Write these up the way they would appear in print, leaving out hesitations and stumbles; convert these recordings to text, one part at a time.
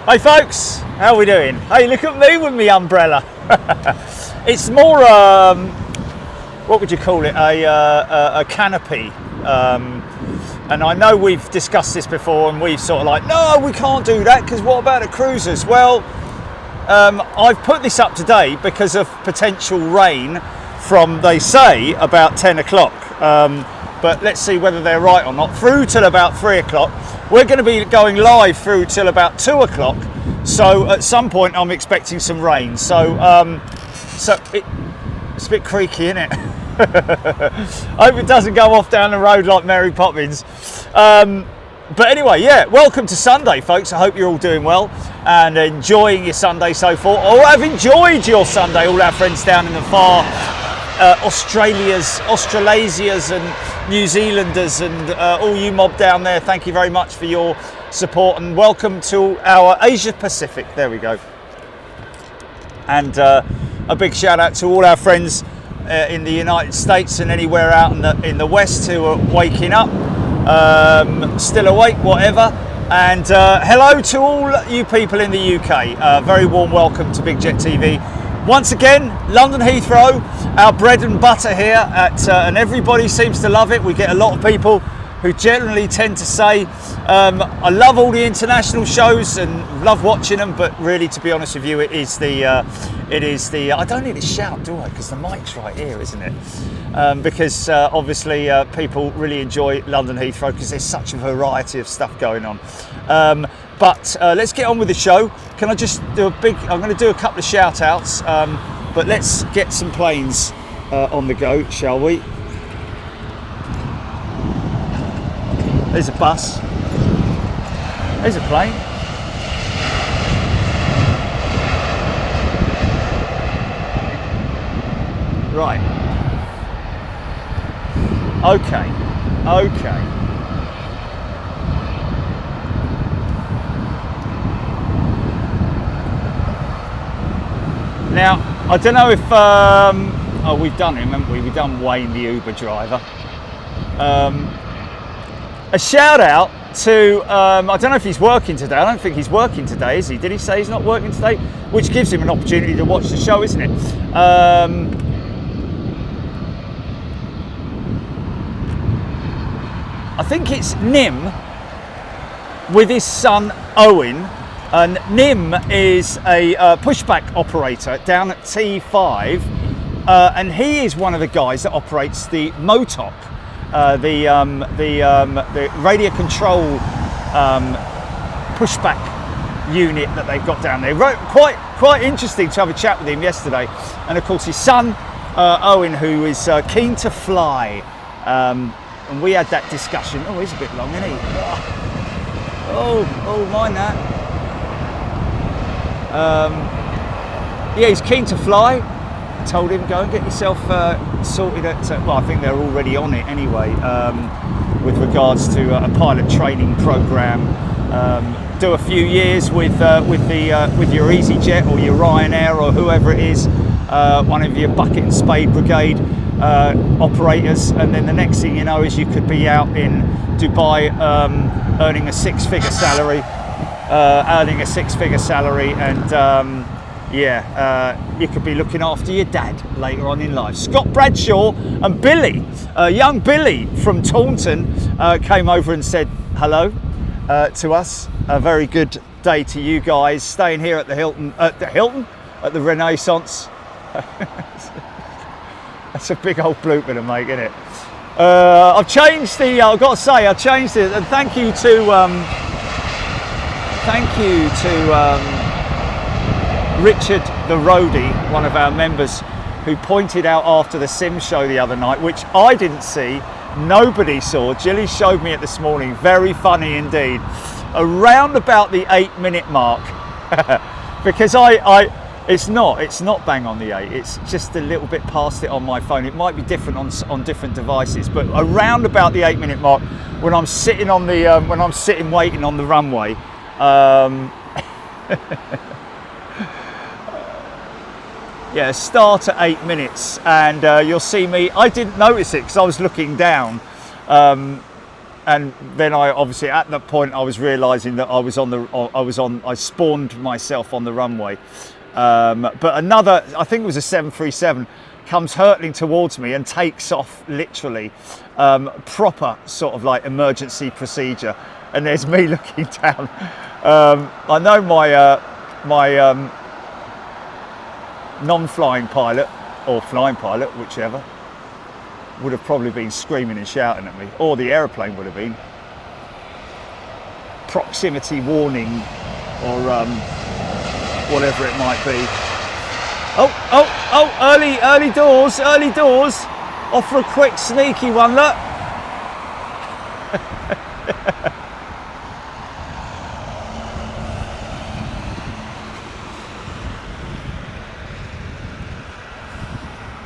Hey folks, how are we doing? Hey, look at me with me umbrella. It's more, what would you call it? A canopy. And I know we've discussed this before, and we've sort of like, no, we can't do that because what about the cruisers? Well, I've put this up today because of potential rain from, they say, about 10 o'clock. But let's see whether they're right or not. Through till about 3 o'clock. We're going to be going live through till about 2 o'clock. So at some point I'm expecting some rain. So, it's a bit creaky, isn't it? I hope it doesn't go off down the road like Mary Poppins. But anyway, yeah, welcome to Sunday, folks. I hope you're all doing well and enjoying your Sunday so far, or have enjoyed your Sunday, all our friends down in the far Australasias and New Zealanders and all you mob down there. Thank you very much for your support and welcome to our Asia Pacific. There we go. And a big shout out to all our friends in the United States and anywhere out in the West who are waking up, still awake, whatever. And hello to all you people in the UK. Very warm welcome to Big Jet TV. Once again, London Heathrow, our bread and butter here, and everybody seems to love it. We get a lot of people who generally tend to say, I love all the international shows and love watching them, but really, to be honest with you, it is the, I don't need to shout, do I? Because the mic's right here, isn't it? Because obviously people really enjoy London Heathrow because there's such a variety of stuff going on. But let's get on with the show. Can I just do I'm going to do a couple of shout outs, but let's get some planes on the go, shall we? There's a bus. There's a plane. Right. Okay. Now, I don't know if, oh, we've done him, haven't we? We've done Wayne, the Uber driver. A shout out to, I don't know if he's working today. I don't think he's working today, is he? Did he say he's not working today? Which gives him an opportunity to watch the show, isn't it? I think it's Nim with his son Owen. And Nim is a pushback operator down at T5, and he is one of the guys that operates the MOTOP, the radio control pushback unit that they've got down there. Quite interesting to have a chat with him yesterday, and of course his son Owen, who is keen to fly, and we had that discussion. Oh, he's a bit long, isn't he? Oh, mind that. Yeah, he's keen to fly. I told him, go and get yourself sorted at, well, I think they're already on it anyway, with regards to a pilot training program. Do a few years with your EasyJet or your Ryanair or whoever it is, one of your bucket and spade brigade operators, and then the next thing you know is you could be out in Dubai earning a six-figure salary. And you could be looking after your dad later on in life. Scott Bradshaw and Billy, young Billy from Taunton, came over and said hello to us. A very good day to you guys, staying here at the Hilton, at the Renaissance. That's a big old blooper to make, isn't it? I've changed the, I've got to say, I've changed it, and thank you to Richard the Roadie, one of our members, who pointed out after the Sim show the other night, which I didn't see, nobody saw. Jilly showed me it this morning, very funny indeed, around about the 8-minute mark, because it's not bang on the 8, it's just a little bit past it on my phone. It might be different on different devices, but around about the 8-minute mark, when I'm sitting on the waiting on the runway, yeah, start at 8 minutes, and you'll see me. I didn't notice it because I was looking down, and then I obviously at that point I was realising that I spawned myself on the runway. But another, I think it was a 737, comes hurtling towards me and takes off literally, proper sort of like emergency procedure. And there's me looking down. I know my non-flying pilot or flying pilot, whichever, would have probably been screaming and shouting at me, or the aeroplane would have been. Proximity warning, or whatever it might be. Oh, early doors. Off for a quick sneaky one, look.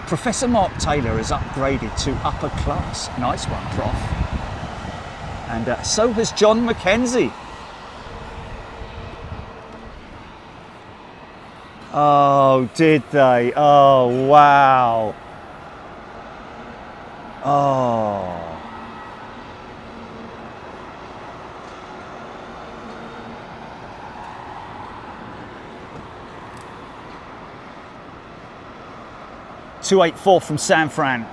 Professor Mark Taylor has upgraded to upper class. Nice one, Prof. And so has John Mackenzie. Oh, did they? Oh, wow. Oh. (284) from San Fran.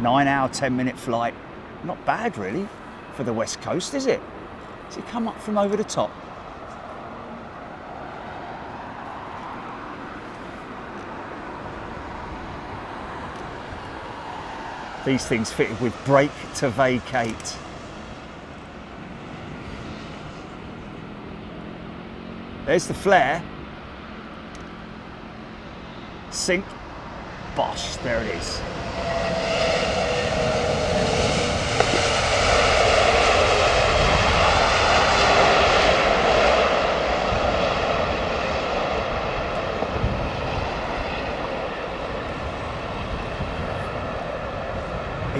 9 hour, 10-minute flight. Not bad, really, for the West Coast, is it? Does it come up from over the top? These things fitted with brake to vacate. There's the flare. Sink. Bosh, there it is.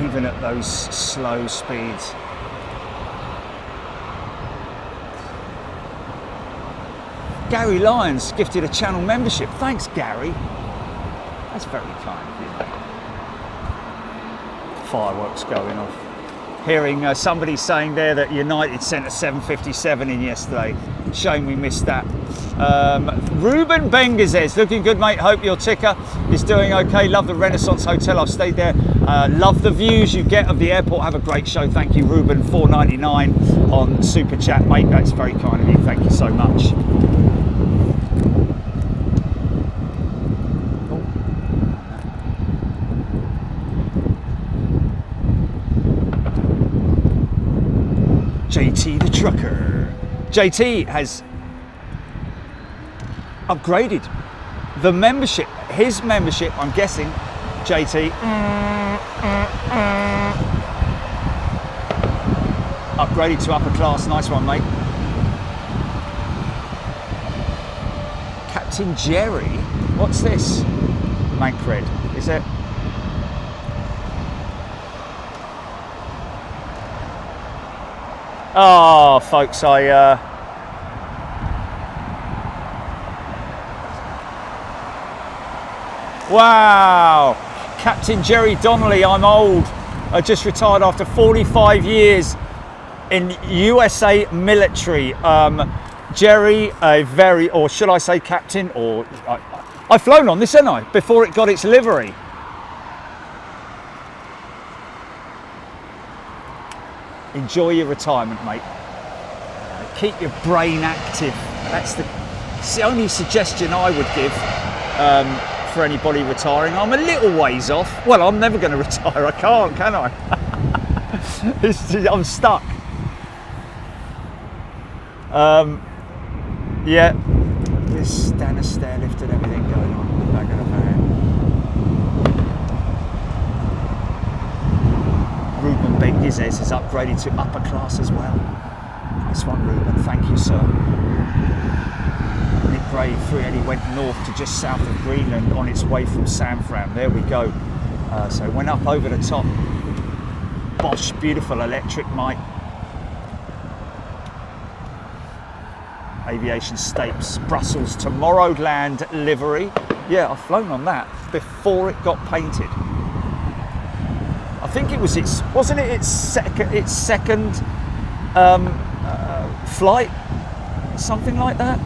Even at those slow speeds. Gary Lyons gifted a channel membership. Thanks, Gary. That's very kind of you, mate. Fireworks going off. Hearing somebody saying there that United sent a 757 in yesterday. Shame we missed that. Ruben Bengazes, looking good, mate. Hope your ticker is doing okay. Love the Renaissance Hotel. I've stayed there. Love the views you get of the airport. Have a great show. Thank you, Ruben. $4.99 on Super Chat, mate. That's very kind of you. Thank you so much. JT the trucker. JT has upgraded the membership, his membership, I'm guessing, JT. Upgraded to upper class. Nice one, mate. Captain Jerry. What's this? Mancred, is it? Oh, folks, wow, Captain Jerry Donnelly, I'm old. I just retired after 45 years in USA military. Jerry, a very, or should I say Captain, or I've flown on this, haven't I, before it got its livery. Enjoy your retirement, mate. Keep your brain active. That's the only suggestion I would give for anybody retiring. I'm a little ways off. Well, I'm never going to retire. I can't, can I? I'm stuck. Yeah. This Dana stair lift and everything going on in the back of the van. Ruben Bengizes is upgraded to upper class as well. Nice one, Ruben. Thank you, sir. Nick Gray 380 went north to just south of Greenland on its way from San Fran. There we go. So it went up over the top. Bosch, beautiful electric mic. Aviation Stapes, Brussels Tomorrowland livery. Yeah, I've flown on that before it got painted. think it was wasn't it its second flight, something like that.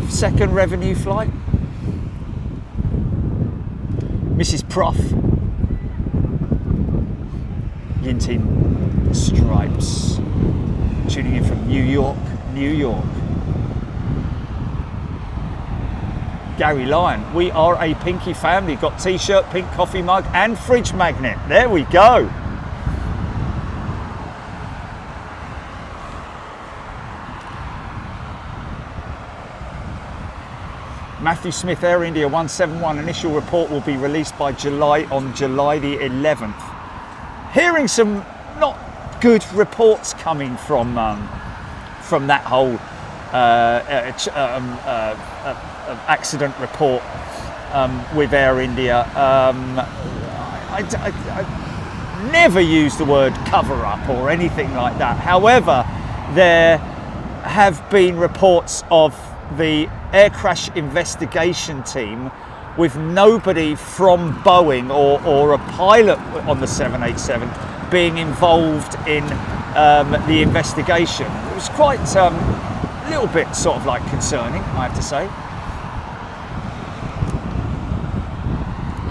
Second revenue flight. Mrs. Prof. Yintin Stripes, tuning in from New York, New York. Gary Lyon, we are a pinky family. Got t-shirt, pink coffee mug and fridge magnet. There we go. Matthew Smith, Air India 171, initial report will be released by July the 11th. Hearing some not good reports coming from that whole accident report with Air India. I never use the word cover up or anything like that. However, there have been reports of the air crash investigation team with nobody from Boeing or a pilot on the 787 being involved in the investigation. It was quite a little bit sort of like concerning, I have to say.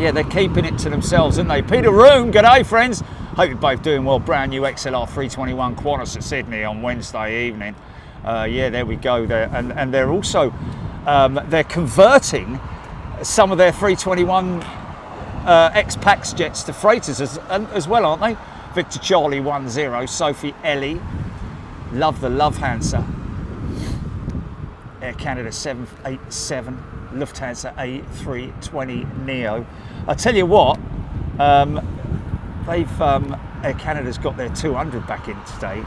Yeah, they're keeping it to themselves, aren't they? Peter Room, g'day friends. Hope you're both doing well. Brand new XLR 321 Qantas at Sydney on Wednesday evening. Yeah, there we go. And they're also they're converting some of their 321 ex-Pax jets to freighters as well, aren't they? Victor Charlie 10, Sophie Ellie, love the Lufthansa, Air Canada 787, Lufthansa A330-900. I tell you what, they've Air Canada's got their 200 back in today,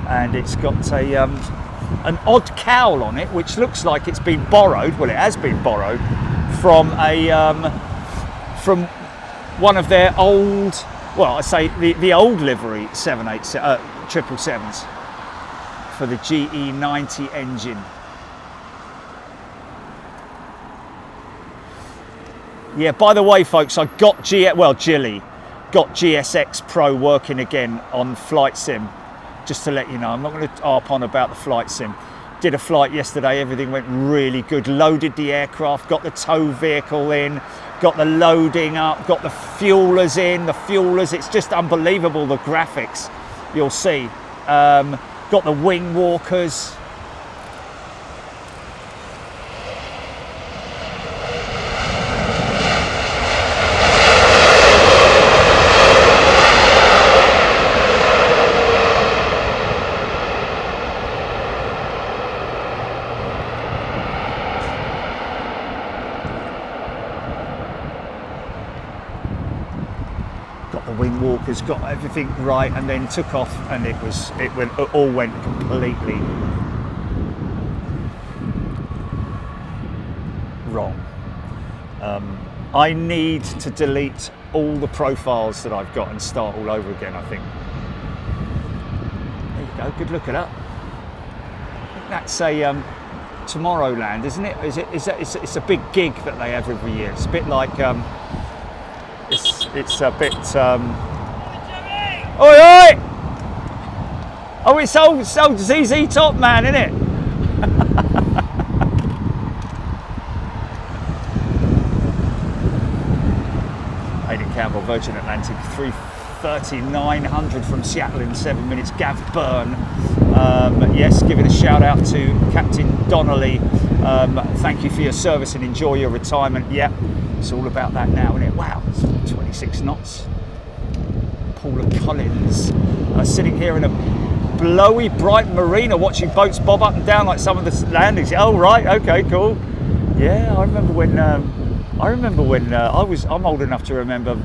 and it's got an odd cowl on it, which looks like it's been borrowed. Well, it has been borrowed from one of their old, well, I say the old livery 777s for the GE90 engine. Yeah, by the way, folks, I got Jilly got GSX Pro working again on Flight Sim. Just to let you know, I'm not going to harp on about the Flight Sim. Did a flight yesterday, everything went really good. Loaded the aircraft, got the tow vehicle in, got the loading up, got the fuelers in, it's just unbelievable, the graphics you'll see. Got the wing walkers. Has got everything right, and then took off, and it all went completely wrong. I need to delete all the profiles that I've got and start all over again, I think. There you go, good look at that. I think that's a Tomorrowland, isn't it? It's a big gig that they have every year. It's a bit like it's a bit oi, oi! Oh, it's old ZZ Top Man, isn't it? Aidan Campbell, Virgin Atlantic A330-900 from Seattle in 7 minutes. Gav Byrne, yes, giving a shout out to Captain Donnelly. Thank you for your service and enjoy your retirement. Yeah, it's all about that now, isn't it? Wow, it's 26 knots. Paula Collins, sitting here in a blowy, bright marina, watching boats bob up and down like some of the landings. Oh right, okay, cool. Yeah, I remember when I'm old enough to remember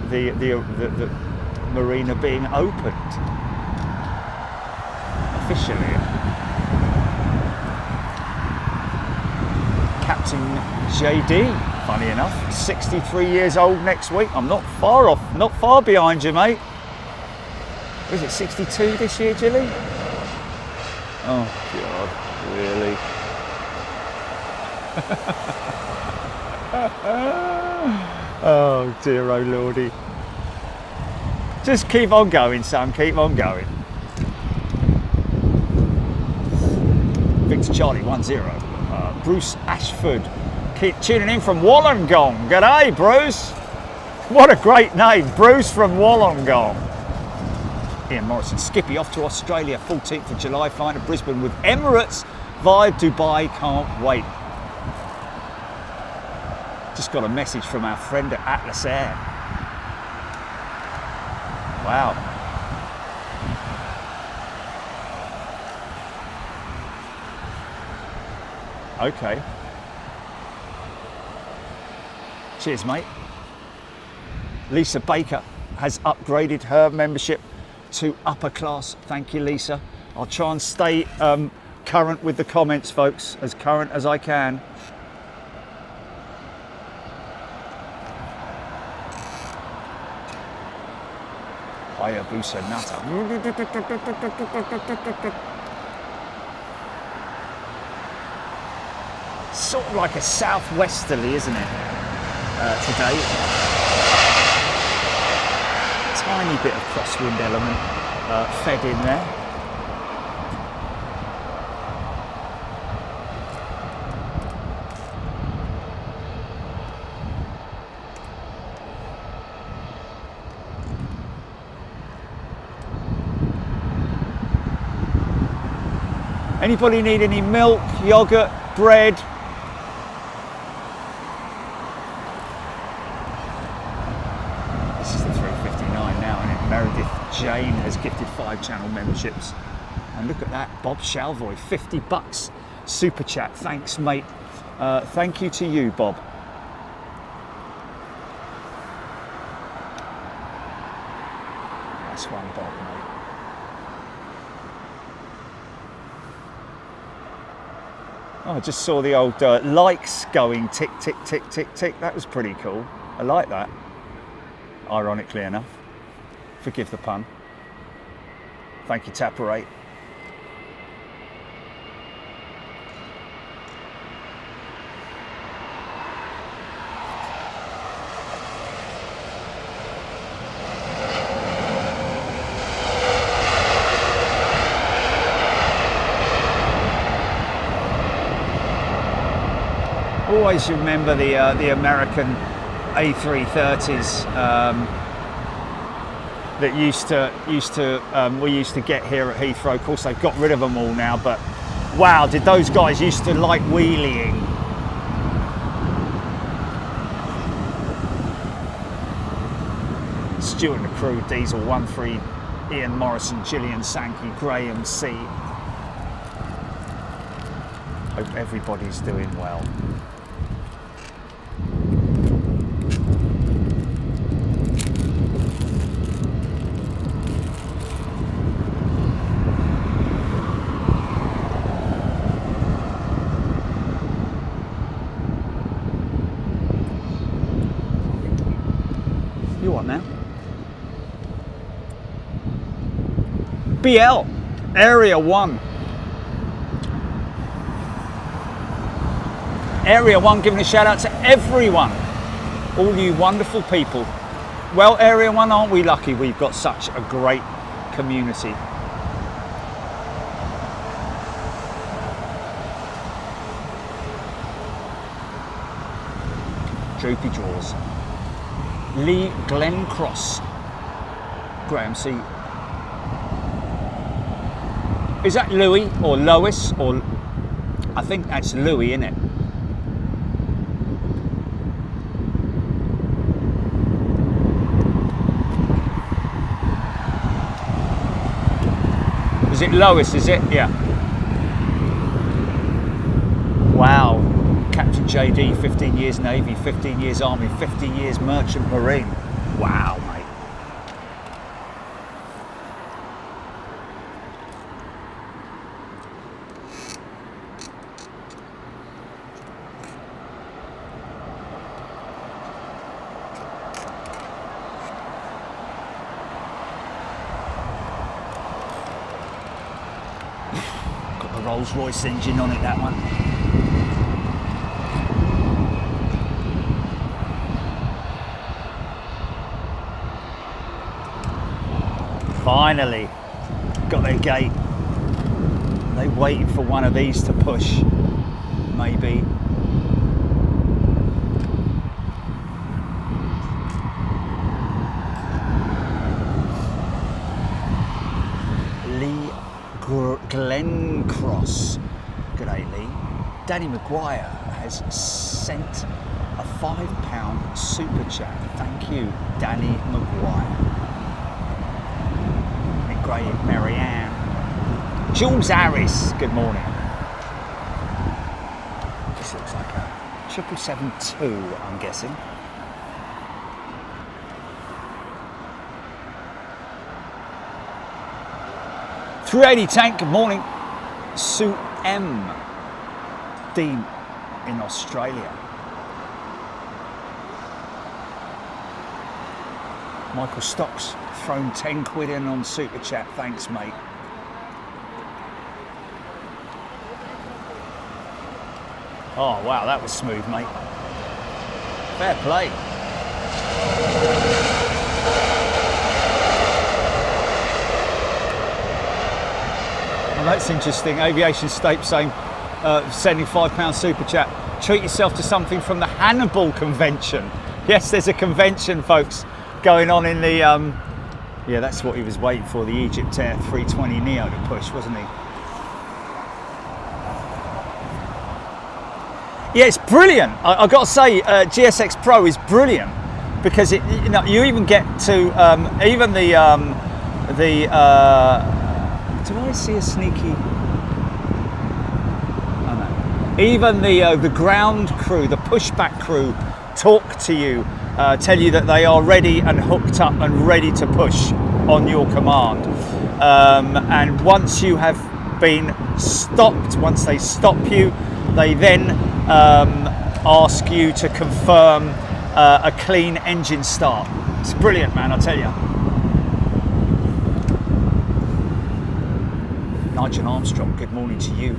the marina being opened officially. Captain JD, funny enough, 63 years old next week. I'm not far off, not far behind you, mate. Was it 62 this year, Jilly? Oh, God, really? Oh, dear, oh, Lordy. Just keep on going, son, keep on going. Victor Charlie 10. Bruce Ashford, keep tuning in from Wollongong. G'day, Bruce. What a great name, Bruce from Wollongong. Ian Morrison, Skippy off to Australia, 14th of July, flying to Brisbane with Emirates via Dubai, can't wait. Just got a message from our friend at Atlas Air. Wow. Okay. Cheers, mate. Lisa Baker has upgraded her membership to upper class. Thank you, Lisa. I'll try and stay current with the comments, folks, as current as I can. Hayabusa Nata. Sort of like a southwesterly, isn't it, today? Tiny bit of crosswind element fed in there. Anybody need any milk, yogurt, bread? This is the 359 now, and Meredith Jane has gifted 5 channel memberships. And look at that, Bob Shalvoy, $50 super chat. Thanks, mate. Thank you to you, Bob. Nice one, Bob, mate. Oh, I just saw the old likes going tick, tick, tick, tick, tick. That was pretty cool. I like that, ironically enough. Forgive the pun. Thank you, Tapper8. Always remember the American A330s that we used to get here at Heathrow. Of course, they've got rid of them all now, but wow, did those guys used to like wheeling. Stuart and the crew, Diesel 13, Ian Morrison, Gillian Sankey, Graham C. Hope everybody's doing well. You what now? BL, Area 1. Area 1 giving a shout out to everyone, all you wonderful people. Well, Area 1, aren't we lucky we've got such a great community? Droopy Jaws. Lee Glencross. Graham C. Is that Louis or Lois? Or I think that's Louis, isn't it? Is it Lois, is it? Yeah. Wow. Captain JD, 15 years Navy, 15 years Army, 15 years Merchant Marine. Wow, mate. Got the Rolls-Royce engine on it, that one. finally got their gate. They waiting for one of these to push, maybe. Glencross. G'day, Lee. Danny Maguire has sent a £5 super chat. Thank you, Danny Maguire. Nick Gray, Marianne. Jules Harris, good morning. This looks like a 777-2, I'm guessing. A380 tank, good morning. Sue M. Dean in Australia. Michael Stocks thrown 10 quid in on super chat. Thanks, mate. Oh wow, that was smooth, mate. Fair play. Well, that's interesting. Aviation State saying, sending £5 super chat. Treat yourself to something from the Hannibal Convention. Yes, there's a convention, folks, going on in the. Yeah, that's what he was waiting for. The Egypt Air 320neo to push, wasn't he? Yeah, it's brilliant. I've got to say, GSX Pro is brilliant because it, you even get to even the. Do I see a sneaky? Oh no. Even the ground crew, the pushback crew, talk to you, tell you that they are ready and hooked up and ready to push on your command. And once you have been stopped, once they stop you, they then ask you to confirm a clean engine start. It's brilliant, man, I tell you. Nigel Armstrong, good morning to you.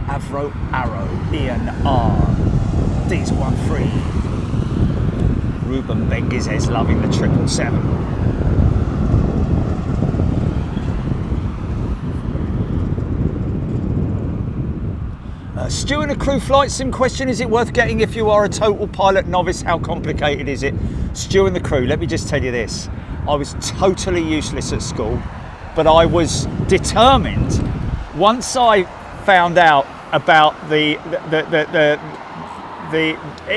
Avro Arrow, Ian R. D13. Ruben Bengiz is loving the 777. Stu and a crew flight sim question, is it worth getting if you are a total pilot novice? How complicated is it? Stu and the crew, let me just tell you this. I was totally useless at school, but I was determined. Once I found out about it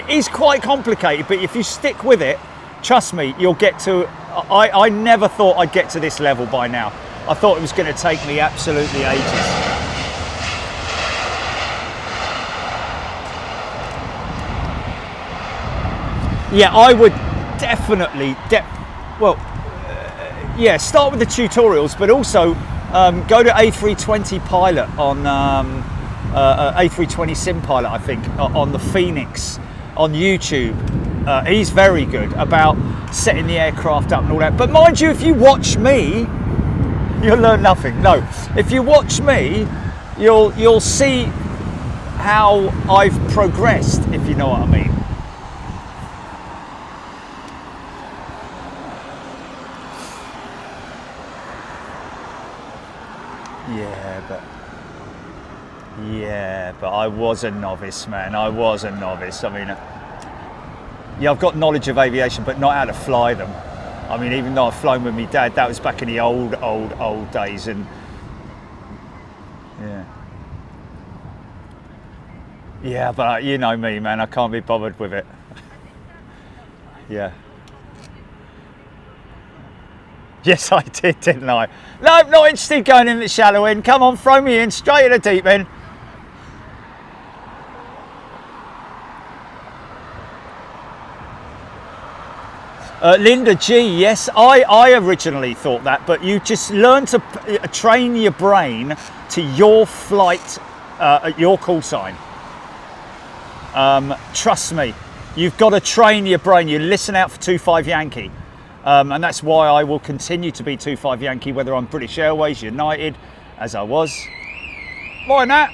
is quite complicated, but if you stick with it, trust me, you'll get to, I never thought I'd get to this level by now. I thought it was going to take me absolutely ages. Yeah, I would definitely, start with the tutorials, but also go to A320 Pilot on A320 Sim Pilot, I think, on the Phoenix on YouTube. He's very good about setting the aircraft up and all that. But mind you, if you watch me, you'll learn nothing. No, if you watch me, you'll see how I've progressed, if you know what I mean. Yeah, but I was a novice, man. I was a novice. I mean, yeah, I've got knowledge of aviation, but not how to fly them. I mean, even though I've flown with my dad, that was back in the old days, and yeah, but you know me, man. I can't be bothered with it. Yeah. Yes, I did, didn't I? No, not interested going in the shallow end. Come on, throw me in straight at the deep end. Linda G, yes, I originally thought that, but you just learn to train your brain to your flight, your call sign. Trust me, you've got to train your brain. You listen out for 25 Yankee. And that's why I will continue to be 25 Yankee, whether I'm British Airways, United, as I was. More than that.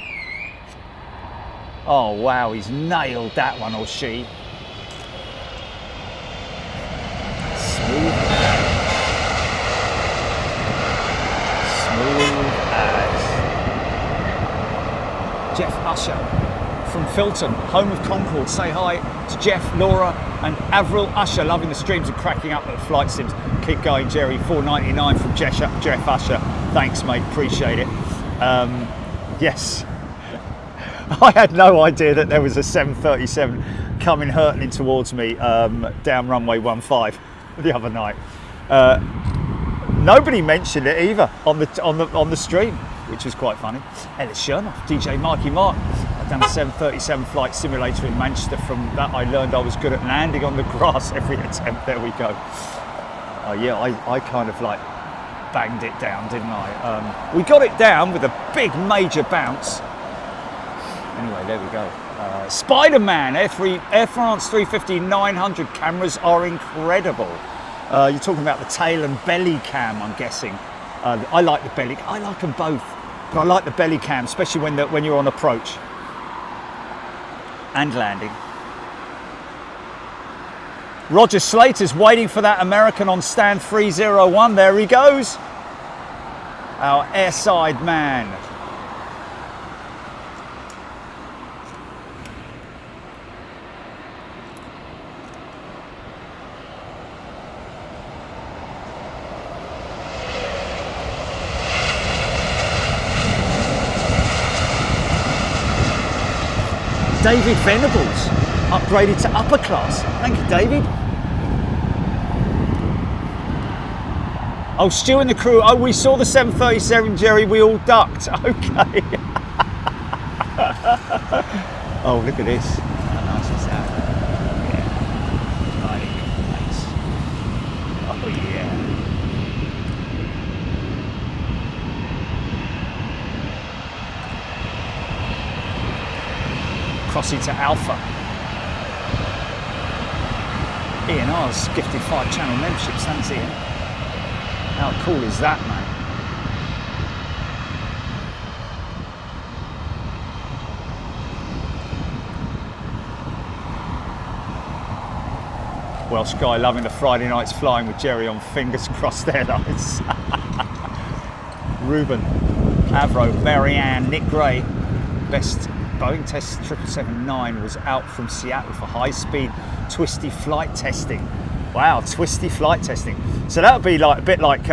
Oh, wow, he's nailed that one, or she. Smooth. Jeff Usher from Filton, home of Concord. Say hi to Jeff, Laura and Avril Usher, loving the streams and cracking up at the flight sims. Keep going, Jerry. $4.99 from Jeff Usher. Thanks, mate, appreciate it. Yes, I had no idea that there was a 737 coming hurtling towards me down runway 15 the other night. Nobody mentioned it either on the stream, which was quite funny. Ellis Chernoff, DJ Marky Mark. I've done a 737 flight simulator in Manchester. From that I learned I was good at landing on the grass every attempt. There we go. Yeah, I kind of like banged it down, didn't I? We got it down with a big major bounce. Anyway, there we go. Spider-Man, Air France 350-900 cameras are incredible. You're talking about the tail and belly cam, I'm guessing. I like the belly. I like them both, but I like the belly cam, especially when you're on approach and landing. Roger Slater's waiting for that American on stand 301. There he goes. Our airside man. David Venables upgraded to upper class. Thank you, David. Oh, Stu and the crew. Oh, we saw the 737, Jerry. We all ducked. Okay. Oh, look at this. How nice is that? Yeah. Nice. Oh, yeah. Crossing to Alpha. Ian R's gifted 5 channel memberships, thanks Ian. How cool is that, man? Welsh guy loving the Friday nights flying with Jerry on Fingers Crossed Airlines. Ruben, Avro, Marianne, Nick Gray, best Boeing test 777-9 was out from Seattle for high-speed twisty flight testing. Wow, twisty flight testing. So that would be like a bit like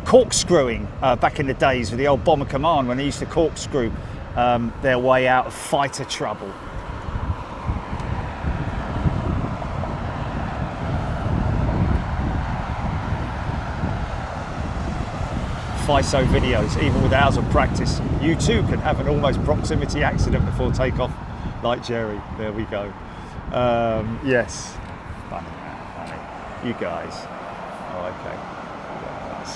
corkscrewing back in the days with the old Bomber Command when they used to corkscrew their way out of fighter trouble. FISO videos, even with hours of practice, you too can have an almost proximity accident before takeoff, like Jerry. There we go. Yes, funny, funny. You guys. Oh, okay. Yeah, nice.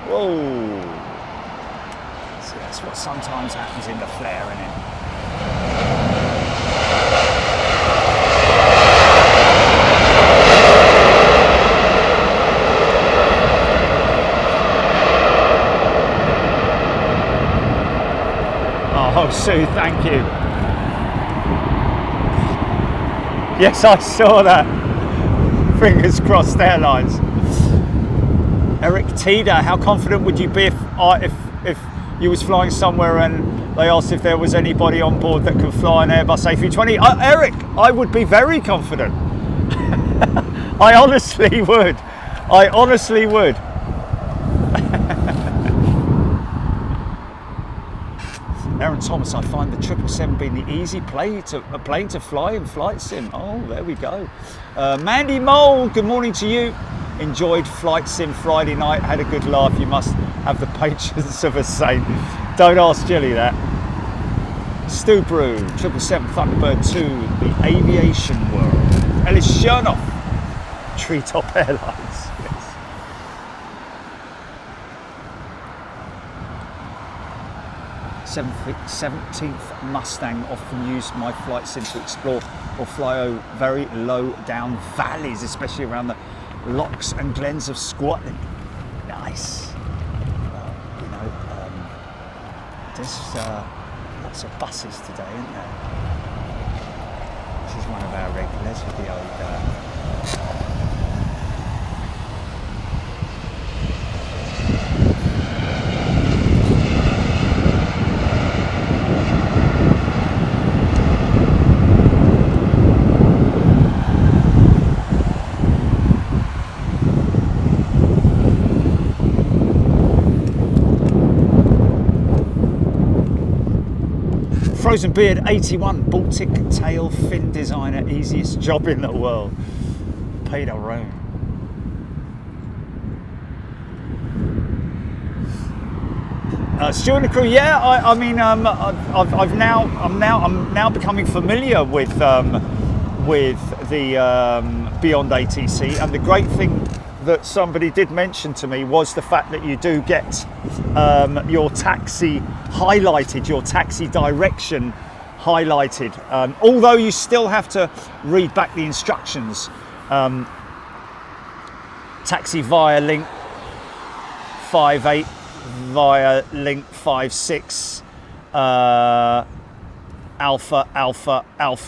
Whoa. See, that's what sometimes happens in the flare, isn't it? Oh, Sue, thank you. Yes, I saw that. Fingers crossed Airlines. Eric Tida, how confident would you be if you was flying somewhere and they asked if there was anybody on board that could fly an Airbus A320? Eric, I would be very confident. I honestly would. I honestly would. Aaron Thomas, I find the 777 being the easy plane to fly in flight sim. Oh, there we go. Mandy Mole, good morning to you. Enjoyed flight sim Friday night, had a good laugh. You must have the patience of a saint. Don't ask Jilly that. Stu Brew, 777 Thunderbird 2, the aviation world. Ellis Chernoff, Treetop Airlines. 17th Mustang, often use my flight sim to explore or fly over very low down valleys, especially around the lochs and glens of Scotland. Nice. Well, you know, there's lots of buses today, isn't there? This is one of our regulars with the old Frozen Beard 81, Baltic tail fin designer, easiest job in the world. Peter Room. Steward and crew, yeah. I mean, I'm now becoming familiar with the Beyond ATC, and the great thing that somebody did mention to me was the fact that you do get your taxi highlighted, your taxi direction highlighted, although you still have to read back the instructions. Taxi via link 58, via link 56, Alpha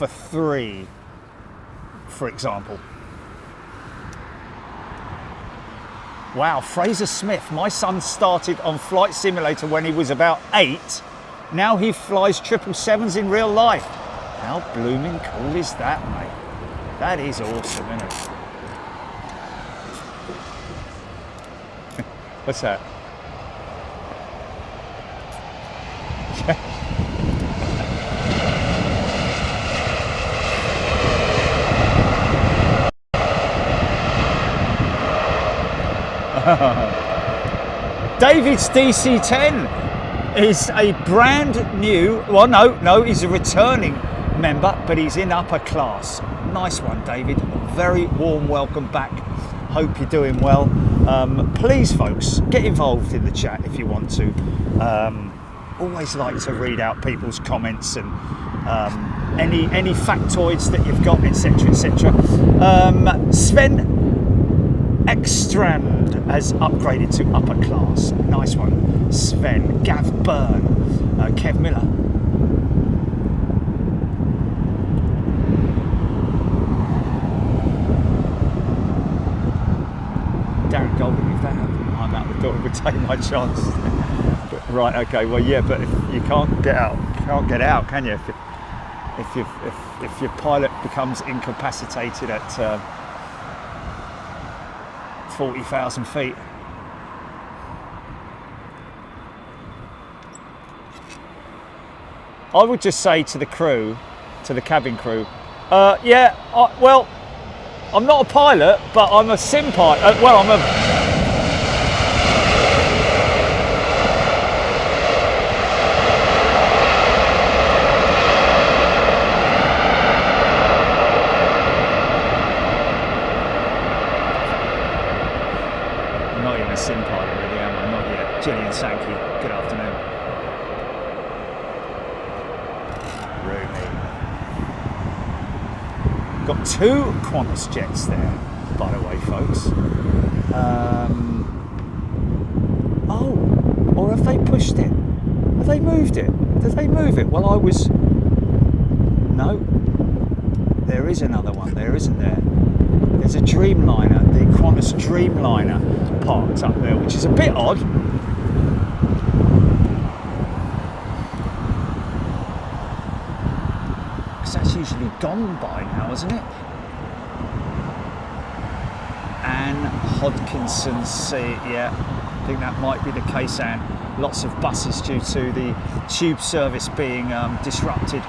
3, for example. Wow, Fraser Smith. My son started on Flight Simulator when he was about 8. Now he flies 777s in real life. How blooming cool is that, mate? That is awesome, isn't it? What's that? David's DC-10 is a brand new, well no, he's a returning member, but he's in upper class. Nice one, David. Very warm welcome back. Hope you're doing well. Please, folks, get involved in the chat if you want to. Always like to read out people's comments and any factoids that you've got, etc., etc. Sven Ekstrand has upgraded to upper class. Nice one, Sven. Gav Byrne, Kev Miller. Darren Golden, if that happened, I'm out the door, would take my chance. But, right, okay, well, yeah, but if you can't get out, can you? If your pilot becomes incapacitated at 40,000 feet. I would just say to the crew, to the cabin crew, well, I'm not a pilot, but I'm a sim pilot. Well, I'm a... I'm not even a sim pilot, really, am I? Not yet. Gillian Sankey, good afternoon. Got 2 Qantas jets there, by the way, folks. Oh, or have they pushed it? Have they moved it? Did they move it? Well, I was... No. There is another one there, isn't there? There's a Dreamliner, the Qantas Dreamliner parked up there, which is a bit odd. That's usually gone by now, isn't it? Anne Hodkinson, yeah, I think that might be the case, Anne. Lots of buses due to the tube service being disrupted.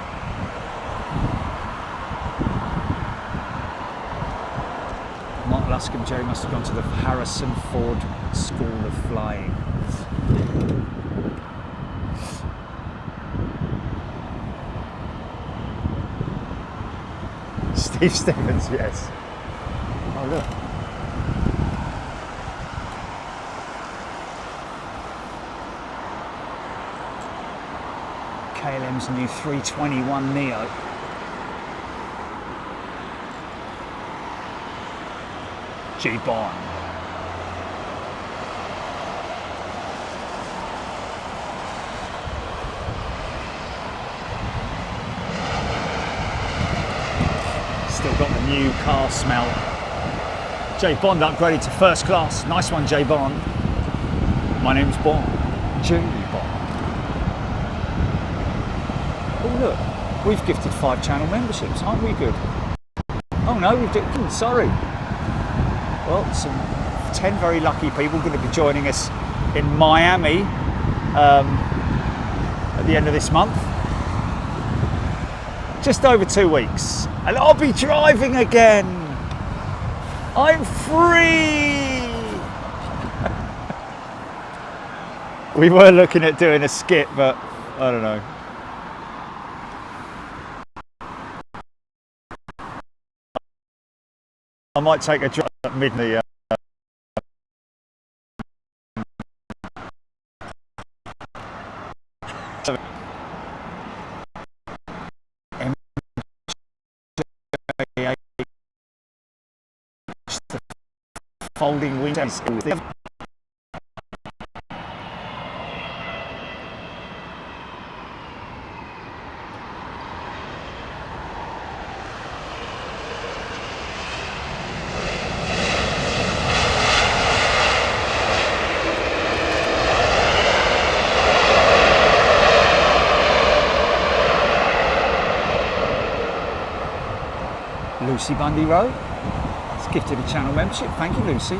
Mark Luscombe, Jerry must have gone to the Harrison Ford School of Flying. Steve Stevens, yes. Oh, look. KLM's new 321neo. G-Bond. Still got the new car smell. J Bond upgraded to first class. Nice one, J Bond. My name's Bond. J Bond. Oh look, we've gifted 5 channel memberships. Aren't we good? Oh no, we've done. Sorry. Well, some 10 very lucky people going to be joining us in Miami at the end of this month. just over 2 weeks, and I'll be driving again. I'm free. We were looking at doing a skip, but I don't know. I might take a drive at midnight. Folding windows. Lucy Bundy Rowe has gifted a channel membership. Thank you, Lucy.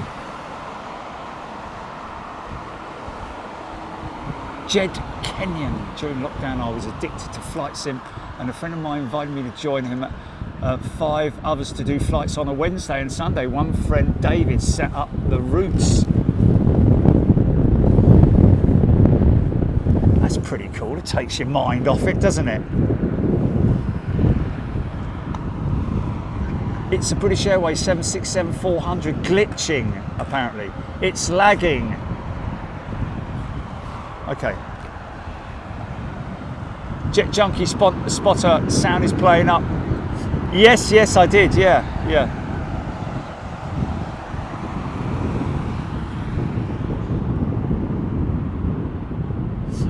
Jed Kenyon. During lockdown, I was addicted to flight sim, and a friend of mine invited me to join him. 5 others to do flights on a Wednesday and Sunday. One friend, David, set up the routes. That's pretty cool. It takes your mind off it, doesn't it? It's a British Airways 767-400 glitching, apparently. It's lagging. Okay. Jet Junkie Spotter, sound is playing up. Yes, I did, yeah.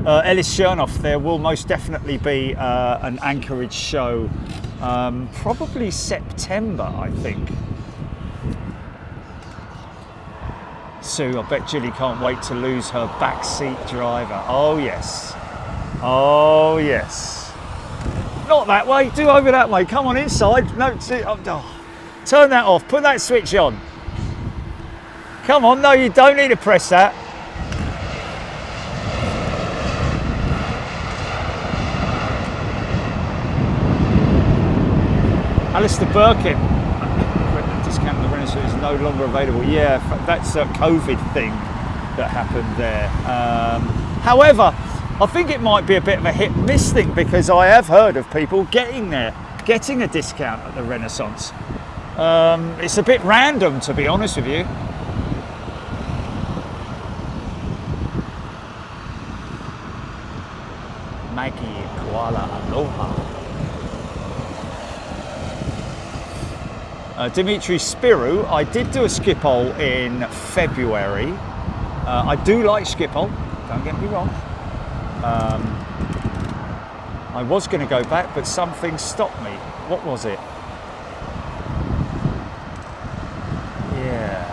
Ellis Chernoff, there will most definitely be an Anchorage show. Probably September, I think. Sue, I bet Julie can't wait to lose her backseat driver. Oh yes. Oh yes. Not that way, do over that way. Come on inside. No, turn that off, put that switch on. Come on, no, you don't need to press that. Alistair Birkin, discount the Renaissance is no longer available. Yeah, that's a COVID thing that happened there. However, I think it might be a bit of a hit-miss thing, because I have heard of people getting a discount at the Renaissance. It's a bit random, to be honest with you. Maggie Kuala Aloha. Dimitri Spirou, I did do a Schiphol in February. I do like Schiphol, don't get me wrong. I was going to go back, but something stopped me. What was it? Yeah.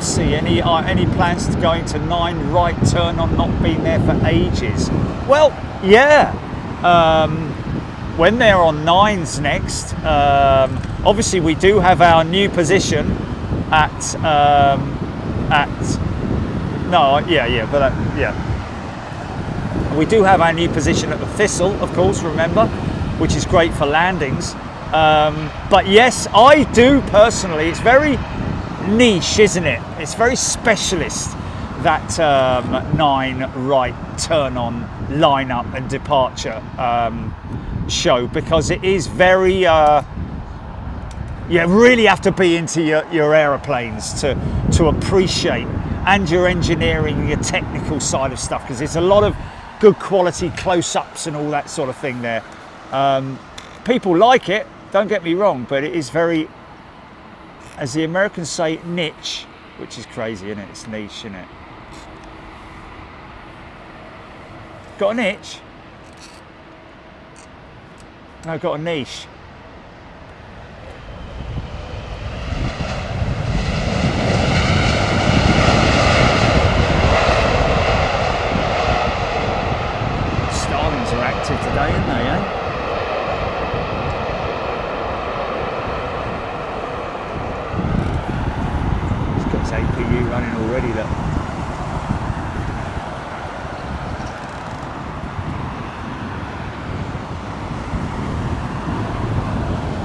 See any plans to going to 9 right turn on, not been there for ages? Well, yeah, when they're on 9s next, obviously we do have our new position we do have our new position at the Thistle, of course, remember, which is great for landings, but yes, I do personally, it's very niche, isn't it? It's very specialist, that 9 right turn on lineup and departure show, because it is very you really have to be into your aeroplanes to appreciate, and your engineering, your technical side of stuff, because it's a lot of good quality close-ups and all that sort of thing there. People like it, don't get me wrong, but it is very, as the Americans say, niche, which is crazy, isn't it? It's niche, isn't it? Got an itch? No, got a niche. Starlings are APU running already, look.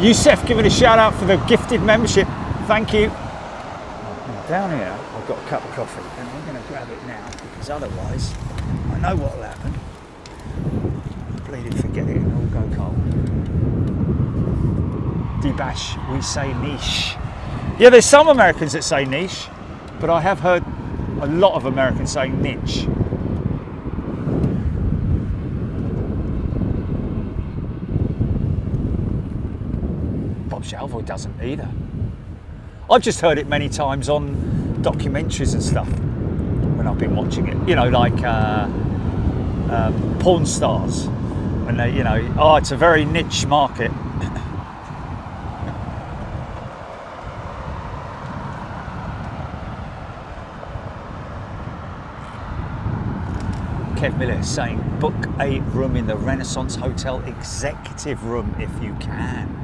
Yusef giving a shout out for the gifted membership. Thank you. Down here, I've got a cup of coffee and I'm going to grab it now because otherwise I know what will happen. Bleeding forget it and all go cold. Debash, we say niche. Yeah, there's some Americans that say niche, but I have heard a lot of Americans saying niche. Bob Shalvoy doesn't either. I've just heard it many times on documentaries and stuff when I've been watching it. You know, like porn stars. And they, you know, oh, it's a very niche market. Kev Miller is saying, book a room in the Renaissance Hotel executive room if you can.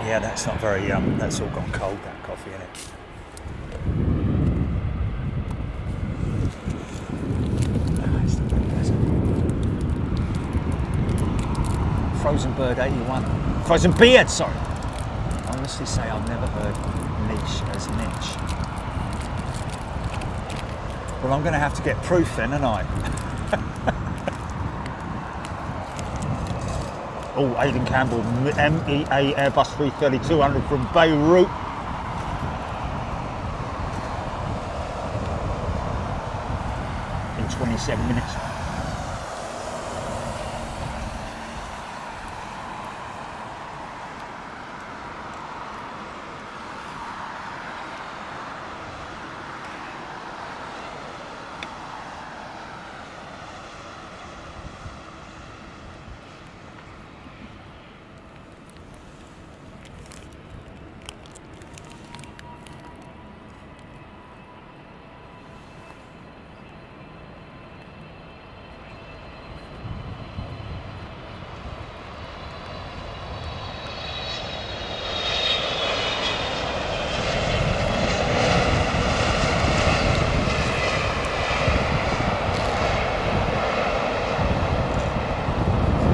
Yeah, that's not very, that's all gone cold, that coffee, isn't it? It's not very pleasant. Frozen Bird 81. Frozen Beard, sorry. I honestly say I've never heard niche as niche. Well, I'm going to have to get proof then, aren't I? Oh, Aidan Campbell, MEA Airbus A330-200 from Beirut. In 27 minutes.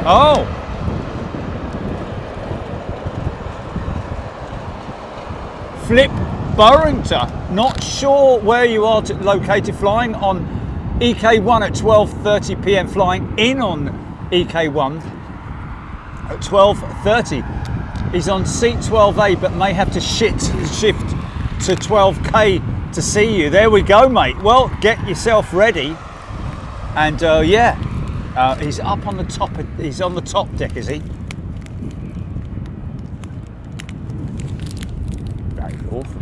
Oh! Flip Burrington, not sure where you are located, flying on EK1 at 12:30 p.m, flying in on EK1 at 12:30. He's on seat 12A but may have to shift to 12K to see you. There we go, mate. Well, get yourself ready. And yeah. He's up on the top. He's on the top deck, is he? That is awful.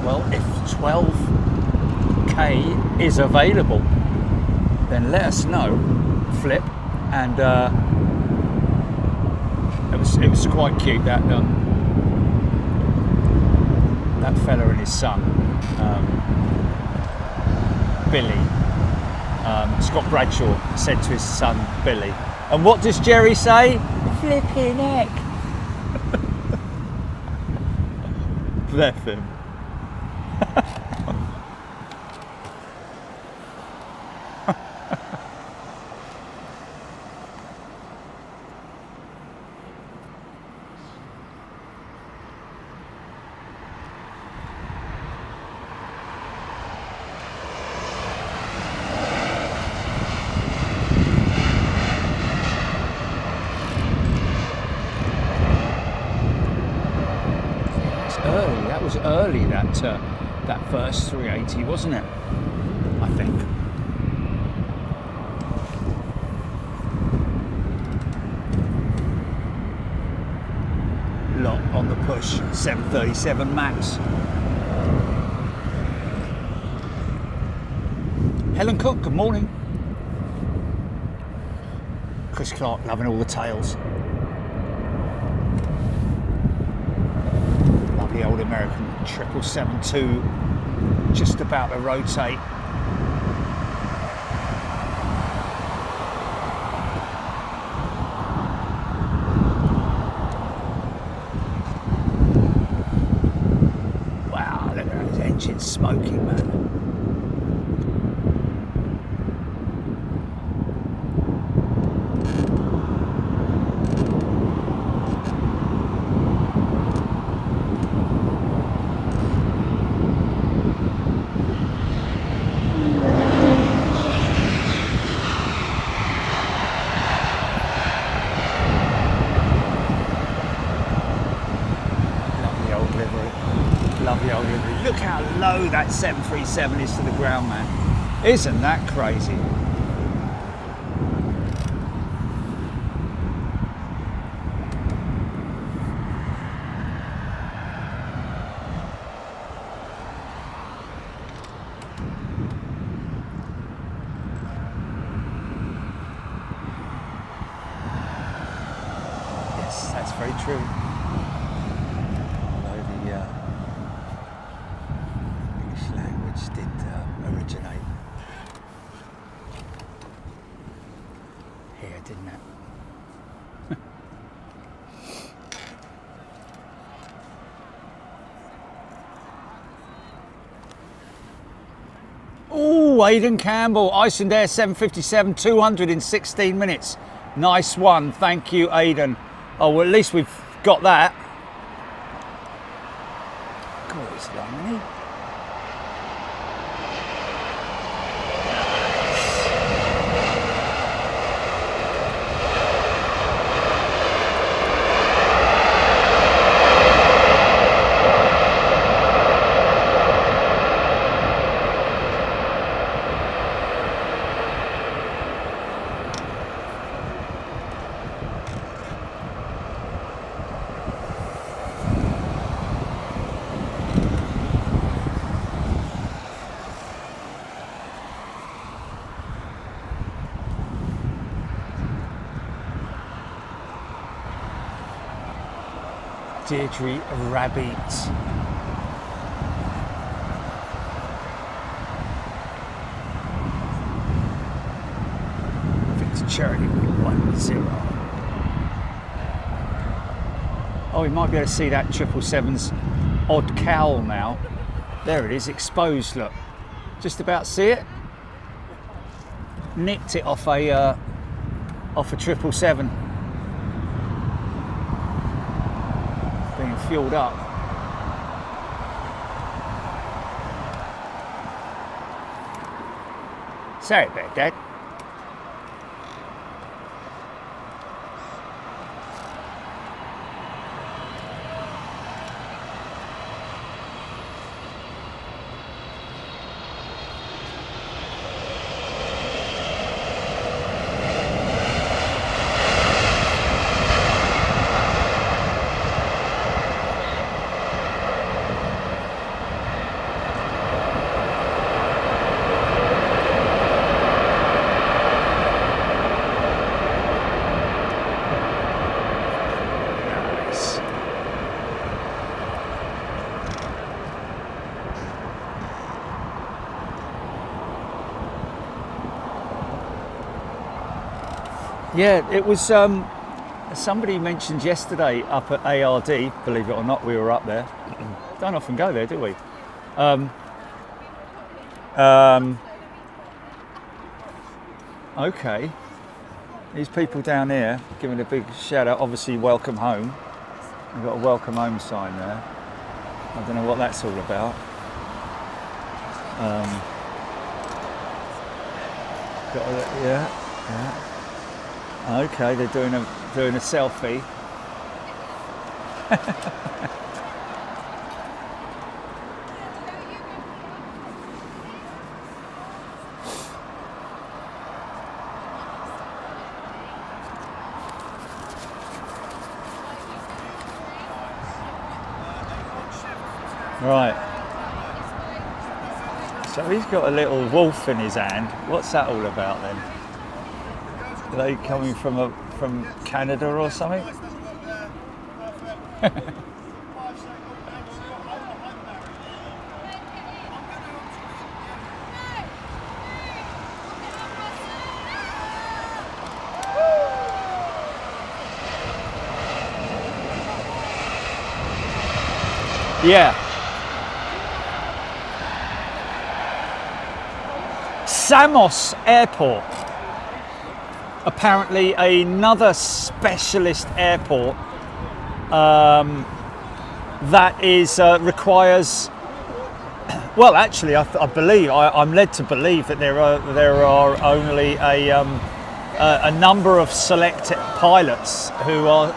Well, if 12K is available, then let us know, Flip. And it was quite cute that that fella and his son, Billy. Scott Bradshaw said to his son Billy, and what does Jerry say? Flipping heck. Bless him. early, that that first 380, wasn't it? I think. Lot on the push, 737 Max. Helen Cook, good morning. Chris Clark, loving all the tails. Lovely old American 777-2, just about to rotate. Wow, look at those engines smoking, man. Look how low that 737 is to the ground, man. Isn't that crazy? Yes, that's very true. Originate here, didn't it? Oh, Aidan Campbell, Icelandair 757-200 in 16 minutes. Nice one, thank you, Aidan. Oh, well, at least we've got that. God, it's long, isn't he? Deirdre Rabbit. Victor Charity 1-0. Oh, we might be able to see that 777's odd cowl now. There it is, exposed, look. Just about see it. Nicked it off a 777. Being fueled up. Sorry about that. Yeah, it was somebody mentioned yesterday up at ARD, believe it or not, we were up there. Don't often go there, do we? Okay, these people down here giving a big shout out, obviously welcome home. We've got a welcome home sign there. I don't know what that's all about. Yeah. Okay, they're doing a selfie. Right. So he's got a little wolf in his hand. What's that all about then? Are they coming from Canada or something? Yeah. Samos Airport. Apparently another specialist airport that is requires. Well, actually, I believe I'm led to believe that there are only a number of select pilots who are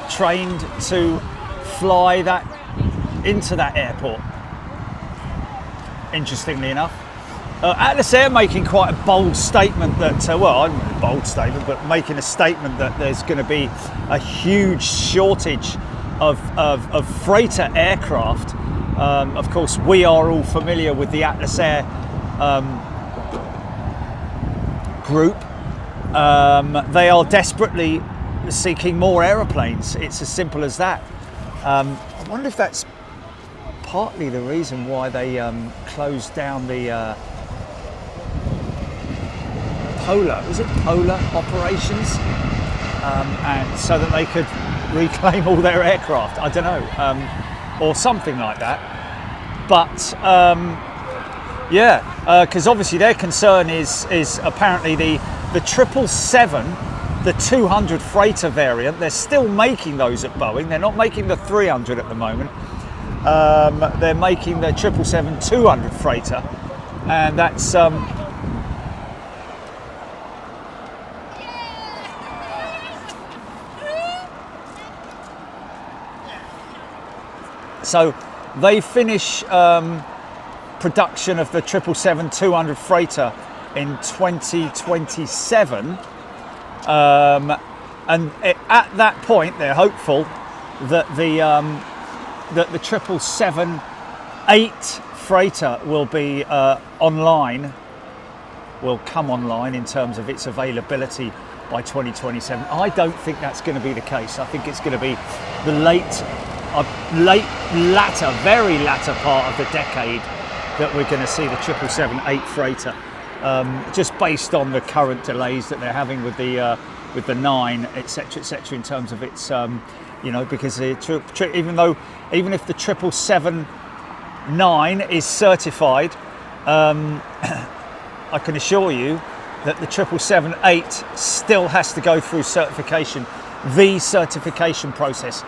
trained to fly that into that airport. Interestingly enough, Atlas Air making quite a bold statement that well, I don't know, a bold statement, but making a statement that there's going to be a huge shortage of freighter aircraft. Of course, we are all familiar with the Atlas Air group. They are desperately seeking more aeroplanes. It's as simple as that. I wonder if that's partly the reason why they closed down the Polar operations, and so that they could reclaim all their aircraft. I don't know, or something like that. But yeah, because obviously their concern is apparently the 777, the 200 freighter variant. They're still making those at Boeing. They're not making the 300 at the moment. They're making the 777-200 freighter, and that's so they finish production of the 777-200 freighter in 2027, and at that point they're hopeful that the 777-8 freighter will be will come online in terms of its availability by 2027. I don't think that's going to be the case. I think it's going to be the very latter part of the decade that we're going to see the 777-8 freighter, just based on the current delays that they're having with the 9, etc., in terms of its because even if the 777-9 is certified, I can assure you that the 777-8 still has to go through the certification process,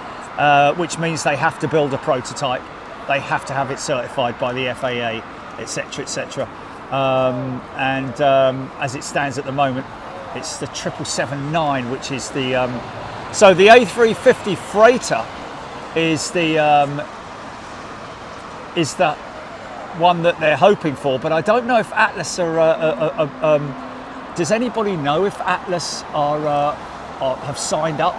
which means they have to build a prototype, they have to have it certified by the FAA, etc. As it stands at the moment, it's the 777-9, which is the so the A350 freighter is the one that they're hoping for, but I don't know if Atlas are. Does anybody know if Atlas have signed up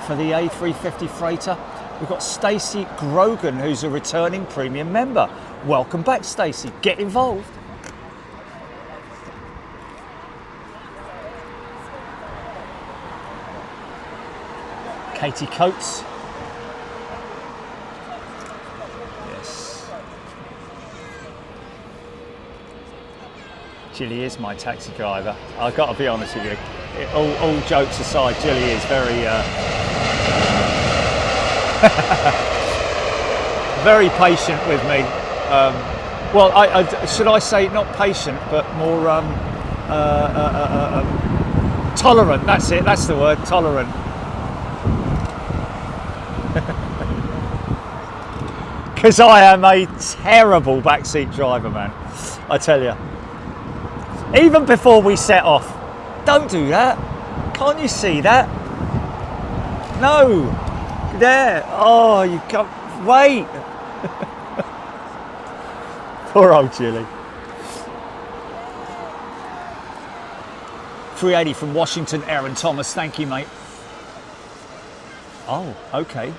for the A350 freighter? We've got Stacey Grogan, who's a returning premium member. Welcome back, Stacey. Get involved. Katie Coates. Yes. Jilly is my taxi driver. I've got to be honest with you. All jokes aside, Jilly is very, very patient with me. Well, should I say not patient, but more tolerant. That's it. That's the word. Tolerant. Because I am a terrible backseat driver, man. I tell you. Even before we set off, don't do that. Can't you see that? No. There. Oh, you can't. Wait. Poor old Julie. 380 from Washington, Aaron Thomas. Thank you, mate. Oh, okay.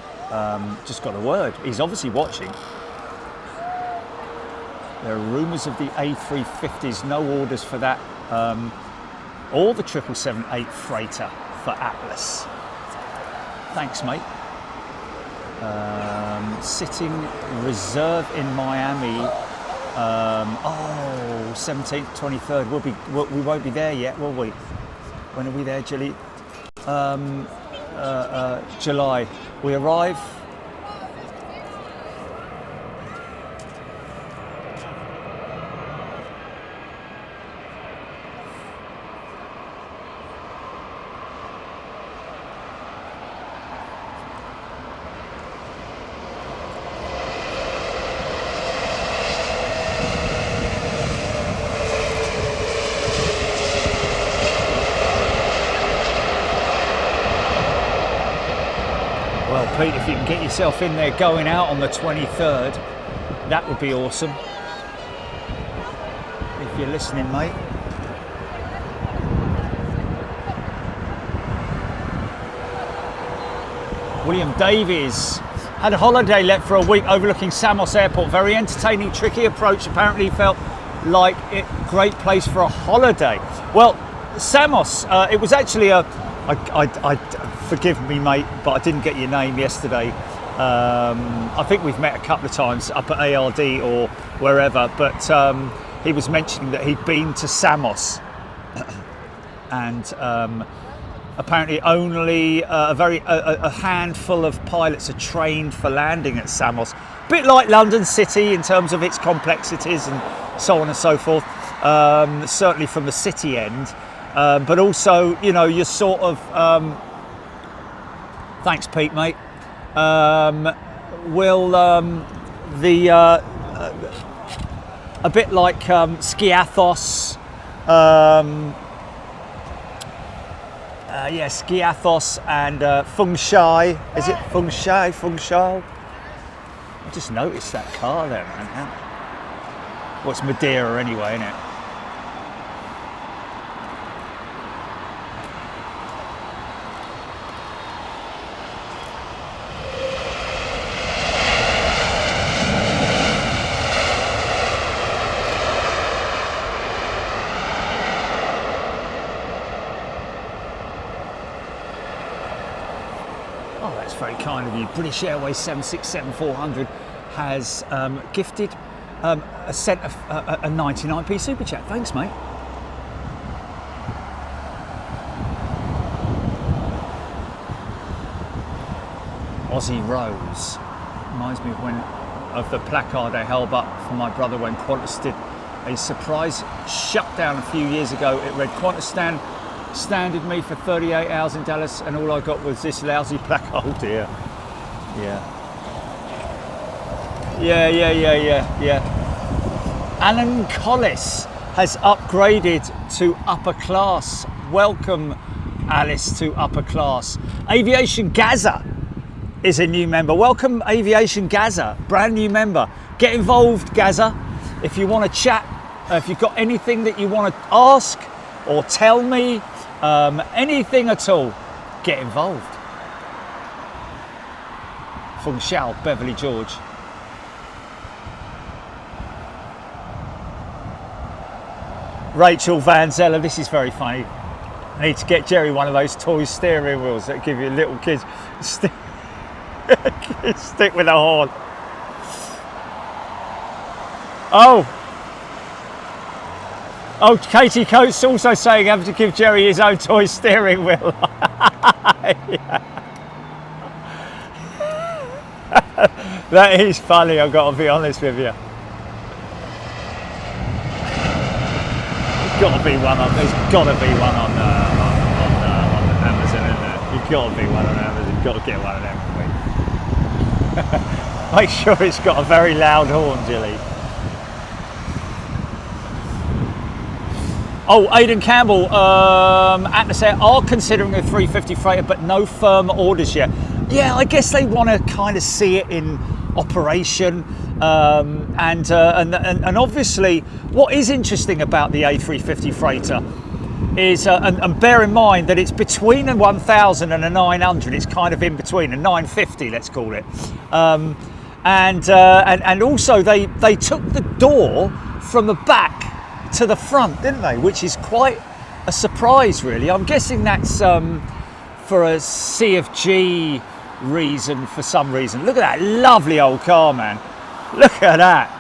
Just got a word. He's obviously watching. There are rumours of the A350s, no orders for that, or the 777-8 freighter for Atlas. Thanks, mate. Sitting reserve in Miami. 17th, 23rd. We won't be there yet, will we? When are we there, Julie? July. We arrive. Well, Pete, if you can get yourself in there going out on the 23rd, that would be awesome. If you're listening, mate. William Davies had a holiday let for a week overlooking Samos Airport. Very entertaining, tricky approach. Apparently felt like a great place for a holiday. Well, Samos, it was actually forgive me, mate, but I didn't get your name yesterday. I think we've met a couple of times up at ARD or wherever, but he was mentioning that he'd been to Samos and apparently only a handful of pilots are trained for landing at Samos. A bit like London City in terms of its complexities and so on and so forth, certainly from the city end, but also, you know, you're sort of thanks, Pete, mate. A bit like Skiathos. Skiathos and Fengshai. Is it Fengshai? Fengshai? I just noticed that car there, man. Well, it's Madeira anyway, isn't it? Very kind of you. British Airways 767-400 has gifted sent a 99p super chat. Thanks, mate. Aussie Rose reminds me of the placard I held up for my brother when Qantas did a surprise shutdown a few years ago. It read, Qantas standard me for 38 hours in Dallas and all I got was this lousy placard. Oh dear. Yeah. Alan Collis has upgraded to upper class. Welcome, Alice, to upper class. Aviation Gaza is a new member. Welcome, Aviation Gaza, brand new member. Get involved, Gaza. If you want to chat, if you've got anything that you want to ask or tell me, anything at all, get involved. Feng Shao, Beverly George. Rachel Van Zeller, this is very funny. I need to get Jerry one of those toy steering wheels that give you little kids stick with a horn. Oh, Katie Coates also saying having to give Jerry his own toy steering wheel. That is funny, I've got to be honest with you. There's got to be one on Amazon, isn't there? You've got to be one on Amazon, you've got to get one of them for me. Make sure it's got a very loud horn, Jilly. Oh, Aidan Campbell, Atlas Air are considering a 350 freighter, but no firm orders yet. Yeah, I guess they want to kind of see it in operation, and obviously, what is interesting about the A350 freighter is, and bear in mind that it's between a 1000 and a 900. It's kind of in between, a 950, let's call it. And also they took the door from the back to the front, didn't they? Which is quite a surprise, really. I'm guessing that's for a CFG reason, for some reason. Look at that lovely old car, man. Look at that.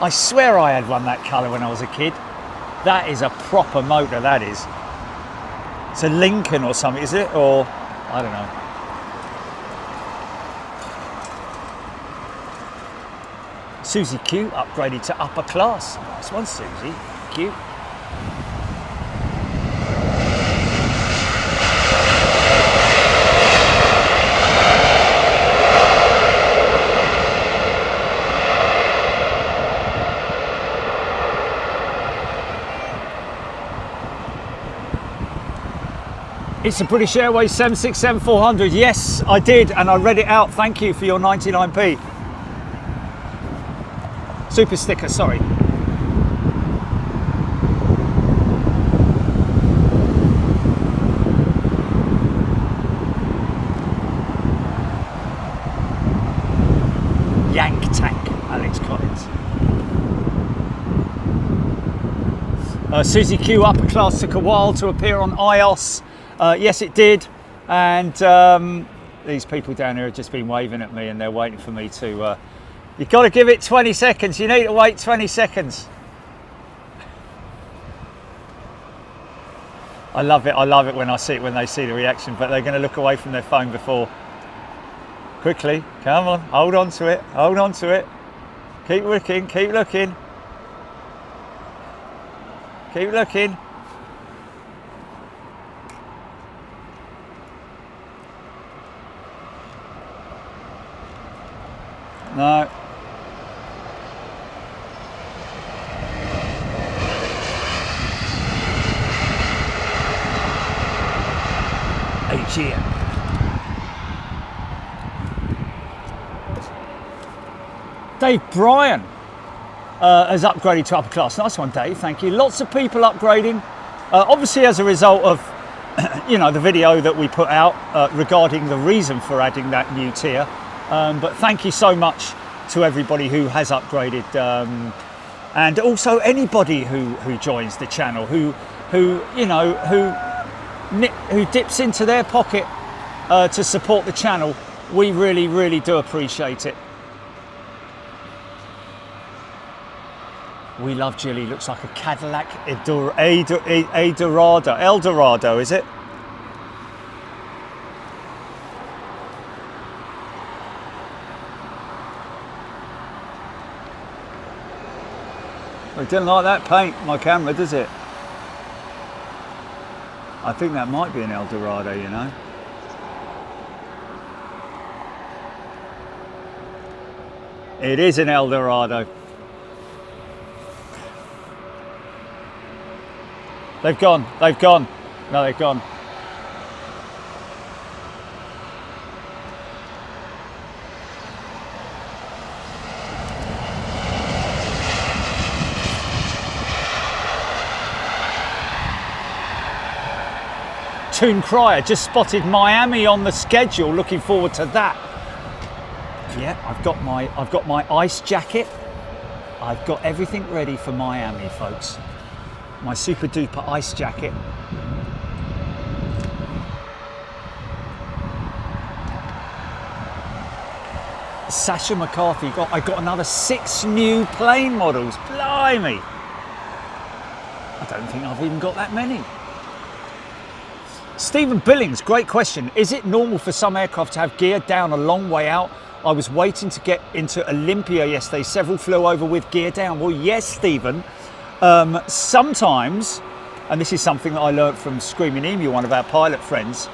I swear I had one that colour when I was a kid. That is a proper motor, that is. It's a Lincoln or something, is it? Or, I don't know. Susie Q upgraded to upper class. Nice one, Susie Q. It's a British Airways 767-400. Yes, I did, and I read it out. Thank you for your 99p. Super sticker, sorry. Yank tank, Alex Collins. Susie Q upper class took a while to appear on iOS. Yes, it did, and these people down here have just been waving at me, and they're waiting for me to. You've got to give it 20 seconds. You need to wait 20 seconds. I love it. I love it when I see it, when they see the reaction. But they're going to look away from their phone before. Quickly, come on, hold on to it. Hold on to it. Keep looking. Keep looking. Keep looking. No. HM. Dave Bryan has upgraded to upper class. Nice one, Dave. Thank you. Lots of people upgrading, obviously as a result of you know, the video that we put out regarding the reason for adding that new tier. But thank you so much to everybody who has upgraded, and also anybody who joins the channel, who you know, who dips into their pocket to support the channel. We really do appreciate it. We love Jilly. Looks like a Cadillac Eldorado, is it? It didn't like that paint, my camera, does it? I think that might be an Eldorado, you know. It is an Eldorado. They've gone, they've gone. No, they've gone. Toon Crier just spotted Miami on the schedule. Looking forward to that. Yeah, I've got my ice jacket. I've got everything ready for Miami, folks. My super duper ice jacket. Sasha McCarthy I got another 6 new plane models. Blimey! I don't think I've even got that many. Stephen Billings, great question. Is it normal for some aircraft to have gear down a long way out? I was waiting to get into Olympia yesterday. Several flew over with gear down. Well, yes, Stephen. Sometimes, and this is something that I learned from Screaming Emu, one of our pilot friends,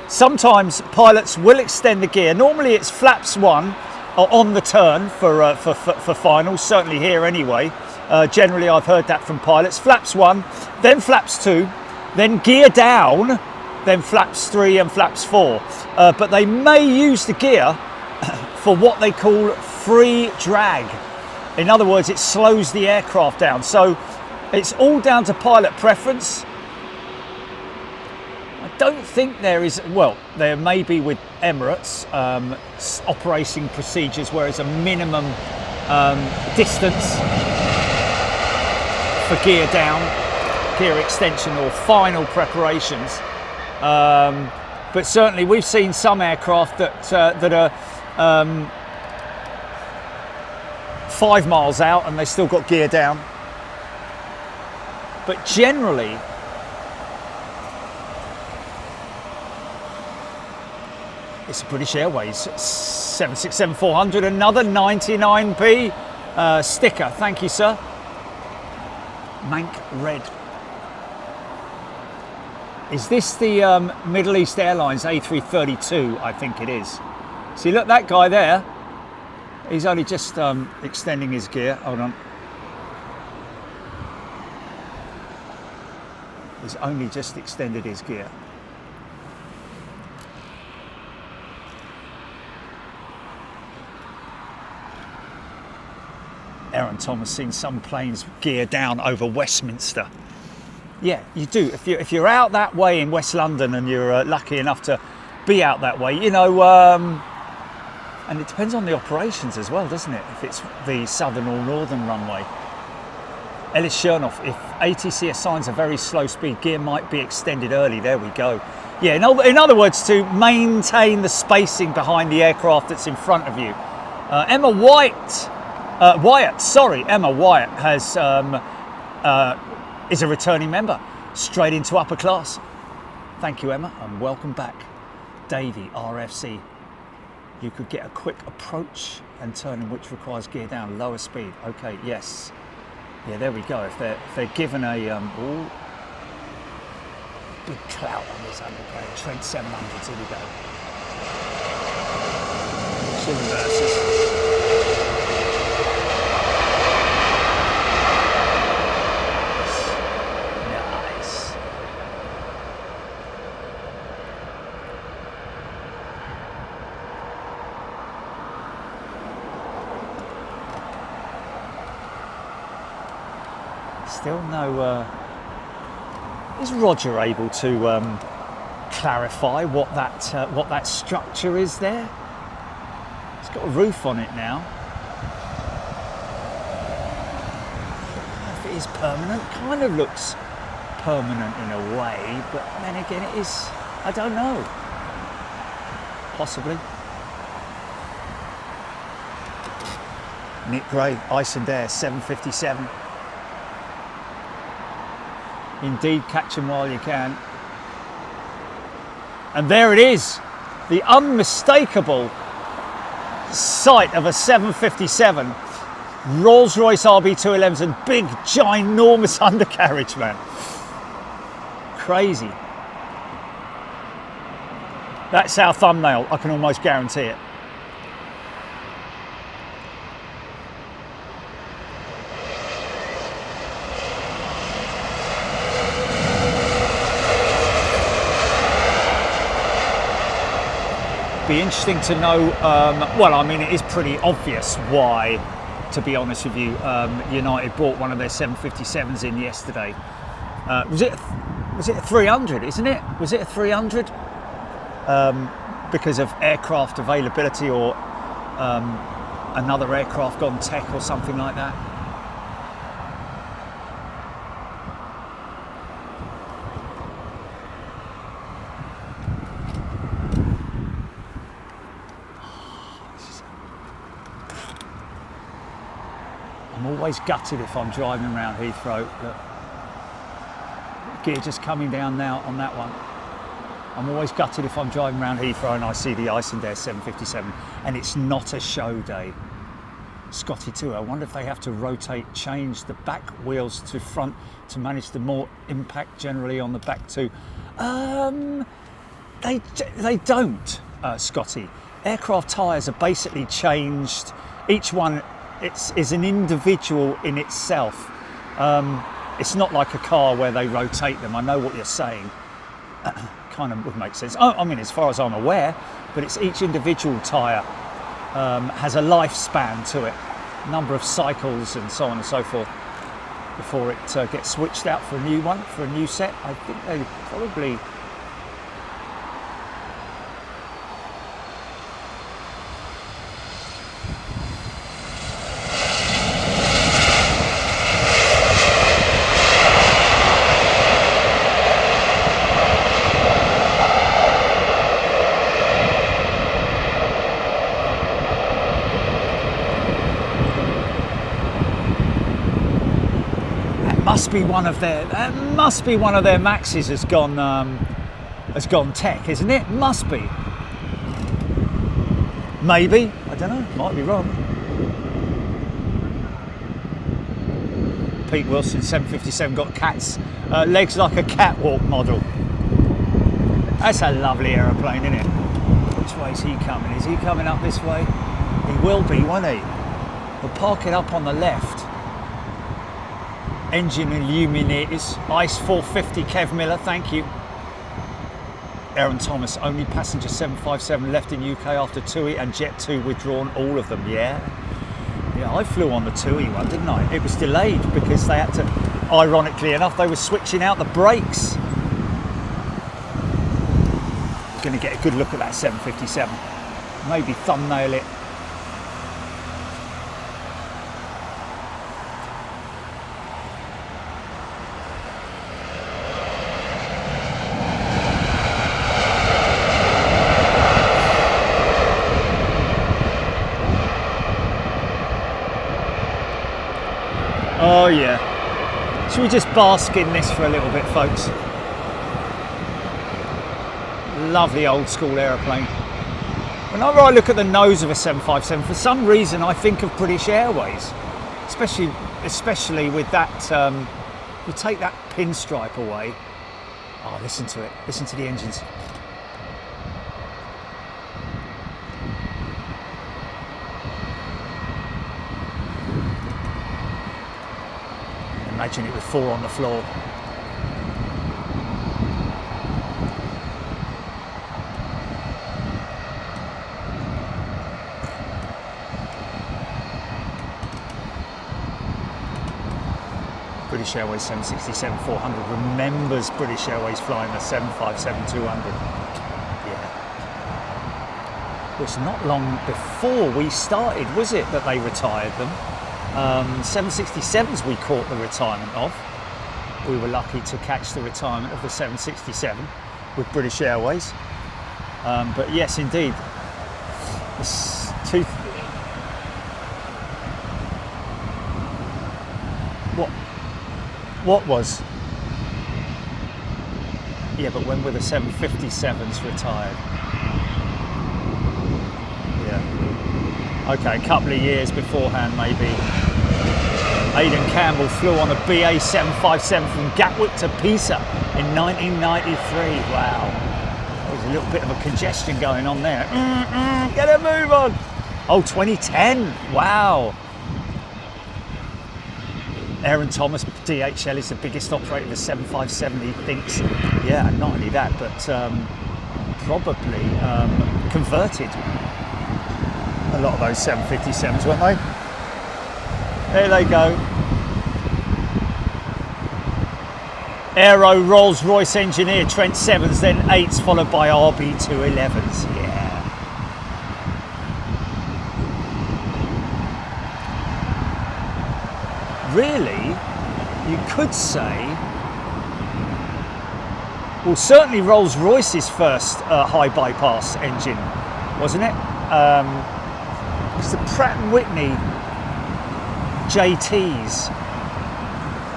sometimes pilots will extend the gear. Normally it's flaps 1 on the turn for finals, certainly here anyway. Generally I've heard that from pilots. Flaps 1, then flaps 2, then gear down, then flaps 3 and flaps 4. But they may use the gear for what they call free drag. In other words, it slows the aircraft down. So It's all down to pilot preference. I don't think there is, well, there may be with Emirates operating procedures where it's a minimum distance for gear down, gear extension or final preparations. But certainly we've seen some aircraft that are 5 miles out and they still got gear down. But generally, it's a British Airways 767-400, another 99p sticker. Thank you, sir. Mank red. Is this the Middle East Airlines A330-2? I think it is. See, look, that guy there, he's only just extending his gear. Hold on. He's only just extended his gear. Aaron Thomas seen some planes gear down over Westminster. Yeah, you do. If you're out that way in West London and you're lucky enough to be out that way, you know, and it depends on the operations as well, doesn't it? If it's the southern or northern runway. Ellis Chernoff, if ATC assigns a very slow speed, gear might be extended early. There we go. Yeah, in other words, to maintain the spacing behind the aircraft that's in front of you. Emma Wyatt has is a returning member, straight into upper class. Thank you, Emma, and welcome back. Davey, RFC. You could get a quick approach and turning which requires gear down, lower speed. Okay, yes. Yeah, there we go. If they're given a big clout on this undercarriage, Trent 700s, here we go. Reverses. Still no. Is Roger able to clarify what that structure is there? It's got a roof on it now. If it is permanent, kind of looks permanent in a way, but then again, it is. I don't know. Possibly. Nick Gray, Icelandair 757. Indeed, catch them while you can. And there it is, the unmistakable sight of a 757, Rolls-Royce RB211s and big, ginormous undercarriage, man. Crazy. That's our thumbnail, I can almost guarantee it. Be interesting to know, well, I mean, it is pretty obvious why, to be honest with you, United brought one of their 757s in yesterday. Was it a 300, isn't it? Was it a 300? Because of aircraft availability or another aircraft gone tech or something like that. I'm always gutted if I'm driving around Heathrow. Look, gear just coming down now on that one. I'm always gutted if I'm driving around Heathrow and I see the Icelandair 757 and it's not a show day. Scotty too, I wonder if they have to change the back wheels to front to manage the more impact generally on the back too. They don't, Scotty. Aircraft tyres are basically changed. Each one is an individual in itself. It's not like a car where they rotate them. I know what you're saying. Kind of would make sense. I mean, as far as I'm aware, but it's each individual tyre has a lifespan to it, number of cycles and so on and so forth. before it gets switched out for a new one, for a new set. I think they probably... must be one of their Maxes has gone tech, isn't it? Must be. Maybe, I don't know, might be wrong. Pete Wilson 757 got cat's legs like a catwalk model. That's a lovely aeroplane, isn't it? Which way is he coming? Is he coming up this way? He will be, won't he? We'll park it up on the left. Engine illuminators, ICE 450, Kev Miller, thank you. Aaron Thomas, only passenger 757 left in UK after TUI and Jet 2 withdrawn, all of them, yeah. Yeah, I flew on the TUI one, didn't I? It was delayed because they had to, ironically enough, they were switching out the brakes. Going to get a good look at that 757. Maybe thumbnail it. Oh yeah. Should we just bask in this for a little bit, folks? Lovely old school aeroplane. Whenever I look at the nose of a 757, for some reason I think of British Airways, especially with that. You take that pinstripe away. Oh, listen to it. Listen to the engines. Imagine it with 4 on the floor. British Airways 767-400 remembers British Airways flying the 757-200. Yeah. It was not long before we started, was it, that they retired them? 767s we caught the retirement of. We were lucky to catch the retirement of the 767 with British Airways. But yes, indeed, what was? Yeah, but when were the 757s retired? Yeah. Okay, a couple of years beforehand, maybe. Aidan Campbell flew on a BEA 757 from Gatwick to Pisa in 1993. Wow. There was a little bit of a congestion going on there. Get a move on. Oh, 2010. Wow. Aaron Thomas, DHL is the biggest operator of the 757, he thinks. Yeah, and not only that, but probably converted a lot of those 757s, weren't they? There they go. Aero Rolls-Royce engineer, Trent 7s, then 8s, followed by RB211s. Yeah. Really, you could say, well, certainly Rolls-Royce's first high bypass engine, wasn't it? Because the Pratt & Whitney JTs,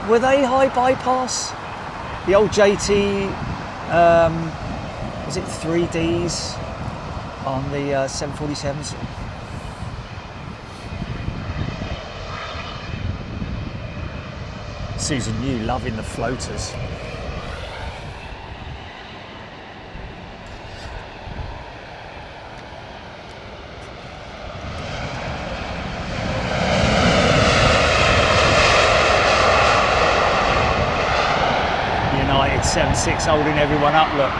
were they high bypass? The old JT, was it 3Ds on the 747s? Susan Yu loving the floaters. United 76 holding everyone up, look.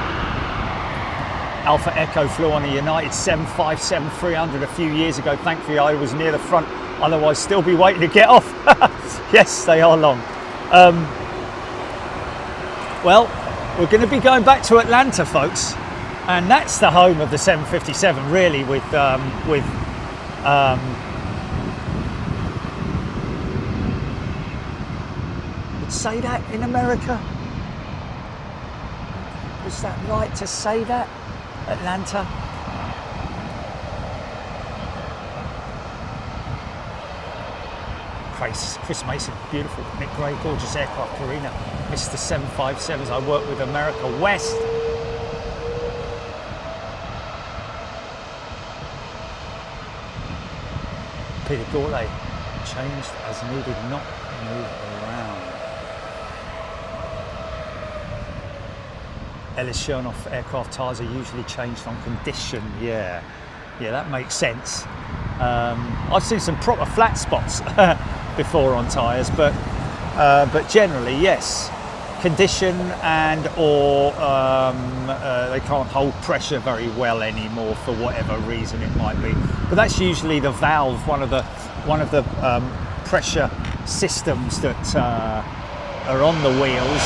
Alpha Echo flew on a United 757-300 a few years ago. Thankfully I was near the front, otherwise still be waiting to get off. Yes, they are long. Well, we're going to be going back to Atlanta, folks, and that's the home of the 757, really, with would say that in America? Was that right to say that? Atlanta? Chris Mason, beautiful. Nick Gray, gorgeous aircraft. Karina, Mr. 757s. I work with America West. Peter Gourlay, changed as needed, not move around. Ellis Chernoff, aircraft tyres are usually changed on condition. Yeah, that makes sense. I've seen some proper flat spots before on tyres, but generally, yes, condition and or they can't hold pressure very well anymore for whatever reason it might be. But that's usually the valve, one of the pressure systems that are on the wheels.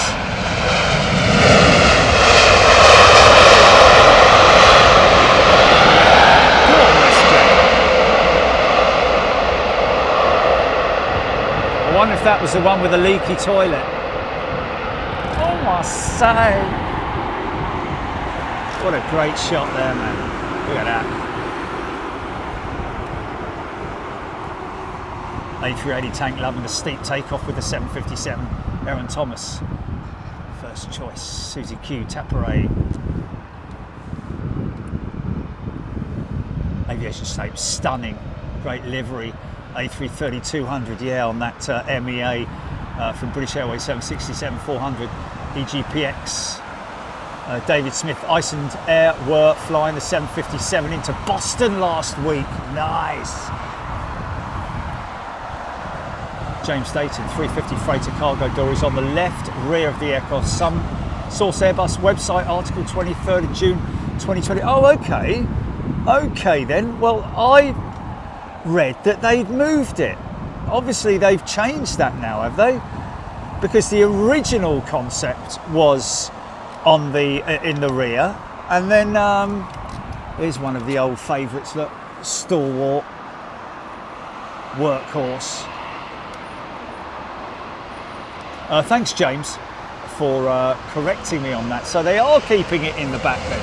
I wonder if that was the one with the leaky toilet. Oh my say! What a great shot there, man. Look at that. A380 tank loving the steep takeoff with the 757. Aaron Thomas, first choice. Susie Q, Taparay. Aviation shape, stunning. Great livery. A330-200, yeah, on that MEA from British Airways 767-400 EGPX. David Smith, Icelandair were flying the 757 into Boston last week. Nice. James Dayton, 350 freighter cargo door is on the left rear of the aircraft. Some Source Airbus website article, 23rd of June 2020. Oh, okay. Okay then. Well, I read that they'd moved it. Obviously they've changed that now, have they? Because the original concept was on the in the rear, and then here's one of the old favourites. Look, stalwart, workhorse. Thanks, James, for correcting me on that. So they are keeping it in the back then.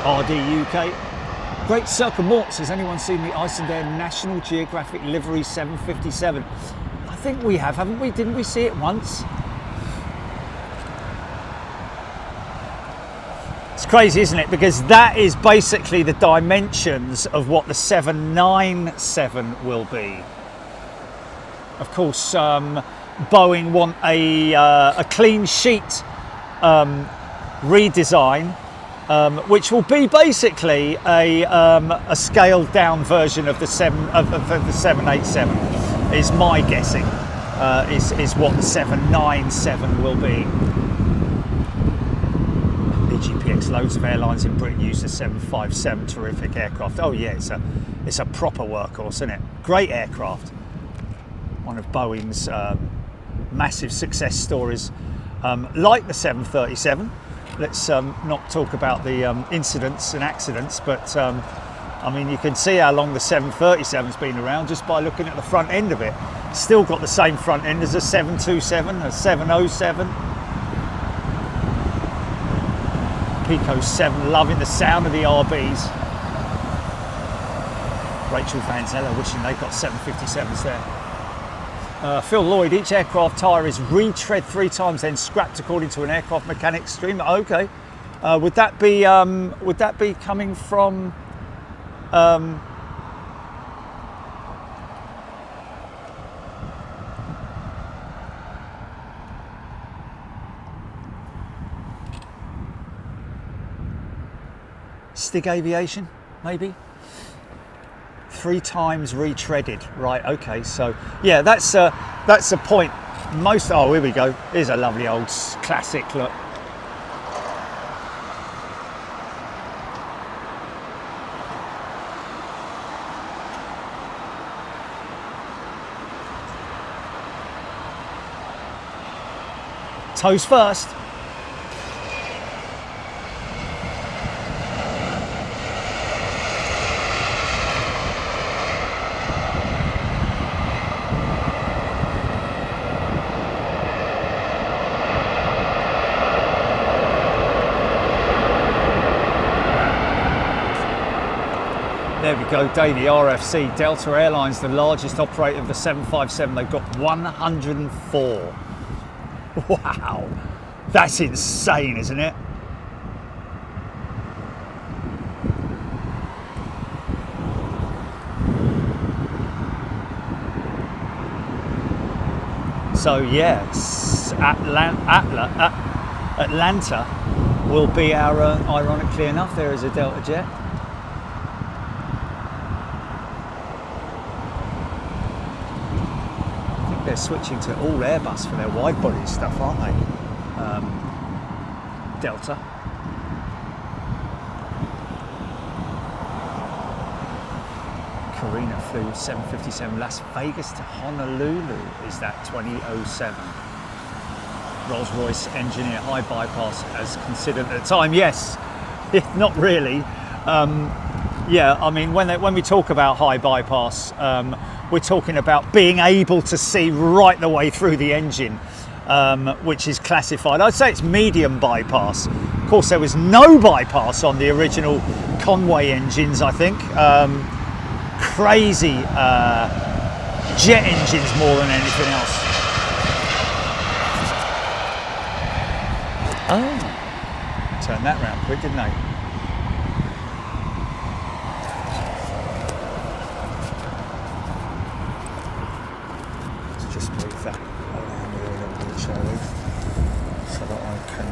RD UK. Great Circle Mort says, anyone seen the Icelandair National Geographic Livery 757? I think we have, haven't we? Didn't we see it once? It's crazy, isn't it? Because that is basically the dimensions of what the 797 will be. Of course, Boeing want a clean sheet redesign, which will be basically a scaled down version of the 787. Is my guessing. Is what the 797 will be. EGPX, loads of airlines in Britain use the 757, terrific aircraft. Oh yeah, it's a proper workhorse, isn't it? Great aircraft. One of Boeing's massive success stories, like the 737. Let's not talk about the incidents and accidents, but I mean, you can see how long the 737's been around just by looking at the front end of it. Still got the same front end as a 727, a 707. Pico 7, loving the sound of the RBs. Rachel Van Zeller wishing they've got 757s there. Phil Lloyd, each aircraft tyre is retread 3 times, then scrapped according to an aircraft mechanics stream. Okay, would that be coming from? Stig Aviation, maybe? 3 times retreaded, right? Okay, so yeah, that's a point. Most, oh, here we go. Here's a lovely old classic look. Toes first. There we go, Davey, RFC, Delta Airlines, the largest operator of the 757. They've got 104. Wow, that's insane, isn't it? So yes, Atlanta will be our, ironically enough, there is a Delta jet. They're switching to all Airbus for their wide body stuff, aren't they? Delta. Karina flew 757 Las Vegas to Honolulu. Is that 2007? Rolls-Royce engineer, high bypass as considered at the time. Yes, not really. Yeah, I mean, when we talk about high bypass, we're talking about being able to see right the way through the engine, which is classified. I'd say it's medium bypass. Of course, there was no bypass on the original Conway engines, I think. Crazy jet engines more than anything else. Oh, turned that round quick, didn't they? Just move that around here a little bit, shall we? So that I can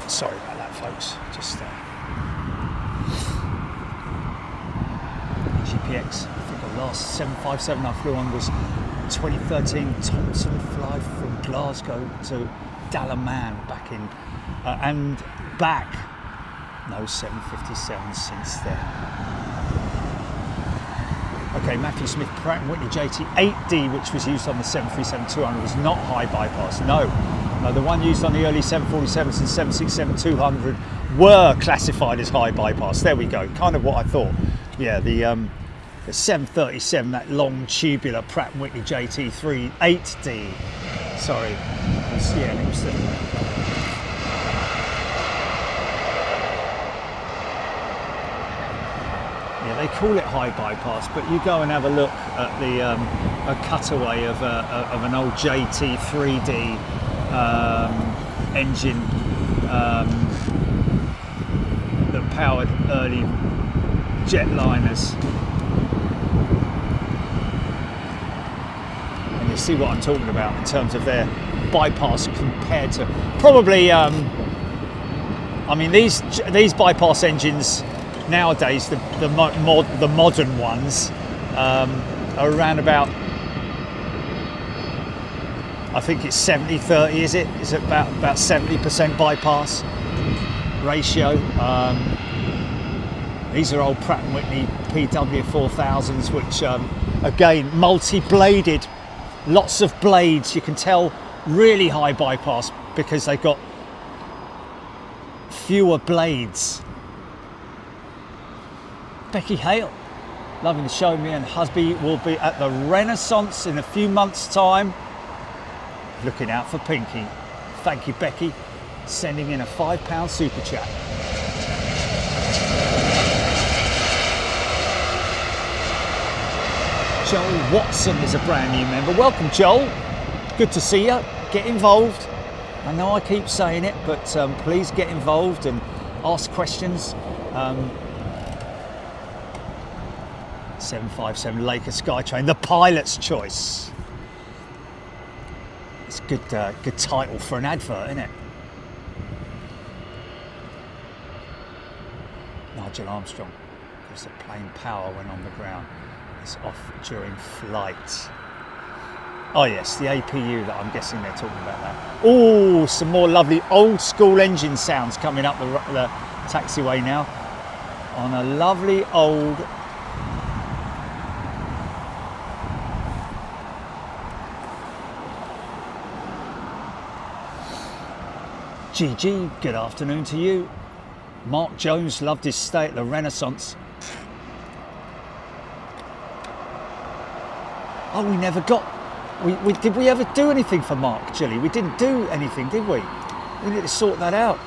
sorry about that, folks. Just GPX. I think the last 757 I flew on was 2013 Thompson flight from Glasgow to Dalaman back in. And back, no 757 since then. Okay, Matthew Smith, Pratt & Whitney JT8D, which was used on the 737-200, was not high bypass, no. The one used on the early 747s and 767-200 were classified as high bypass. There we go, kind of what I thought. Yeah, the 737, that long tubular Pratt & Whitney JT8D. Sorry, it was the they call it high bypass, but you go and have a look at the a cutaway of an old JT3D engine that powered early jetliners, and you see what I'm talking about in terms of their bypass compared to probably. I mean, these bypass engines. Nowadays, the modern ones are around about, I think it's 70-30, is it? Is it about 70% bypass ratio? These are old Pratt & Whitney PW4000s, which, again, multi-bladed, lots of blades. You can tell really high bypass because they've got fewer blades. Becky Hale, loving the show. Me and husband will be at the Renaissance in a few months' time. Looking out for Pinky. Thank you, Becky. Sending in a £5 super chat. Joel Watson is a brand new member. Welcome, Joel. Good to see you. Get involved. I know I keep saying it, but please get involved and ask questions. 757 Laker Skytrain, the pilot's choice. It's a good title for an advert, isn't it? Nigel Armstrong gives the plane power when on the ground. It's off during flight. Oh yes, the APU that I'm guessing they're talking about that. Oh, some more lovely old school engine sounds coming up the taxiway now. on a lovely old GG, good afternoon to you. Mark Jones loved his stay at the Renaissance. Oh, we never got... Did we ever do anything for Mark, Gilly? We didn't do anything, did we? We need to sort that out.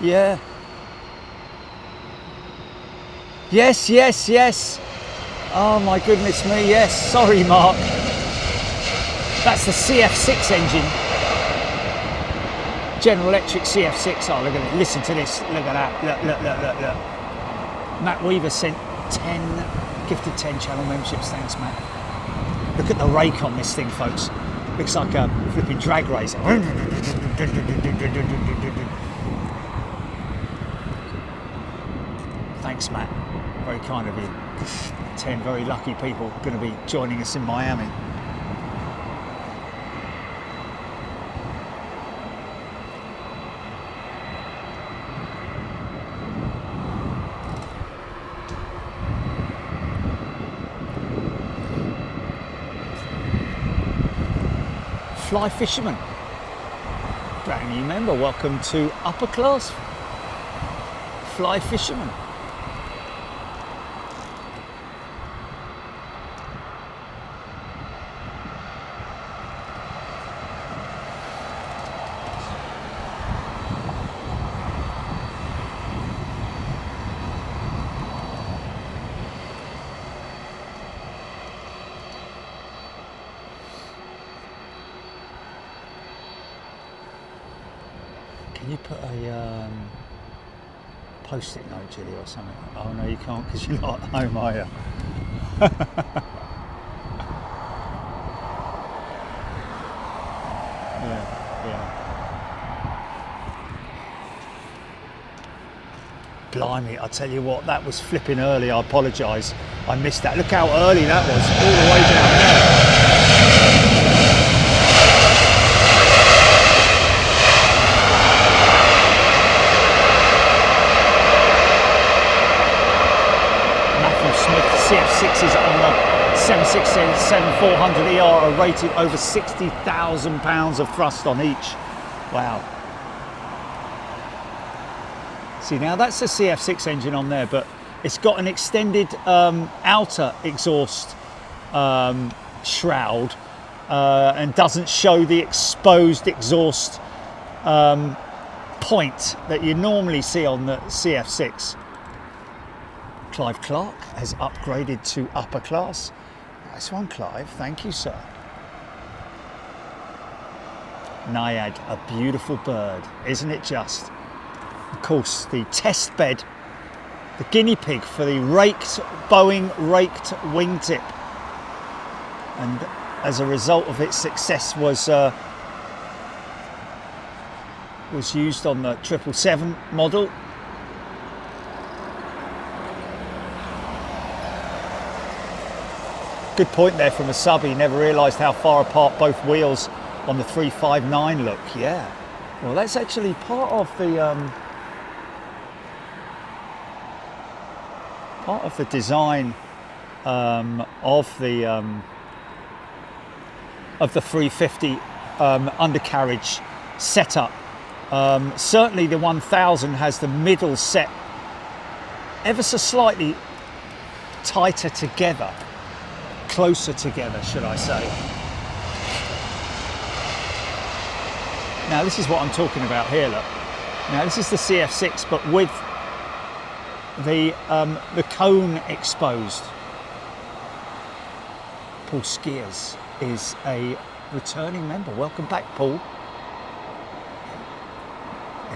Yeah. Yes, yes, yes. Oh my goodness me, yes. Sorry, Mark. That's the CF6 engine. General Electric CF6. Oh, look at it. Listen to this. Look at that. Look, look, look, look, look. Matt Weaver sent 10, gifted 10 channel memberships. Thanks, Matt. Look at the rake on this thing, folks. Looks like a flipping drag race. Thanks, Matt. Very kind of you. 10 very lucky people going to be joining us in Miami. Fly Fisherman, brand new member, welcome to Upper Class Fly Fisherman. Can you put a post-it note, Gilly, or something? Oh no, you can't because you're not at home, are you? Yeah. Blimey, I tell you what, that was flipping early. I apologise. I missed that. Look how early that was, all the way down there. CF6s on the 767-400ER are rated over 60,000 pounds of thrust on each. Wow. See, now that's a CF6 engine on there, but it's got an extended outer exhaust shroud and doesn't show the exposed exhaust point that you normally see on the CF6. Clive Clark has upgraded to upper class. Nice one, Clive. Thank you, sir. Naiad, a beautiful bird, isn't it just? Of course, the test bed, the guinea pig for the Boeing raked wingtip. And as a result of its success was used on the 777 model. Good point there from a sub. He never realised how far apart both wheels on the 359 look. Yeah, well, that's actually part of the design of the 350 undercarriage setup. Certainly, the 1000 has the middle set ever so slightly tighter together. Closer together, should I say. Now this is what I'm talking about here, look. Now this is the CF6, but with the cone exposed. Paul Skiers is a returning member. Welcome back, Paul.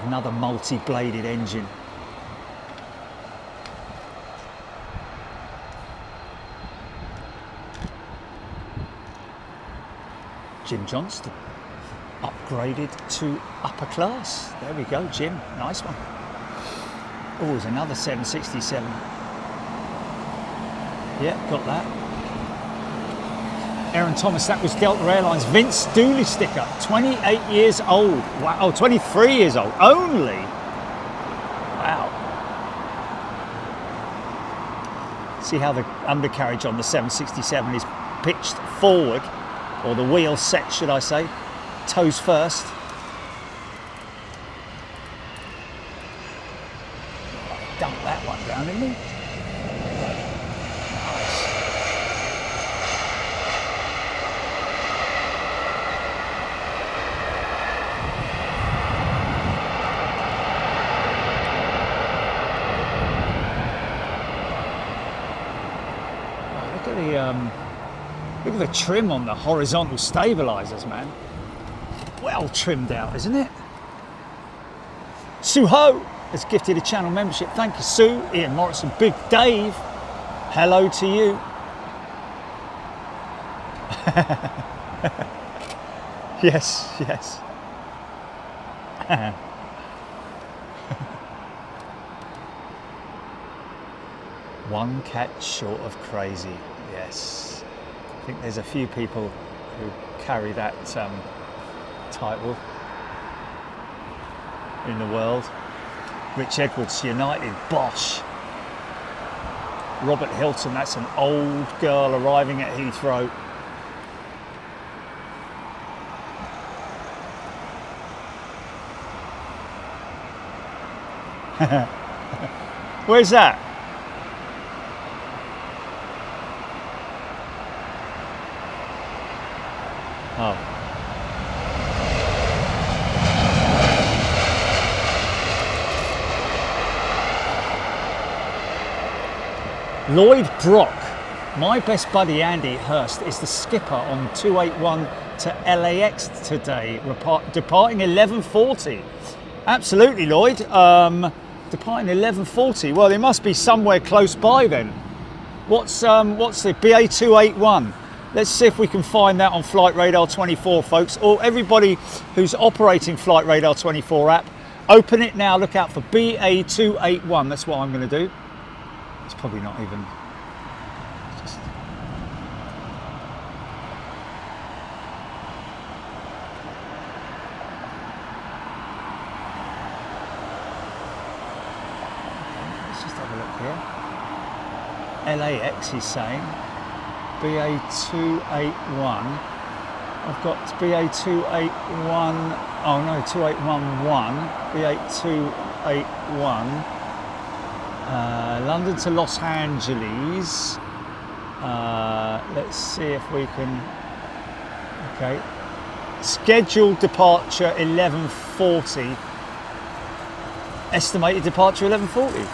Another multi-bladed engine. Jim Johnston, upgraded to upper class. There we go, Jim. Nice one. Oh, there's another 767. Yeah, got that. Aaron Thomas, that was Delta Airlines. Vince Dooley sticker, 28 years old. Wow, oh, 23 years old only. Wow. See how the undercarriage on the 767 is pitched forward, or the wheel set, should I say, toes first. Dump that one down, didn't he? Look at the trim on the horizontal stabilizers, man. Well trimmed out, isn't it? Suho has gifted a channel membership. Thank you, Sue. Ian Morrison, Big Dave. Hello to you. Yes, yes. One catch short of crazy. Yes. I think there's a few people who carry that title in the world. Rich Edwards, United, Bosch. Robert Hilton, that's an old girl arriving at Heathrow. Where's that? Oh. Lloyd Brock, my best buddy Andy Hurst is the skipper on 281 to LAX today, departing 11:40. Absolutely, Lloyd. Departing 11:40. Well, it must be somewhere close by then. What's the BA 281? Let's see if we can find that on Flight Radar 24, folks. Or everybody who's operating Flight Radar 24 app, open it now. Look out for BA 281. That's what I'm going to do. It's probably not even. Just... Let's just have a look here. LAX, he's saying. BA 281. I've got BA 281. Oh no, 2811. BA 281. London to Los Angeles. Let's see if we can. Okay. Scheduled departure 11:40. Estimated departure 11:40.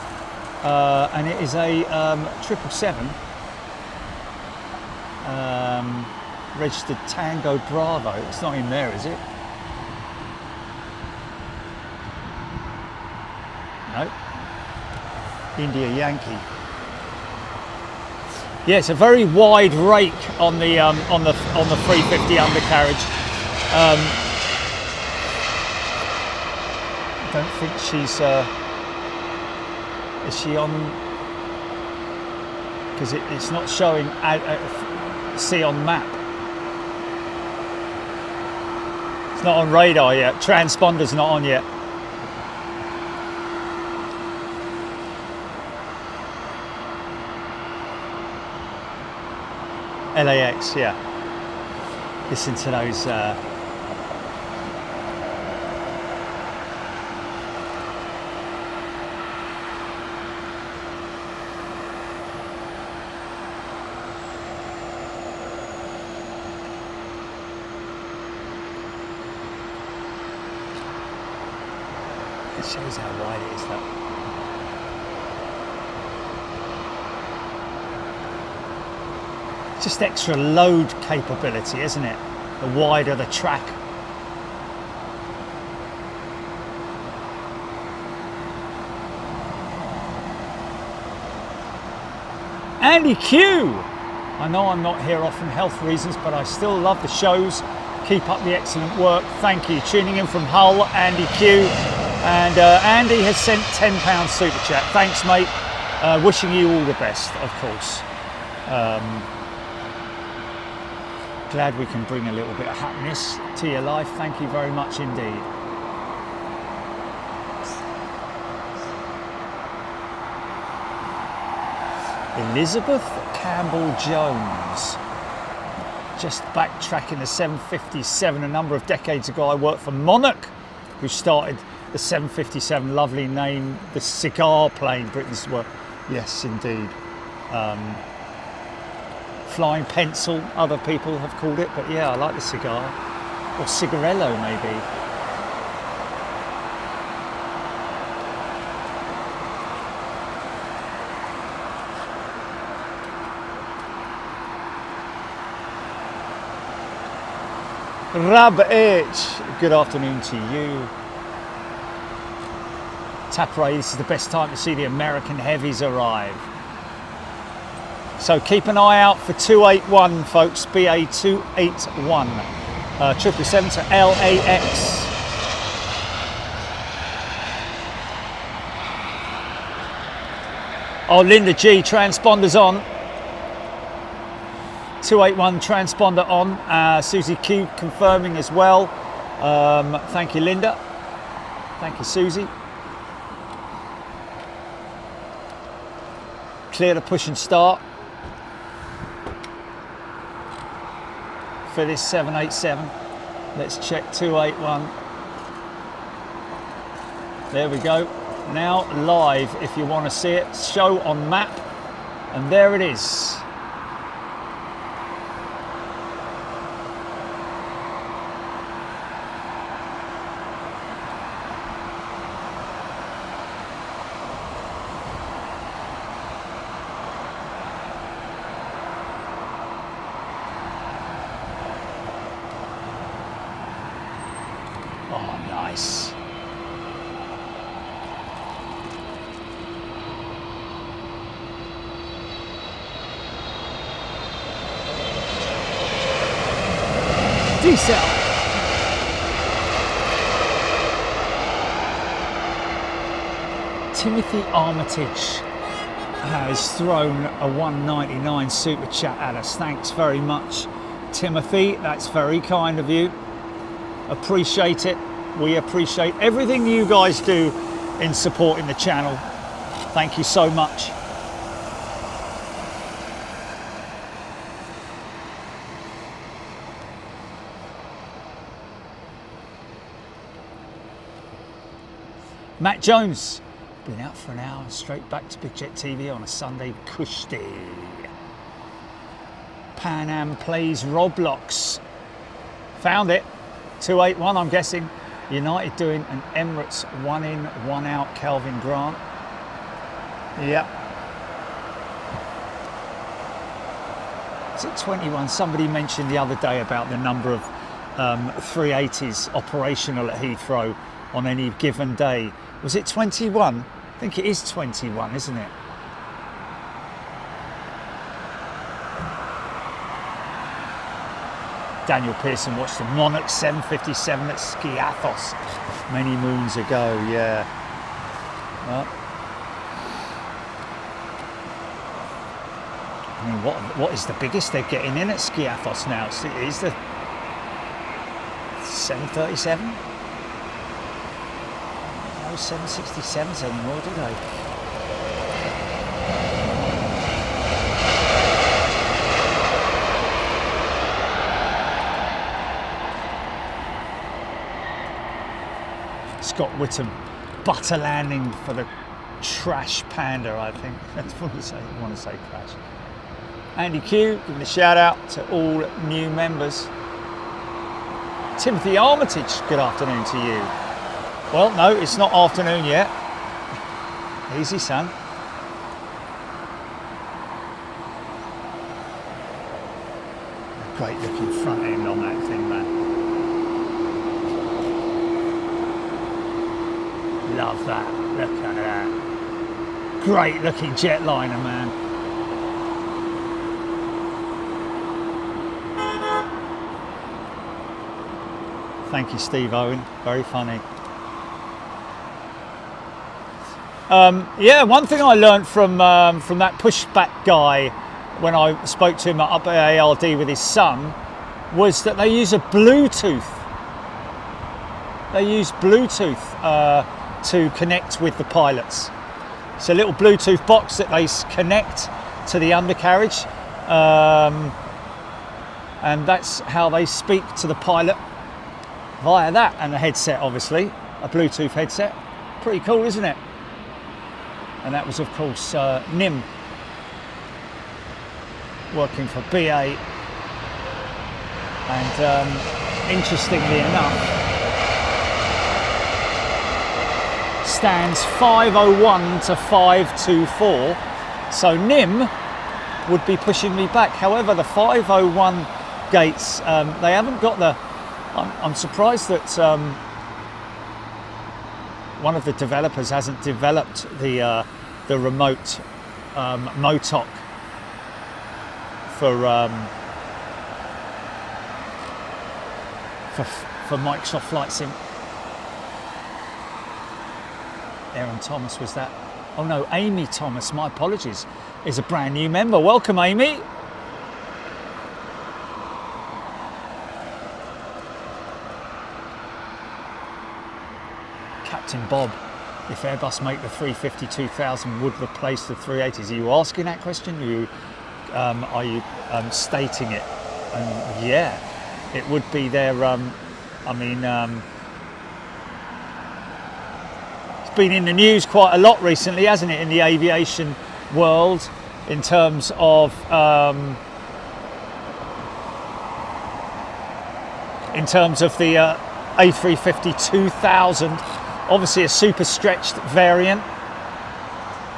And it is a 777. Registered Tango Bravo. It's not in there, is it? No. India Yankee. Yeah, it's a very wide rake on the 350 undercarriage. I don't think she's. Is she on? Because it's not showing. See on map. It's not on radar yet. Transponder's not on yet. LAX, yeah. Listen to those. It shows how wide it is, though. Just extra load capability, isn't it? The wider the track. Andy Q! I know I'm not here often, health reasons, but I still love the shows. Keep up the excellent work. Thank you. Tuning in from Hull, Andy Q. And Andy has sent £10 super chat. Thanks, mate. Wishing you all the best, of course. Glad we can bring a little bit of happiness to your life. Thank you very much indeed. Elizabeth Campbell-Jones. Just backtracking the 757. A number of decades ago, I worked for Monarch, who started the 757. Lovely name, the cigar plane, Britain's work. Yes, indeed. Flying pencil, other people have called it, but yeah, I like the cigar. Or cigarello, maybe. Rab H, good afternoon to you. Tapray, this is the best time to see the American heavies arrive. So keep an eye out for 281, folks, BA 281, 777 to LAX. Oh, Linda G, transponder's on. 281 transponder on. Susie Q confirming as well. Thank you, Linda. Thank you, Susie. Clear to push and start for this 787. Let's check 281. There we go. Now live, if you want to see it. Show on map, and there it is. Nice. D-cell. Timothy Armitage has thrown a 199 super chat at us. Thanks very much, Timothy. That's very kind of you. Appreciate it. We appreciate everything you guys do in supporting the channel. Thank you so much. Matt Jones, been out for an hour, straight back to Big Jet TV on a Sunday Kushti. Pan Am plays Roblox. Found it. 281, I'm guessing. United doing an Emirates one in, one out, Calvin Grant. Yep. Is it 21? Somebody mentioned the other day about the number of 380s operational at Heathrow on any given day. Was it 21? I think it is 21, isn't it? Daniel Pearson watched the Monarch 757 at Skiathos many moons ago, yeah. Well, I mean, what is the biggest they're getting in at Skiathos now? It is the 737? No 767s anymore, do they? Scott Whittam, butter landing for the Trash Panda, I think. That's what I want to say crash. Andy Q, giving a shout out to all new members. Timothy Armitage, good afternoon to you. Well, no, it's not afternoon yet. Easy, son. Great looking front end on that thing, man. Love that. Look at that. Great looking jetliner, man. Thank you, Steve Owen. Very funny. Yeah, one thing I learned from that pushback guy when I spoke to him up at ARD with his son was that they use a Bluetooth. They use Bluetooth to connect with the pilots. It's a little Bluetooth box that they connect to the undercarriage, and that's how they speak to the pilot via that, and a headset, obviously, a Bluetooth headset. Pretty cool, isn't it? And that was, of course, Nim, working for BA. And interestingly enough, stands 501 to 524. So Nim would be pushing me back. However, the 501 gates, they haven't got the... I'm surprised that one of the developers hasn't developed the remote MOTOC for Microsoft Flight Sim. Aaron Thomas was that. Oh no, Amy Thomas, my apologies, is a brand new member. Welcome, Amy. Captain Bob, if Airbus make the 350-2000, would replace the 380s? Are you asking that question? Are you stating it? And yeah, it would be their. It's been in the news quite a lot recently, hasn't it, in the aviation world, in terms of the A350-200, obviously a super stretched variant.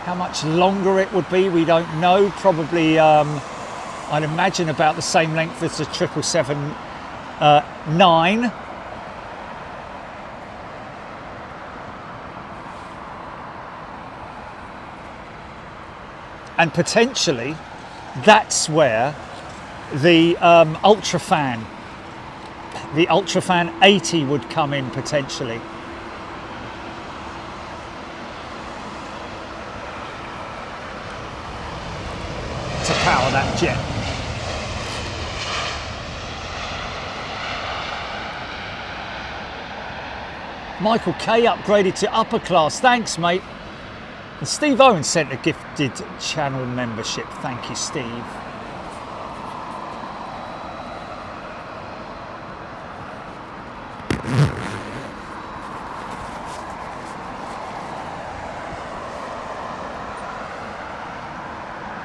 How much longer it would be, we don't know. Probably, I'd imagine about the same length as the 777-9. And potentially, that's where the Ultrafan 80 would come in potentially. To power that jet. Michael K upgraded to upper class. Thanks, mate. And Steve Owen sent a gifted channel membership. Thank you, Steve.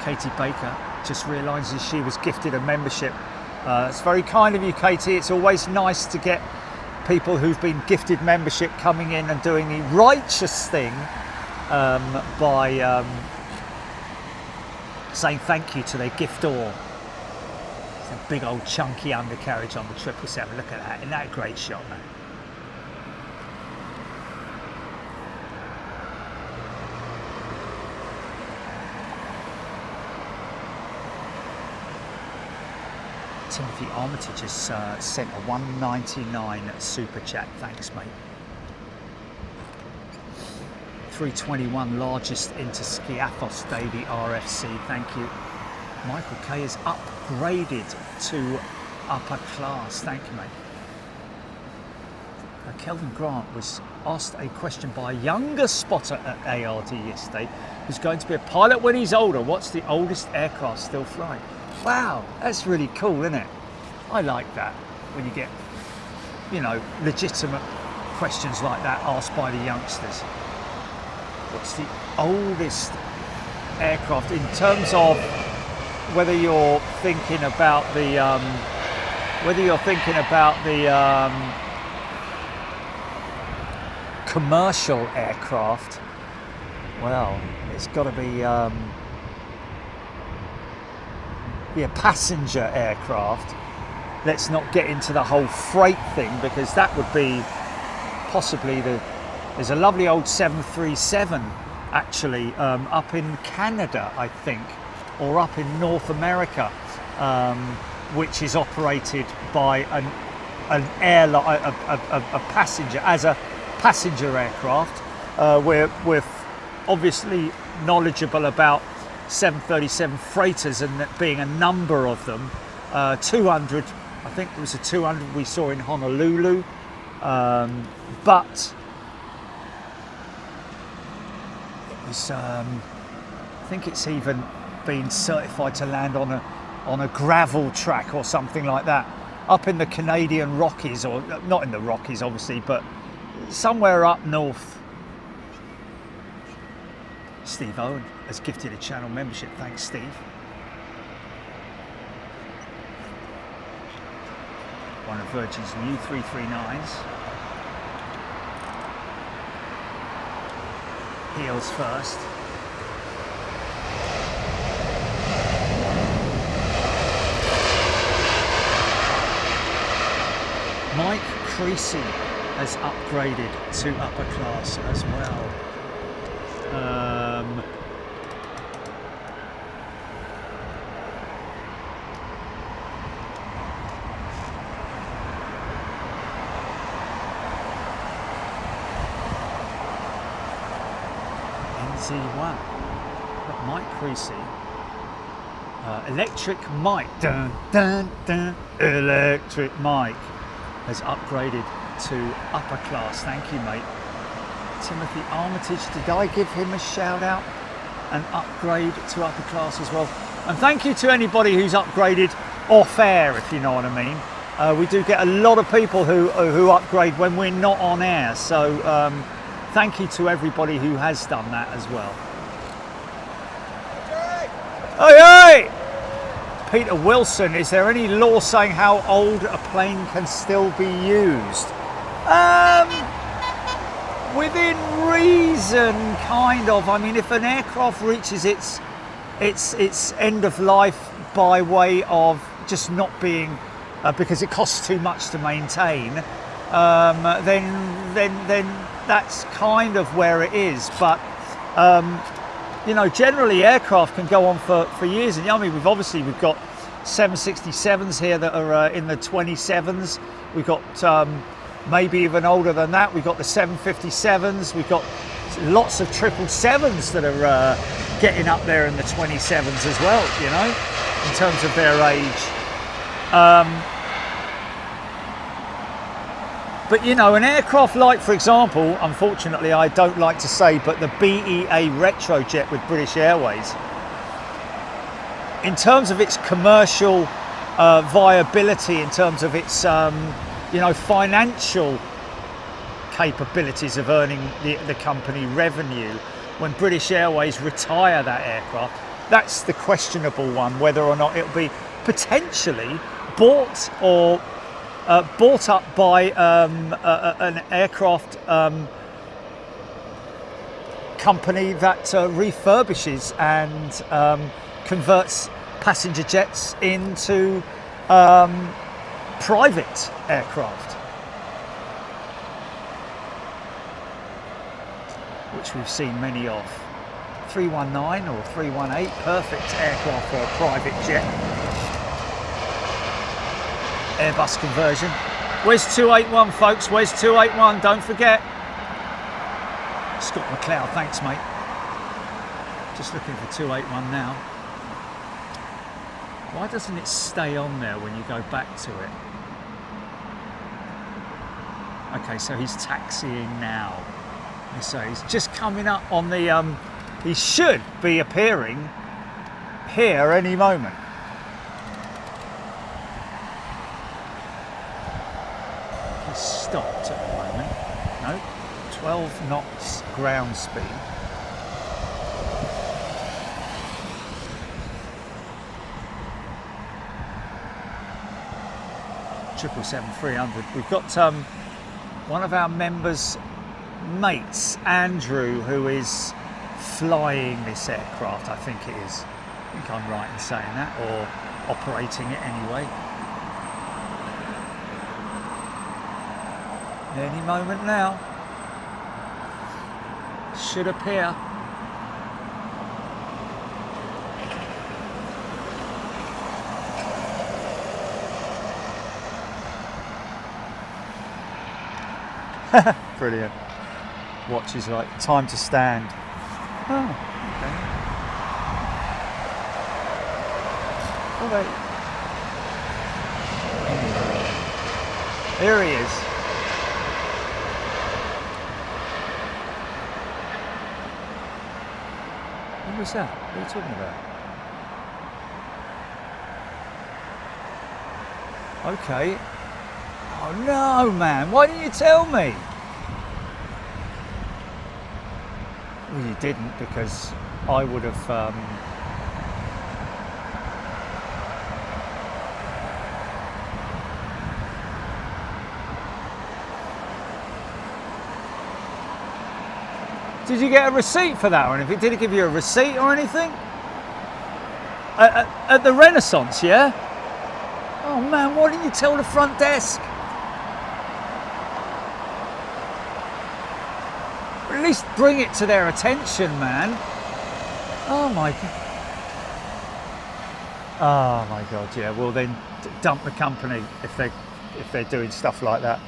Katie Baker just realises she was gifted a membership. It's very kind of you, Katie. It's always nice to get people who've been gifted membership coming in and doing the righteous thing by saying thank you to their giftor. It's a big old chunky undercarriage on the 777. Look at that. Isn't that a great shot, man? Timothy Armitage has sent a 199 super chat. Thanks, mate. 321 largest into Skiathos, Davey RFC. Thank you. Michael K is upgraded to upper class. Thank you, mate. Kelvin Grant was asked a question by a younger spotter at ARD yesterday, who's going to be a pilot when he's older. What's the oldest aircraft still flying? Wow, that's really cool, isn't it? I like that when you get, you know, legitimate questions like that asked by the youngsters. What's the oldest aircraft in terms of whether you're thinking about the commercial aircraft? Well, it's got to be a passenger aircraft. Let's not get into the whole freight thing, because that would be possibly there's a lovely old 737 actually up in Canada, I think, or up in North America, which is operated by an airline, a passenger, as a passenger aircraft. We're obviously knowledgeable about 737 freighters and that being a number of them. 200, I think there was a 200 we saw in Honolulu, but it was, I think it's even been certified to land on a gravel track or something like that, up in the Canadian Rockies, or not in the Rockies obviously, but somewhere up north. Steve Owen has gifted a channel membership. Thanks, Steve. One of Virgin's new 339s. Heels first. Mike Creasy has upgraded to upper class as well. NZ1. Got Mike Creasy. Electric Mike. Dun, dun, dun. Electric Mike has upgraded to upper class. Thank you, mate. Timothy Armitage, did I give him a shout out and upgrade to upper class as well? And thank you to anybody who's upgraded off air, if you know what I mean. We do get a lot of people who upgrade when we're not on air, so thank you to everybody who has done that as well. Hey, hey! Peter Wilson, is there any law saying how old a plane can still be used? Within reason, kind of. I mean, if an aircraft reaches its end of life by way of just not being, because it costs too much to maintain, then that's kind of where it is. But you know, generally aircraft can go on for years. And I mean, we've got 767s here that are in the 27s. We've got maybe even older than that. We've got the 757s. We've got lots of 777s that are getting up there in the 27s as well, you know, in terms of their age. But you know, an aircraft like, for example, unfortunately I don't like to say, but the BEA Retro jet with British Airways, in terms of its commercial viability, in terms of its you know, financial capabilities of earning the company revenue, when British Airways retire that aircraft, that's the questionable one, whether or not it'll be potentially bought or bought up by an aircraft company that refurbishes and converts passenger jets into private aircraft, which we've seen many of. 319 or 318, perfect aircraft for a private jet. Airbus conversion. Where's 281, folks? Where's 281? Don't forget. Scott McLeod, thanks, mate. Just looking for 281 now. Why doesn't it stay on there when you go back to it? Okay, so he's taxiing now. So he's just coming up on the, he should be appearing here any moment. He's stopped at the moment. No, 12 knots ground speed. (777-300). We've got one of our members' mates, Andrew, who is flying this aircraft. I think it is. I think I'm right in saying that, or operating it anyway. Any moment now. Should appear. Brilliant. Watch is like time to stand. Oh, okay. Oh, wait. There he is. What was that? What are you talking about? Okay. Oh no, man! Why didn't you tell me? Well, you didn't, because I would have. Did you get a receipt for that or anything? Did it give you a receipt or anything? At the Renaissance, yeah? Oh man, why didn't you tell the front desk? Or at least bring it to their attention, man. Oh my god. Oh my god, yeah. Well then, dump the company if they're doing stuff like that.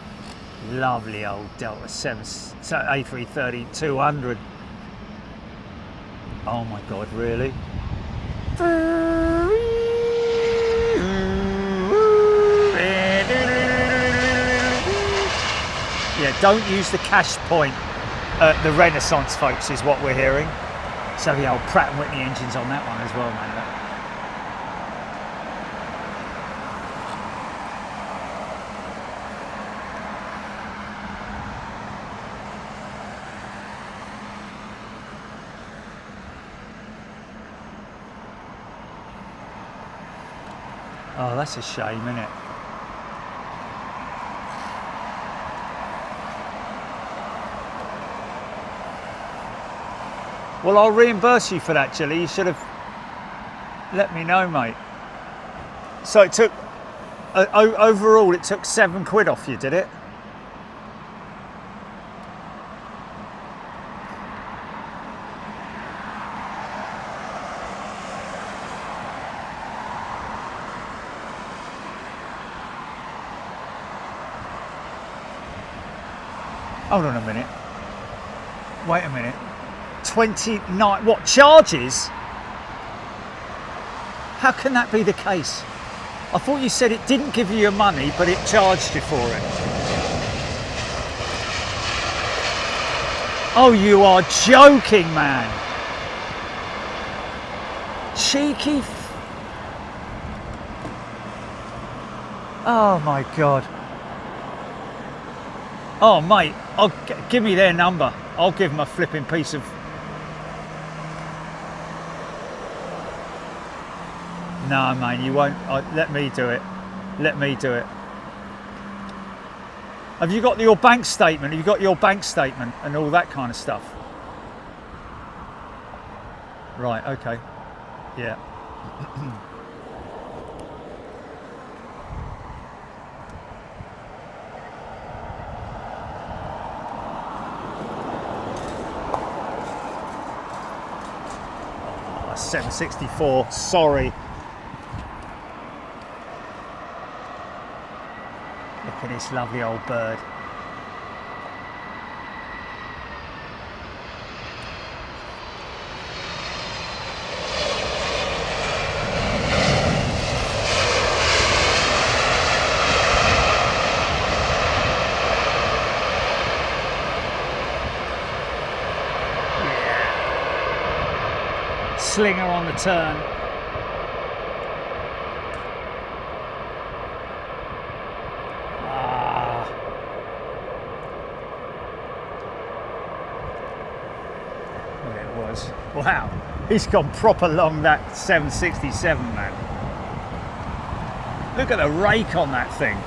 Lovely old Delta A330-200. Oh my god, really? Yeah, don't use the cash point at the Renaissance, folks, is what we're hearing. So the old Pratt & Whitney engines on that one as well, man. Oh, that's a shame, isn't it? Well, I'll reimburse you for that, Jilly. You should have let me know, mate. So it took, overall, it took £7 off you, did it? Hold on a minute. Wait a minute. 29, what, charges? How can that be the case? I thought you said it didn't give you your money, but it charged you for it. Oh, you are joking, man. Cheeky. Oh my God. Oh, mate, give me their number. I'll give them a flipping piece of... No, man, you won't. Let me do it. Let me do it. Have you got your bank statement? Have you got your bank statement and all that kind of stuff? Right, okay. Yeah. Oh, 764, sorry. Look at this lovely old bird. Yeah. Slinger on the turn. Wow, he's gone proper long, that 767, man. Look at the rake on that thing.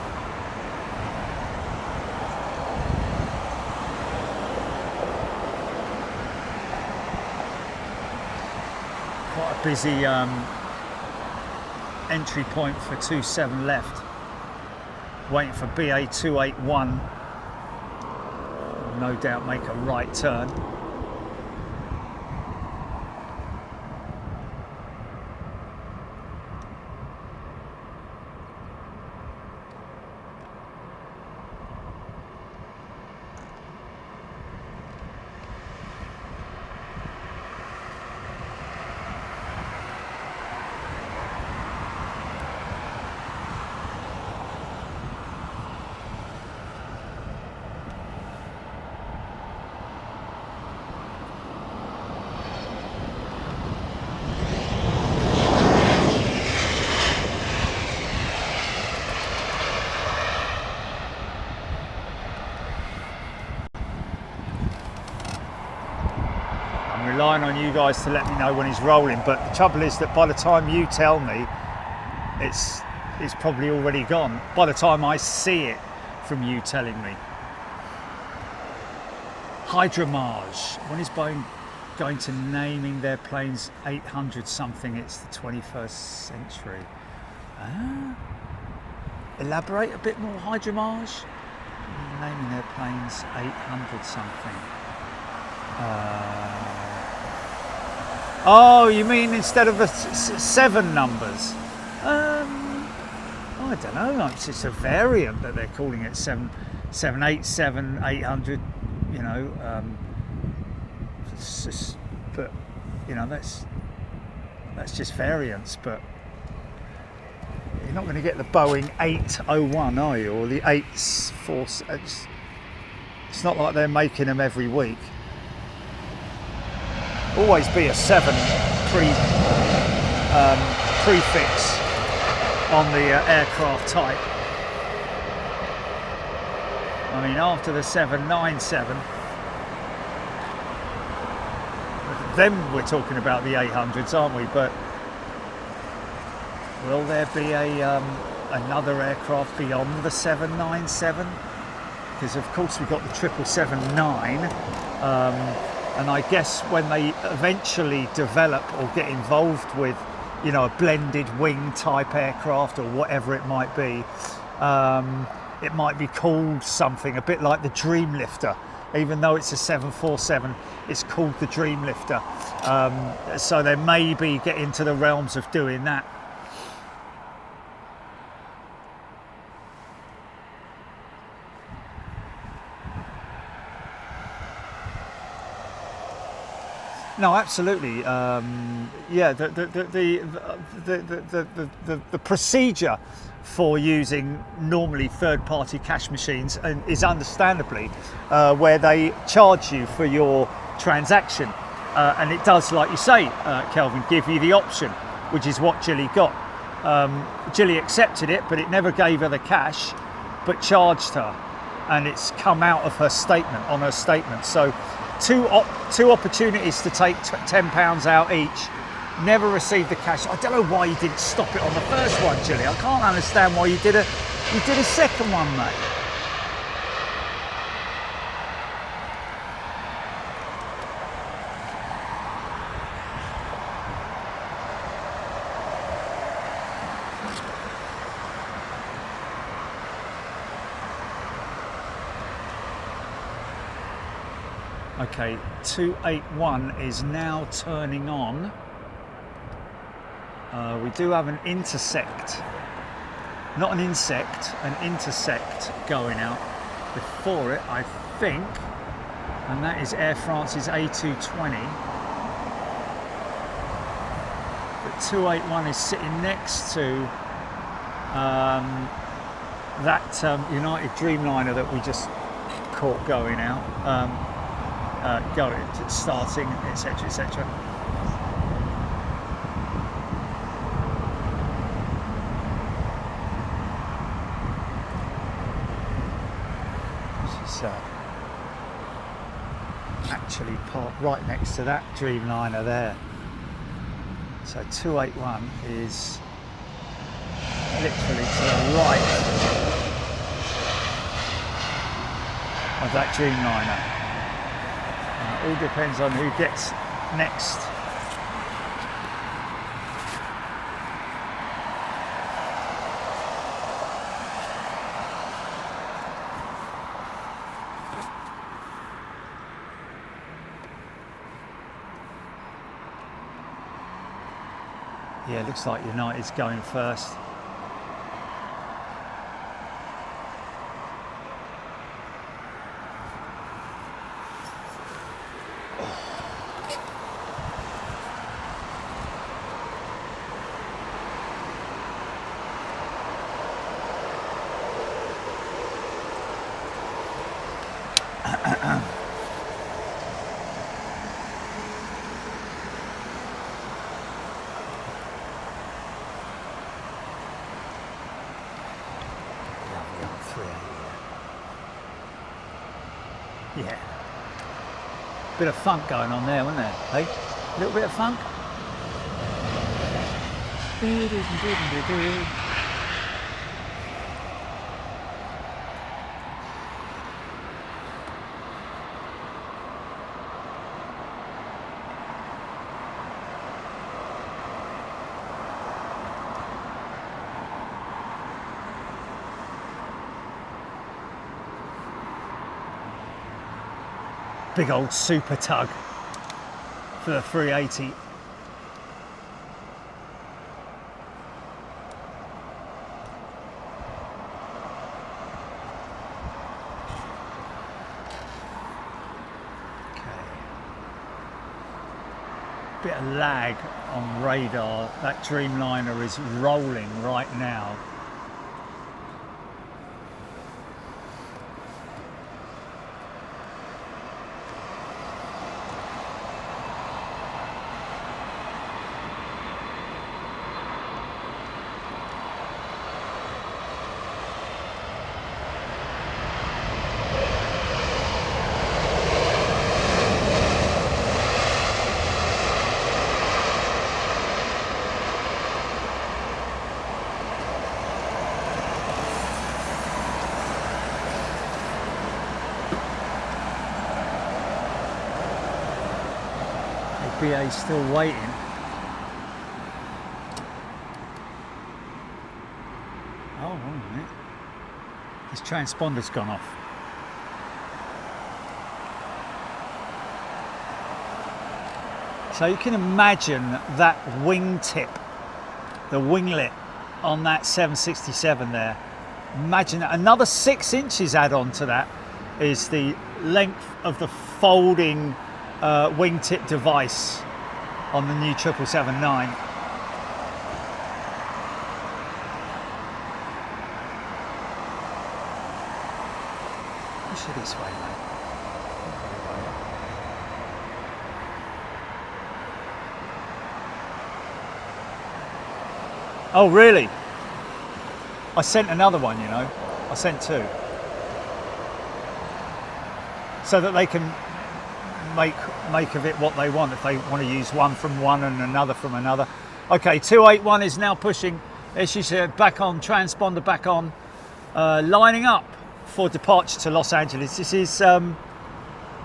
Quite a busy entry point for 27 left. Waiting for BA 281. No doubt make a right turn. I'm relying on you guys to let me know when he's rolling, but the trouble is that by the time you tell me, it's probably already gone. By the time I see it from you telling me. Hydromage. When is Boeing going to naming their planes 800 something? It's the 21st century. Elaborate a bit more, Hydromage. Naming their planes 800 something. Oh, you mean instead of the 7 numbers? I don't know. It's just a variant that they're calling it 787, 800. You know, it's just, but you know that's just variants. But you're not going to get the Boeing 801, are you, or the 847? It's not like they're making them every week. Always be a 7 prefix on the aircraft type. I mean, after the 797, then we're talking about the 800s, aren't we? But will there be another aircraft beyond the 797? Because of course we've got the 777-9, and I guess when they eventually develop or get involved with, you know, a blended wing type aircraft or whatever it might be, it might be called something a bit like the Dreamlifter. Even though it's a 747, it's called the Dreamlifter. So they maybe get into the realms of doing that. No, absolutely. Yeah, the procedure for using normally third-party cash machines is understandably where they charge you for your transaction, and it does, like you say, Kelvin, give you the option, which is what Jilly got. Jilly accepted it, but it never gave her the cash, but charged her, and it's come out of her statement, on her statement. So two opportunities to take £10 out each. Never received the cash. I don't know why you didn't stop it on the first one, Jilly. I can't understand why you did a second one, mate. Okay, 281 is now turning on. We do have an intersect, not an insect, an intersect going out before it, I think, and that is Air France's A220. But 281 is sitting next to that United Dreamliner that we just caught going out, starting, etc., etc. Actually parked right next to that Dreamliner there. So 281 is literally to the right of that Dreamliner. It all depends on who gets next. Yeah, it looks like United's going first. Yeah. Bit of funk going on there, wasn't there? Hey, a little bit of funk. Big old super tug for the 380. Bit of lag on radar. That Dreamliner is rolling right now. BA still waiting. Oh, hold on a minute. His transponder's gone off. So you can imagine that wingtip, the winglet on that 767 there. Imagine that. Another 6 inches add on to that is the length of the folding wingtip device on the new 777-9. Push it this way, mate. Oh, really? I sent another one, you know. I sent 2. So that they can make of it what they want, if they want to use one from one and another from another. Okay, 281 is now pushing. There she's back on, transponder back on, lining up for departure to Los Angeles. This is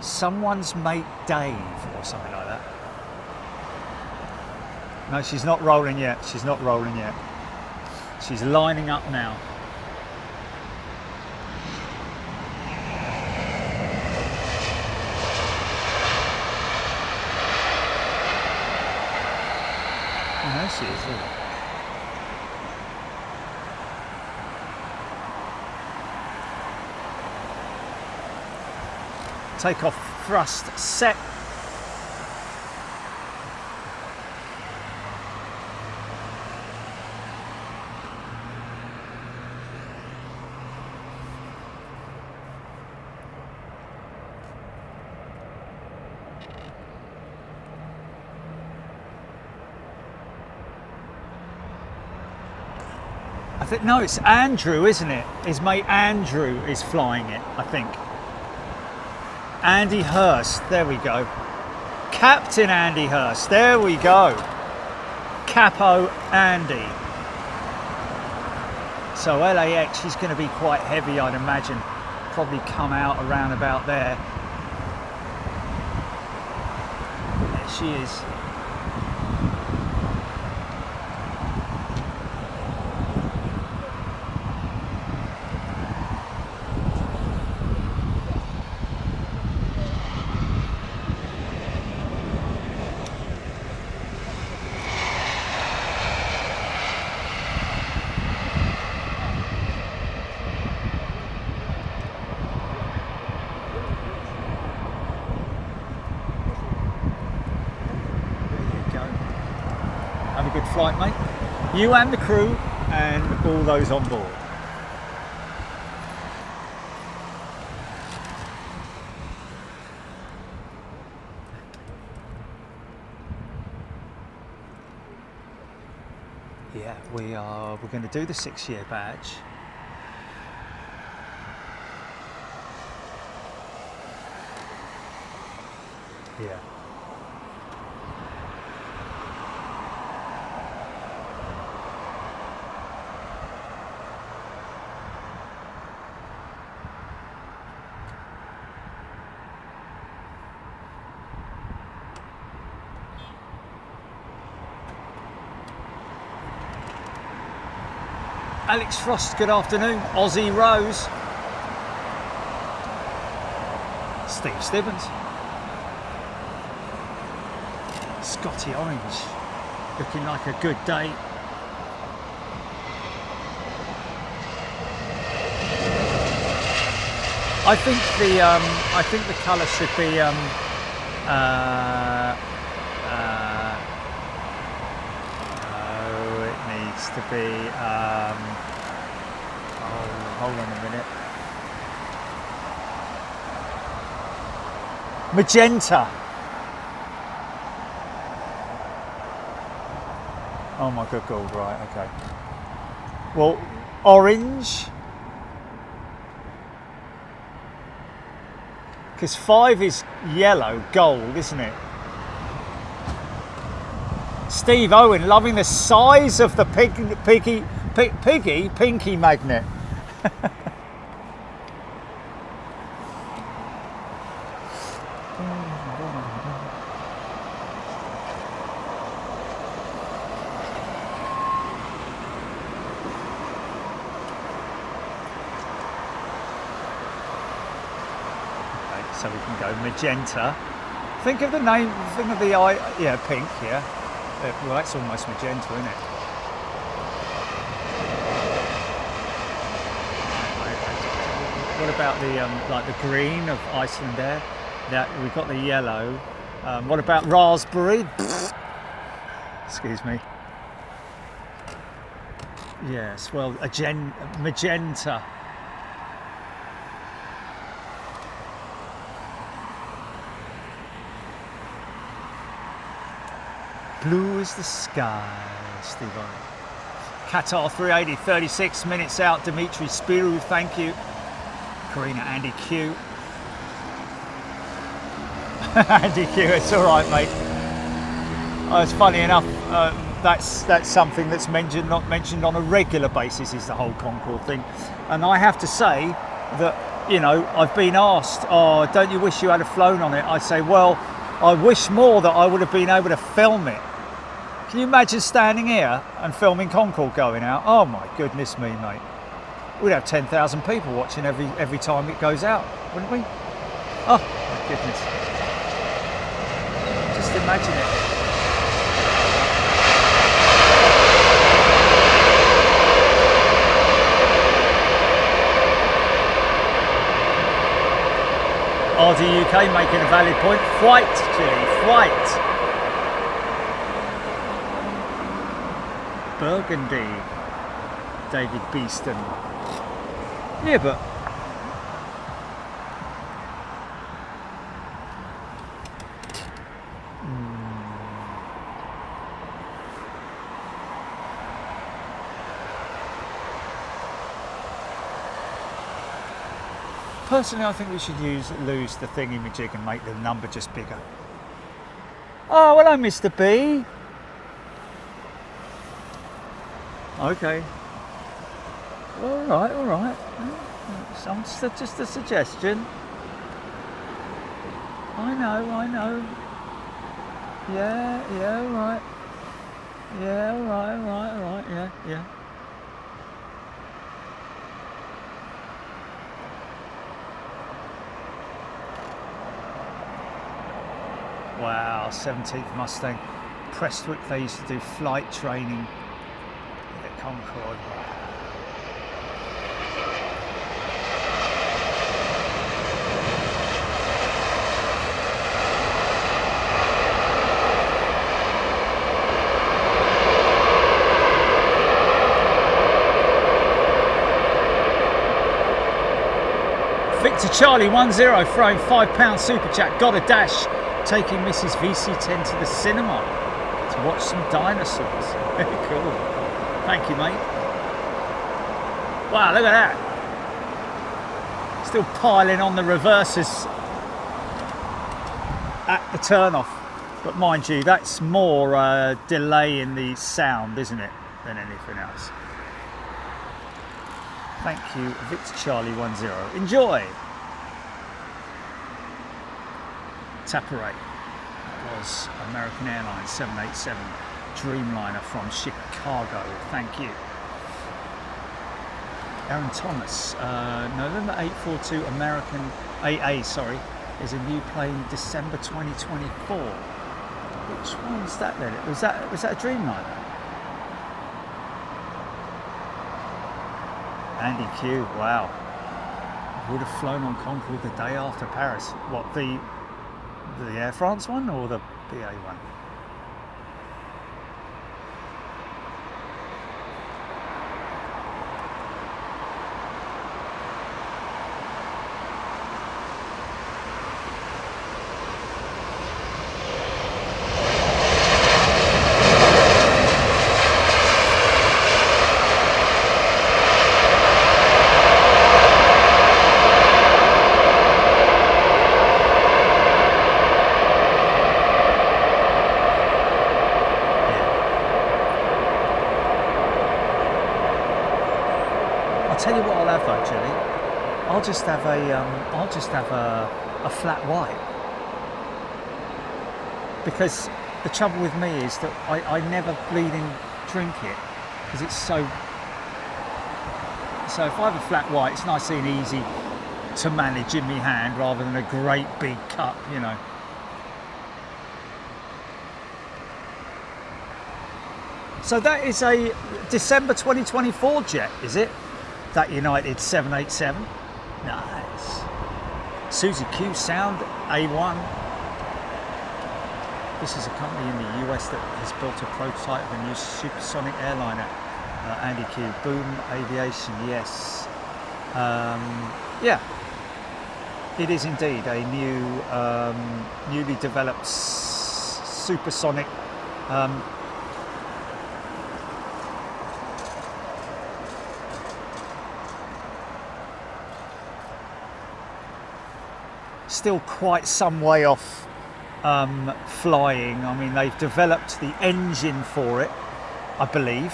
someone's mate Dave or something like that. No, she's not rolling yet. She's not rolling yet. She's lining up now. Oh, there she is, look. Takeoff thrust set. No, it's Andrew, isn't it? His mate Andrew is flying it, I think. Andy Hurst, there we go. Captain Andy Hurst, there we go. Capo Andy. So LAX, she's going to be quite heavy, I'd imagine. Probably come out around about there. There she is. Good flight, mate. You and the crew and all those on board. Yeah, we're going to do the 6-year badge. here. Alex Frost, good afternoon. Aussie Rose. Steve Stibbons. Scotty Orange. Looking like a good day. I think the colour should be to be hold on a minute, magenta. Oh my good God, right, okay. Well, orange, because 5 is yellow, gold, isn't it? Steve Owen, loving the size of the pinky magnet. Okay, so we can go magenta. Think of the name, think of the eye, yeah, pink, yeah. Well, that's almost magenta, isn't it? What about the like the green of Icelandair? That we've got the yellow. What about raspberry? Excuse me. Yes, well, magenta. Blue is the sky, Steve Owen. Qatar 380, 36 minutes out. Dimitri Spirou, thank you. Karina, Andy Q. Andy Q, it's all right, mate. It's funny enough, that's something that's not mentioned on a regular basis, is the whole Concorde thing. And I have to say that, you know, I've been asked, oh, don't you wish you had flown on it? I say, well, I wish more that I would have been able to film it. Can you imagine standing here and filming Concorde going out? Oh my goodness me, mate. We'd have 10,000 people watching every time it goes out, wouldn't we? Oh my goodness. Just imagine it. RD UK making a valid point. White, Chile, white. Burgundy, David Beeston. Yeah, but personally, I think we should lose the thingy-majig and make the number just bigger. Oh, hello, Mr. B. Okay. All right, all right. Just a suggestion. I know. Yeah, all right. Yeah, all right, yeah. Wow, 17th Mustang. Prestwick, they used to do flight training. The Concorde. Victor Charlie 10 throwing £5 super chat. Got a dash. Taking Mrs. VC10 to the cinema to watch some dinosaurs. Very cool. Thank you, mate. Wow, look at that. Still piling on the reverses. at the turn-off. But mind you, that's more delay in the sound, isn't it, than anything else. Thank you, Victor Charlie 10. Enjoy! Taparay. That was American Airlines 787 Dreamliner from Chicago. Thank you. Aaron Thomas, November 842 American AA, sorry, is a new plane December 2024. Which one was that then? Was that a Dreamliner? Andy Q, wow. Would have flown on Concorde the day after Paris. What, the Air France one or the BA one? Tell you what I'll have though, Julie. I'll just have a flat white, because the trouble with me is that I never bleeding drink it because it's so. So if I have a flat white, it's nice and easy to manage in my hand rather than a great big cup, you know. So that is a December 2024 jet, is it? That United 787. Nice. Susie Q Sound A1. This is a company in the US that has built a prototype of a new supersonic airliner. Andy Q. Boom Aviation, yes. Yeah. It is indeed a new, newly developed supersonic still quite some way off flying. I mean, they've developed the engine for it, I believe.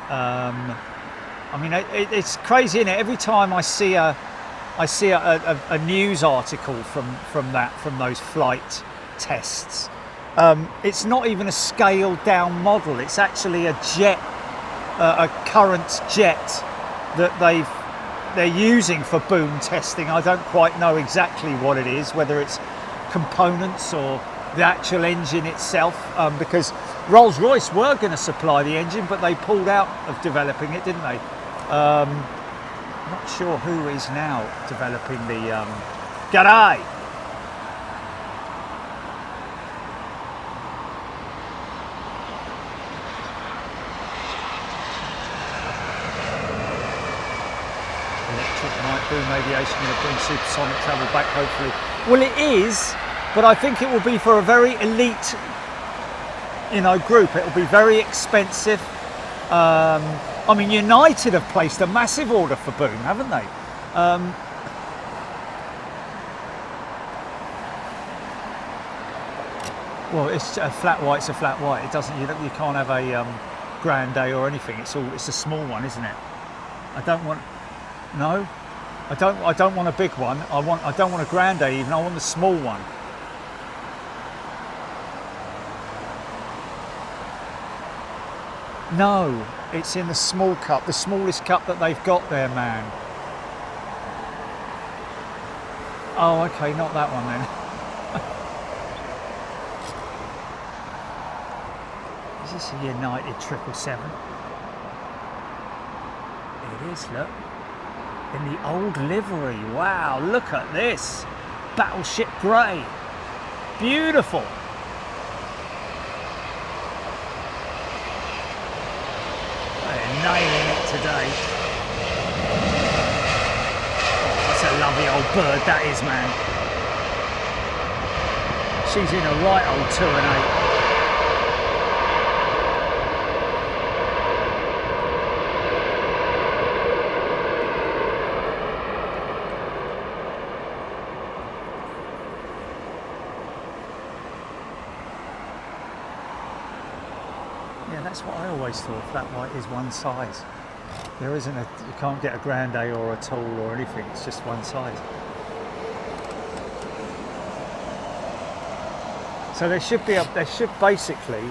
I mean, it's crazy, isn't it? Every time I see a news article from those flight tests, it's not even a scaled down model. It's actually a jet, a current jet that they're using for boom testing. I don't quite know exactly what it is, whether it's components or the actual engine itself, because Rolls-Royce were going to supply the engine, but they pulled out of developing it, didn't they? Not sure who is now developing the G'day! Boom Aviation going to bring supersonic travel back, hopefully. Well, it is, but I think it will be for a very elite, group. It will be very expensive. I mean, United have placed a massive order for Boom, haven't they? Well, it's a flat white. It's a flat white. It doesn't. You can't have a Grande or anything. It's a small one, isn't it? I don't want. No. I don't want a big one. I don't want a Grande even. I want the small one. No, it's in the small cup, the smallest cup that they've got there, man. Oh, okay, not that one then. Is this a United 777? It is, look. In the old livery. Wow, look at this. Battleship grey. Beautiful. They're nailing it today. Oh, that's a lovely old bird, that is, man. She's in a right old 2 and 8. Yeah, that's what I always thought. Flat white is one size. There isn't a, you can't get a grande or a tall or anything. It's just one size. So there should basically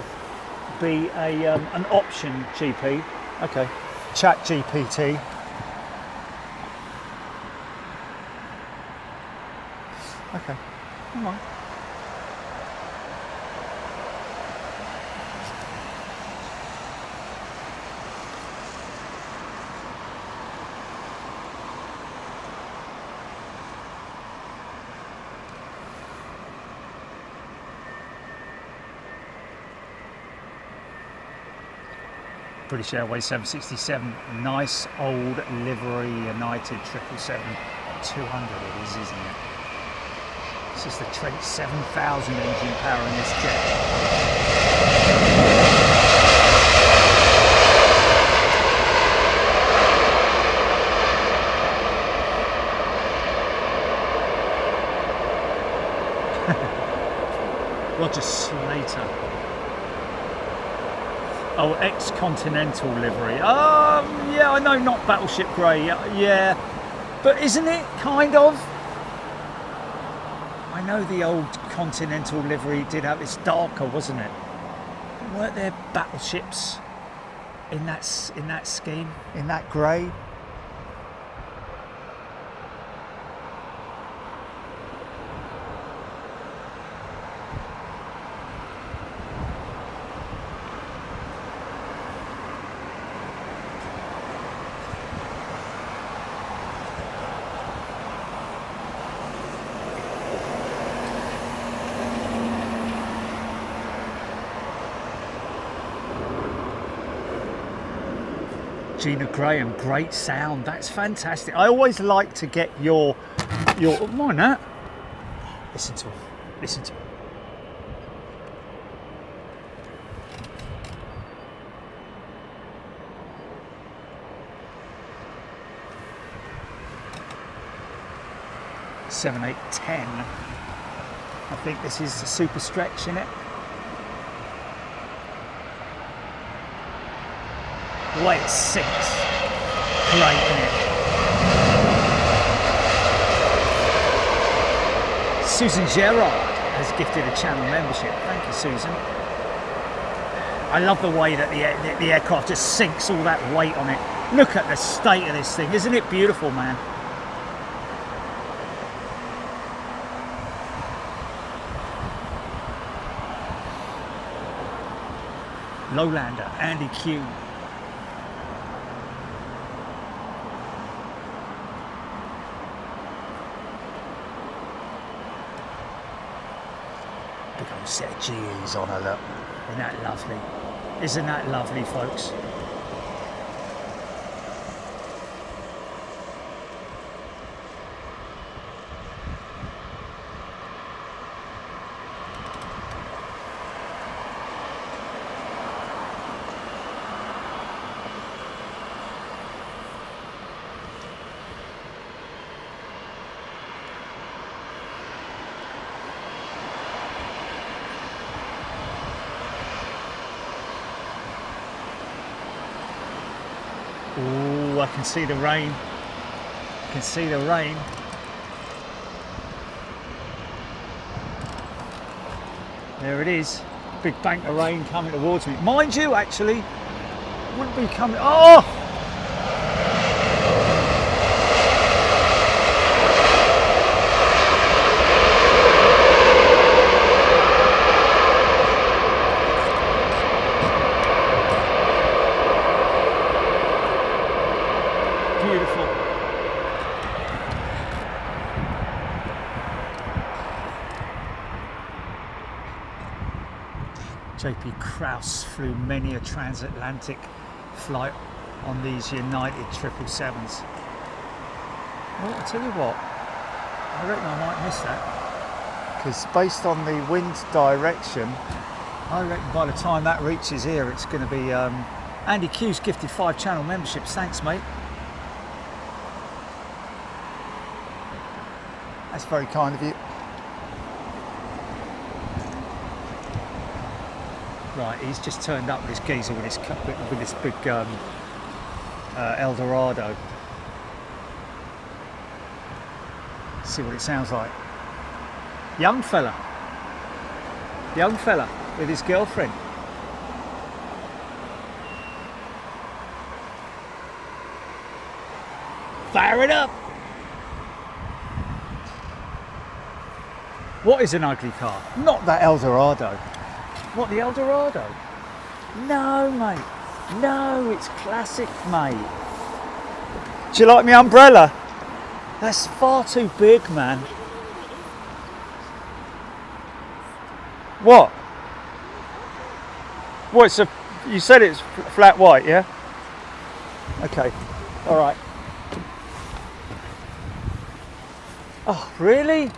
be a an option GP. Okay, Chat GPT. Okay, come on. British Airways 767, nice old livery United 777-200 it is, isn't it? This is the Trent 7000 engine powering this jet. Roger Slater. Oh, ex-Continental livery. Yeah, I know, not Battleship Grey. Yeah, but isn't it kind of? I know the old Continental livery did have, it's darker, wasn't it? Weren't there battleships in that scheme, in that grey? Gina Graham, great sound. That's fantastic. I always like to get your. Why not? Listen to him. Listen to him. Seven, 8, 10. I think this is a super stretch in it. The way it sinks, great, isn't it? Susan Gerard has gifted a channel membership. Thank you, Susan. I love the way that the aircraft just sinks all that weight on it. Look at the state of this thing. Isn't it beautiful, man? Lowlander, Andy Q. Big old set of GEs on her, look. Isn't that lovely? Isn't that lovely, folks? Ooh, I can see the rain. I can see the rain. There it is. Big bank of rain coming towards me. Mind you, actually, wouldn't be coming. Oh! JP Krause flew many a transatlantic flight on these United 777s. Well, I'll tell you what, I reckon I might miss that. Because based on the wind direction, I reckon by the time that reaches here, it's going to be... Andy Q's gifted 5 channel memberships. Thanks, mate. That's very kind of you. Right, he's just turned up with this geezer with this big Eldorado. Let's see what it sounds like. Young fella with his girlfriend. Fire it up! What is an ugly car? Not that Eldorado. What, the Eldorado? No, mate. No, it's classic, mate. Do you like my umbrella? That's far too big, man. What? What? You said it's flat white, yeah? Okay. All right. Oh, really?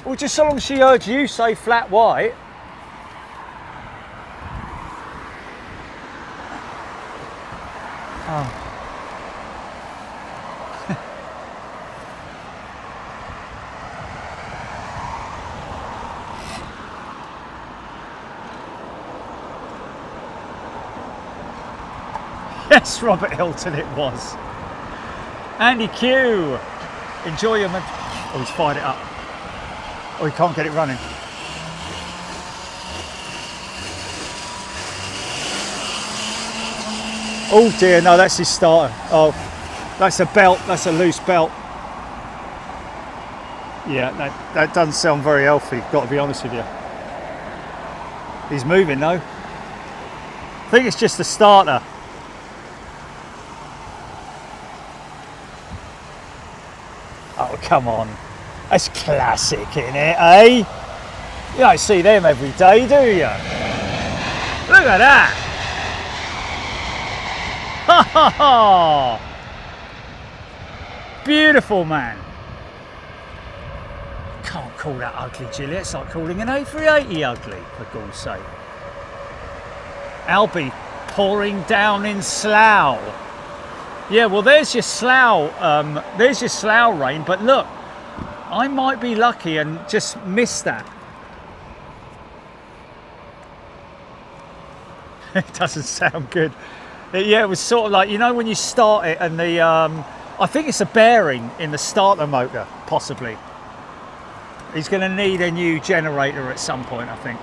Well, just so long as she heard you say flat white. Oh. Yes, Robert Hilton it was. Andy Q. Enjoy your... Oh, he's fired it up. Oh, he can't get it running. Oh dear, no, that's his starter. Oh, that's a belt, that's a loose belt. Yeah, that doesn't sound very healthy, got to be honest with you. He's moving though. I think it's just the starter. Oh, come on. That's classic, isn't it, eh? You don't see them every day, do you? Look at that! Ha ha ha! Beautiful, man. Can't call that ugly, Gilly. It's like calling an A380 ugly, for God's sake. Albi pouring down in Slough. Yeah, well, there's your Slough. There's your Slough rain. But look, I might be lucky and just miss that. It doesn't sound good. Yeah, it was sort of like, you know, when you start it and the, I think it's a bearing in the starter motor, possibly. He's going to need a new generator at some point, I think.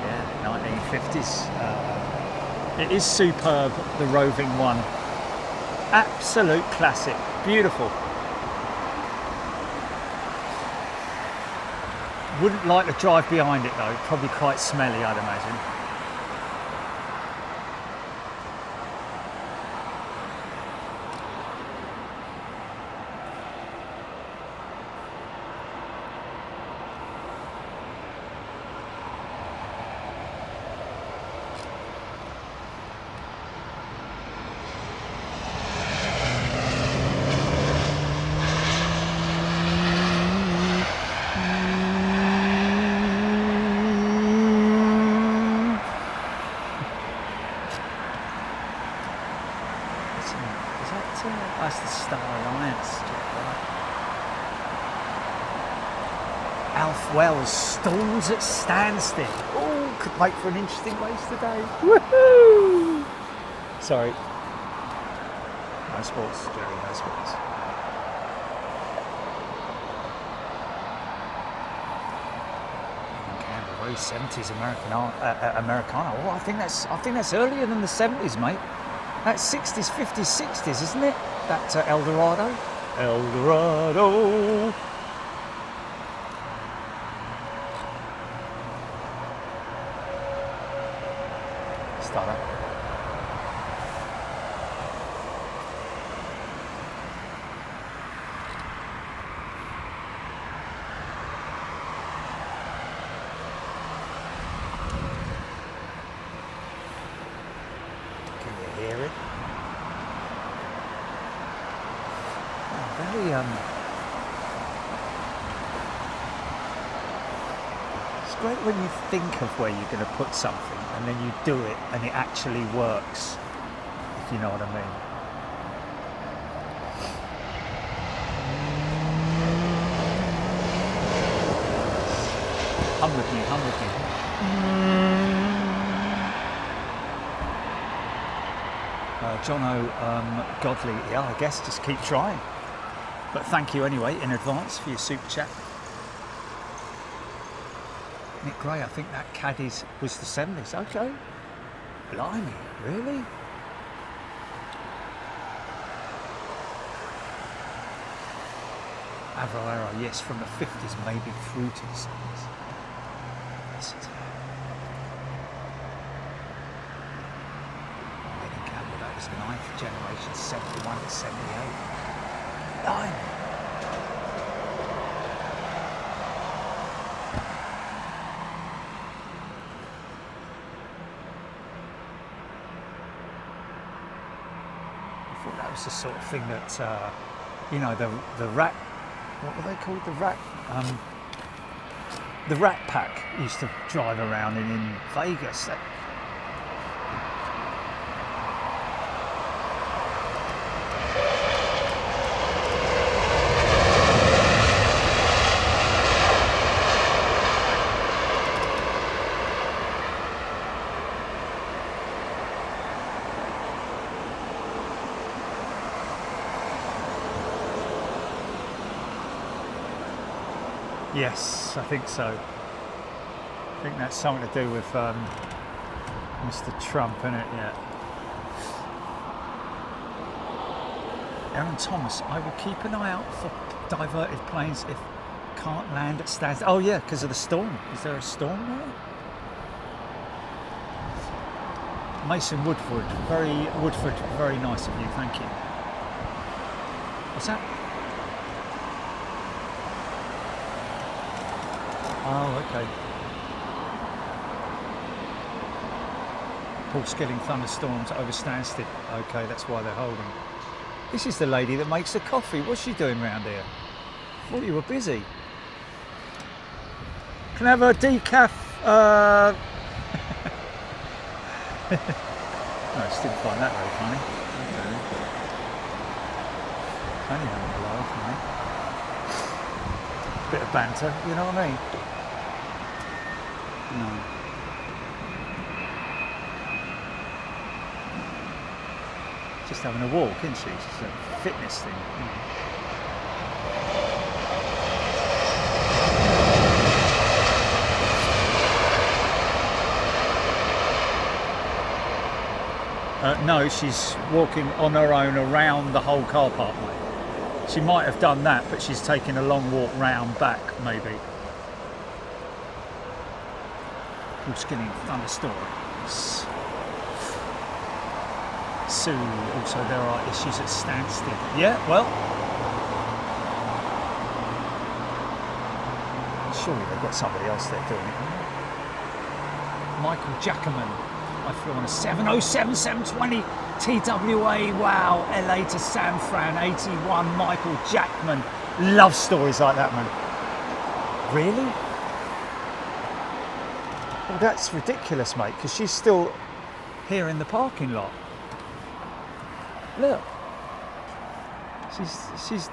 Yeah, 1950s. It is superb, the Roving one. Absolute classic. Beautiful. Wouldn't like to drive behind it though, probably quite smelly, I'd imagine. That's the Star Alliance. Alf Wells stalls at standstill. Oh, could make for an interesting race today. Woohoo! Sorry. No sports, Jerry, no sports. Very 70s Americana. Oh, I think that's earlier than the 70s, mate. That's 60s, 50s, 60s, isn't it? That Eldorado. Eldorado. Start up. It's great when you think of where you're going to put something and then you do it and it actually works, if you know what I mean. Hum with me, hum with me. Jono Godley, yeah, I guess just keep trying. But thank you anyway in advance for your super chat. Nick Gray, I think that Caddies was the 70s. Okay. Blimey, really? Avalero, yes, from the 50s, maybe through to the 70s. Yes, it's Eddie Campbell, that was 9th generation, 71 to 78. Blimey. That was the sort of thing that, you know, the rat, what were they called? The Rat Pack used to drive around in Vegas. Yes, I think so. I think that's something to do with Mr. Trump, isn't it? Yeah. Aaron Thomas, I will keep an eye out for diverted planes if can't land at Stansted. Oh yeah, because of the storm. Is there a storm there? Mason Woodford, very nice of you, thank you. What's that? Oh, okay. Paul Skilling, thunderstorms over Stansted. Okay, that's why they're holding. This is the lady that makes the coffee. What's she doing round here? I thought you were busy. Can I have a decaf? No, I just didn't find that very funny. Okay. Only having a laugh, mate. Bit of banter, you know what I mean? No. Just having a walk, isn't she? It's a fitness thing. No, she's walking on her own around the whole car park, mate. She might have done that, but she's taking a long walk round back, maybe. Paul Skilling, thunderstorms. Sue, also there are issues at Stansted. Yeah, well, surely they've got somebody else there doing it. Michael Jackerman, I flew on a 707-720 TWA, wow, LA to San Fran, 81, Michael Jackman. Love stories like that, man. Really? Well, that's ridiculous, mate, because she's still here in the parking lot. Look. She's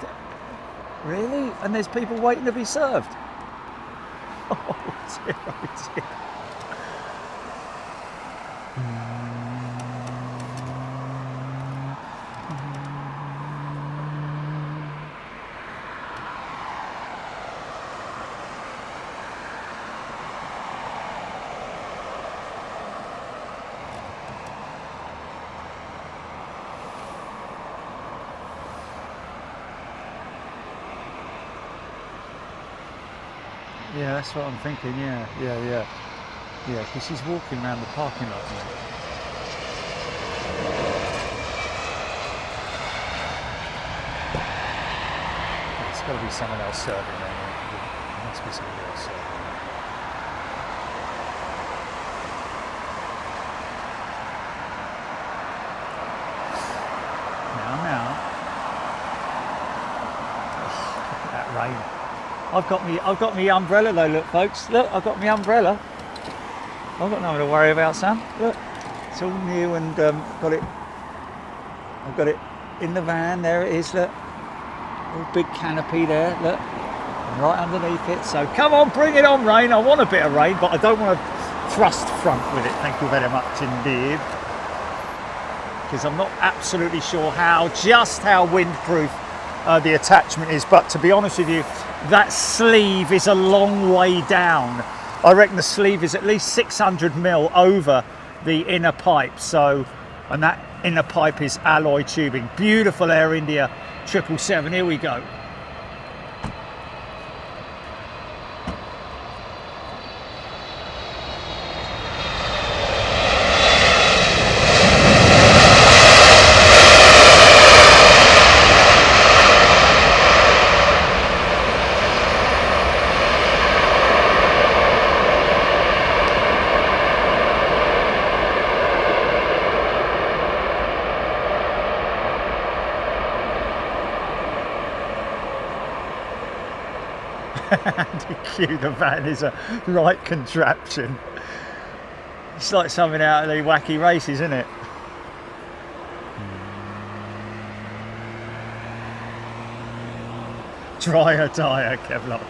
really? And there's people waiting to be served. Oh dear, oh dear. Yeah, that's what I'm thinking, yeah, because she's walking around the parking lot, mate. There's got to be someone else serving there, mate. There must be somebody else serving. Now. That rain. I've got me umbrella though, look folks, look, I've got my umbrella. I've got nothing to worry about, Sam. Look, it's all new and I've got it in the van, there it is, look. Little big canopy there, look. right underneath it. So come on, bring it on, rain. I want a bit of rain, but I don't want to thrust front with it. Thank you very much indeed. Because I'm not absolutely sure just how windproof the attachment is, but to be honest with you, that sleeve is a long way down. I reckon the sleeve is at least 600 mil over the inner pipe, so, and that inner pipe is alloy tubing. Beautiful Air India 777, here we go. Cue the van is a right contraption. It's like something out of the Wacky Races, isn't it? Dryer tyre, Kevlar.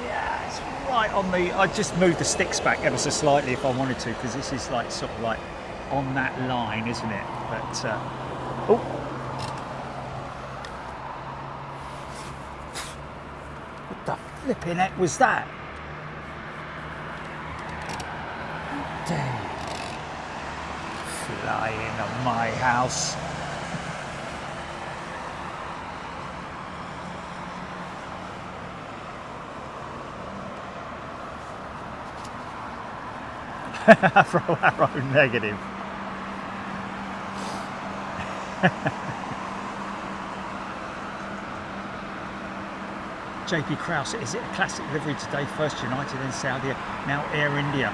Yeah, it's right on the. I just moved the sticks back ever so slightly if I wanted to, because this is like sort of like on that line, isn't it? But oh. What the flipping heck was that? Damn. Flying at my house. Throw arrow negative. JP Krause, is it a classic livery today? First United, then Saudia, now Air India.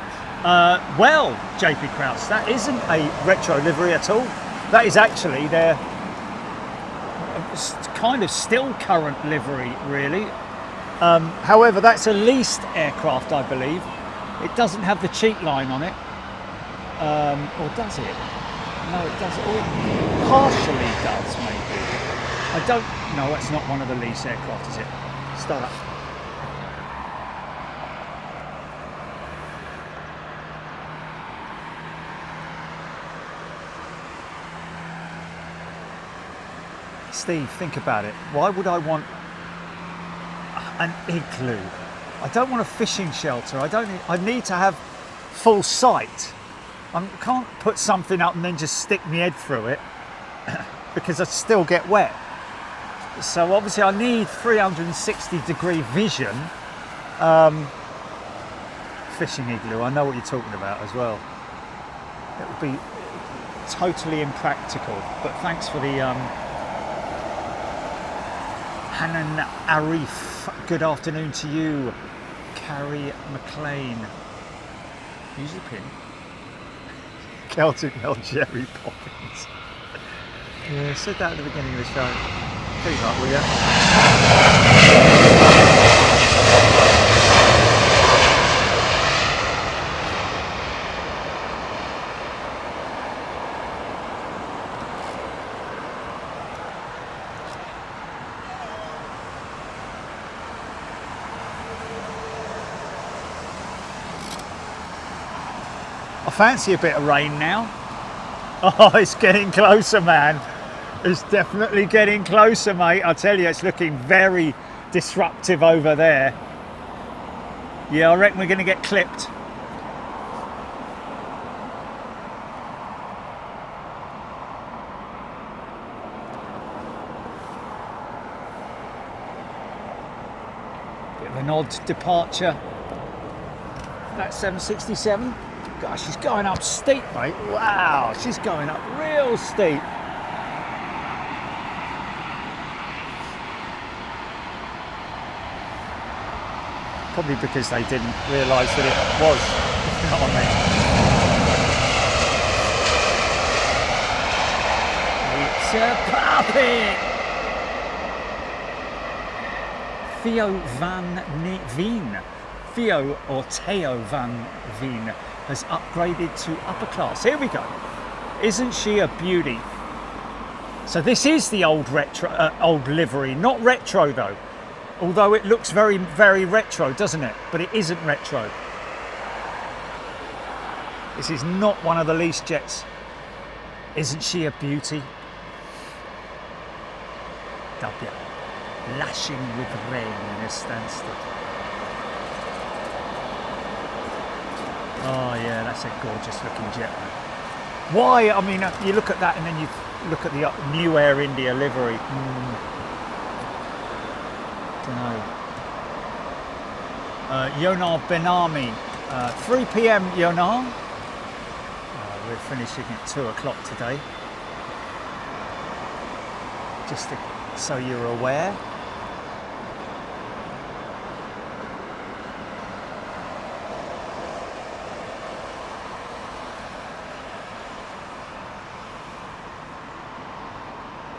Well, JP Krause, that isn't a retro livery at all. That is actually their kind of still current livery, really. However, that's a leased aircraft, I believe. It doesn't have the cheat line on it. Or does it? No, it doesn't. Or it partially does, maybe. I don't know. That's not one of the lease aircraft, is it? Start up. Steve, think about it. Why would I want an igloo? I don't want a fishing shelter. I need to have full sight. I can't put something up and then just stick my head through it because I still get wet. So obviously I need 360-degree vision. Fishing igloo, I know what you're talking about as well. It would be totally impractical, but thanks for the Hanan Arif. Good afternoon to you. Carrie McLean. Use the pin. Celtic Mel Jerry Poppins. Yeah, I said that at the beginning of the show. Tell you that, will you? I fancy a bit of rain now. Oh, it's getting closer, man. It's definitely getting closer, mate. I tell you, it's looking very disruptive over there. Yeah, I reckon we're going to get clipped. Bit of an odd departure. That 767. Gosh, she's going up steep, mate. Wow, she's going up real steep. Probably because they didn't realise that it was. You know what I mean? It's a puppet! Theo van Veen. Theo or Theo van Veen has upgraded to upper class. Here we go. Isn't she a beauty? So this is the old retro, old livery, not retro though. Although it looks very, very retro, doesn't it? But it isn't retro. This is not one of the lease jets. Isn't she a beauty? W. Lashing with rain in a standstill. Oh yeah, that's a gorgeous looking jet. Why? I mean, you look at that and then you look at the new Air India livery. Don't know. Yonar Benami, 3 p.m. Yonar. We're finishing at 2 o'clock today. Just so you're aware.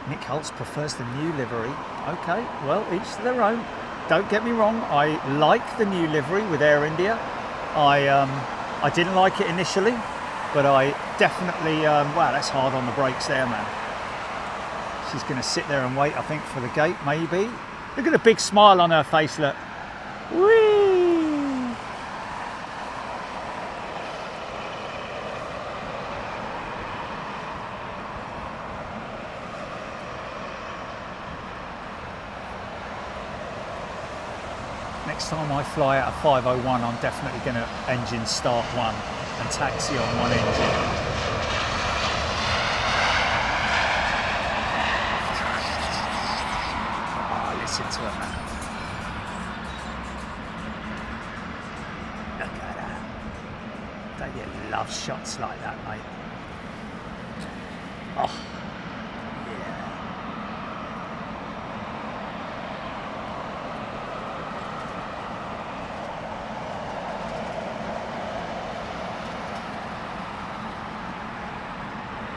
Nick Holtz prefers the new livery. Okay, well, each to their own. Don't get me wrong, I like the new livery with Air India. I didn't like it initially, but I definitely, wow, that's hard on the brakes there, man. She's going to sit there and wait, I think, for the gate, maybe. Look at the big smile on her face, look. Whee! Next time I fly out of 501, I'm definitely going to engine start one and taxi on one engine. Oh, listen to her, man. Look at that. Don't you love shots like that, mate? Oh.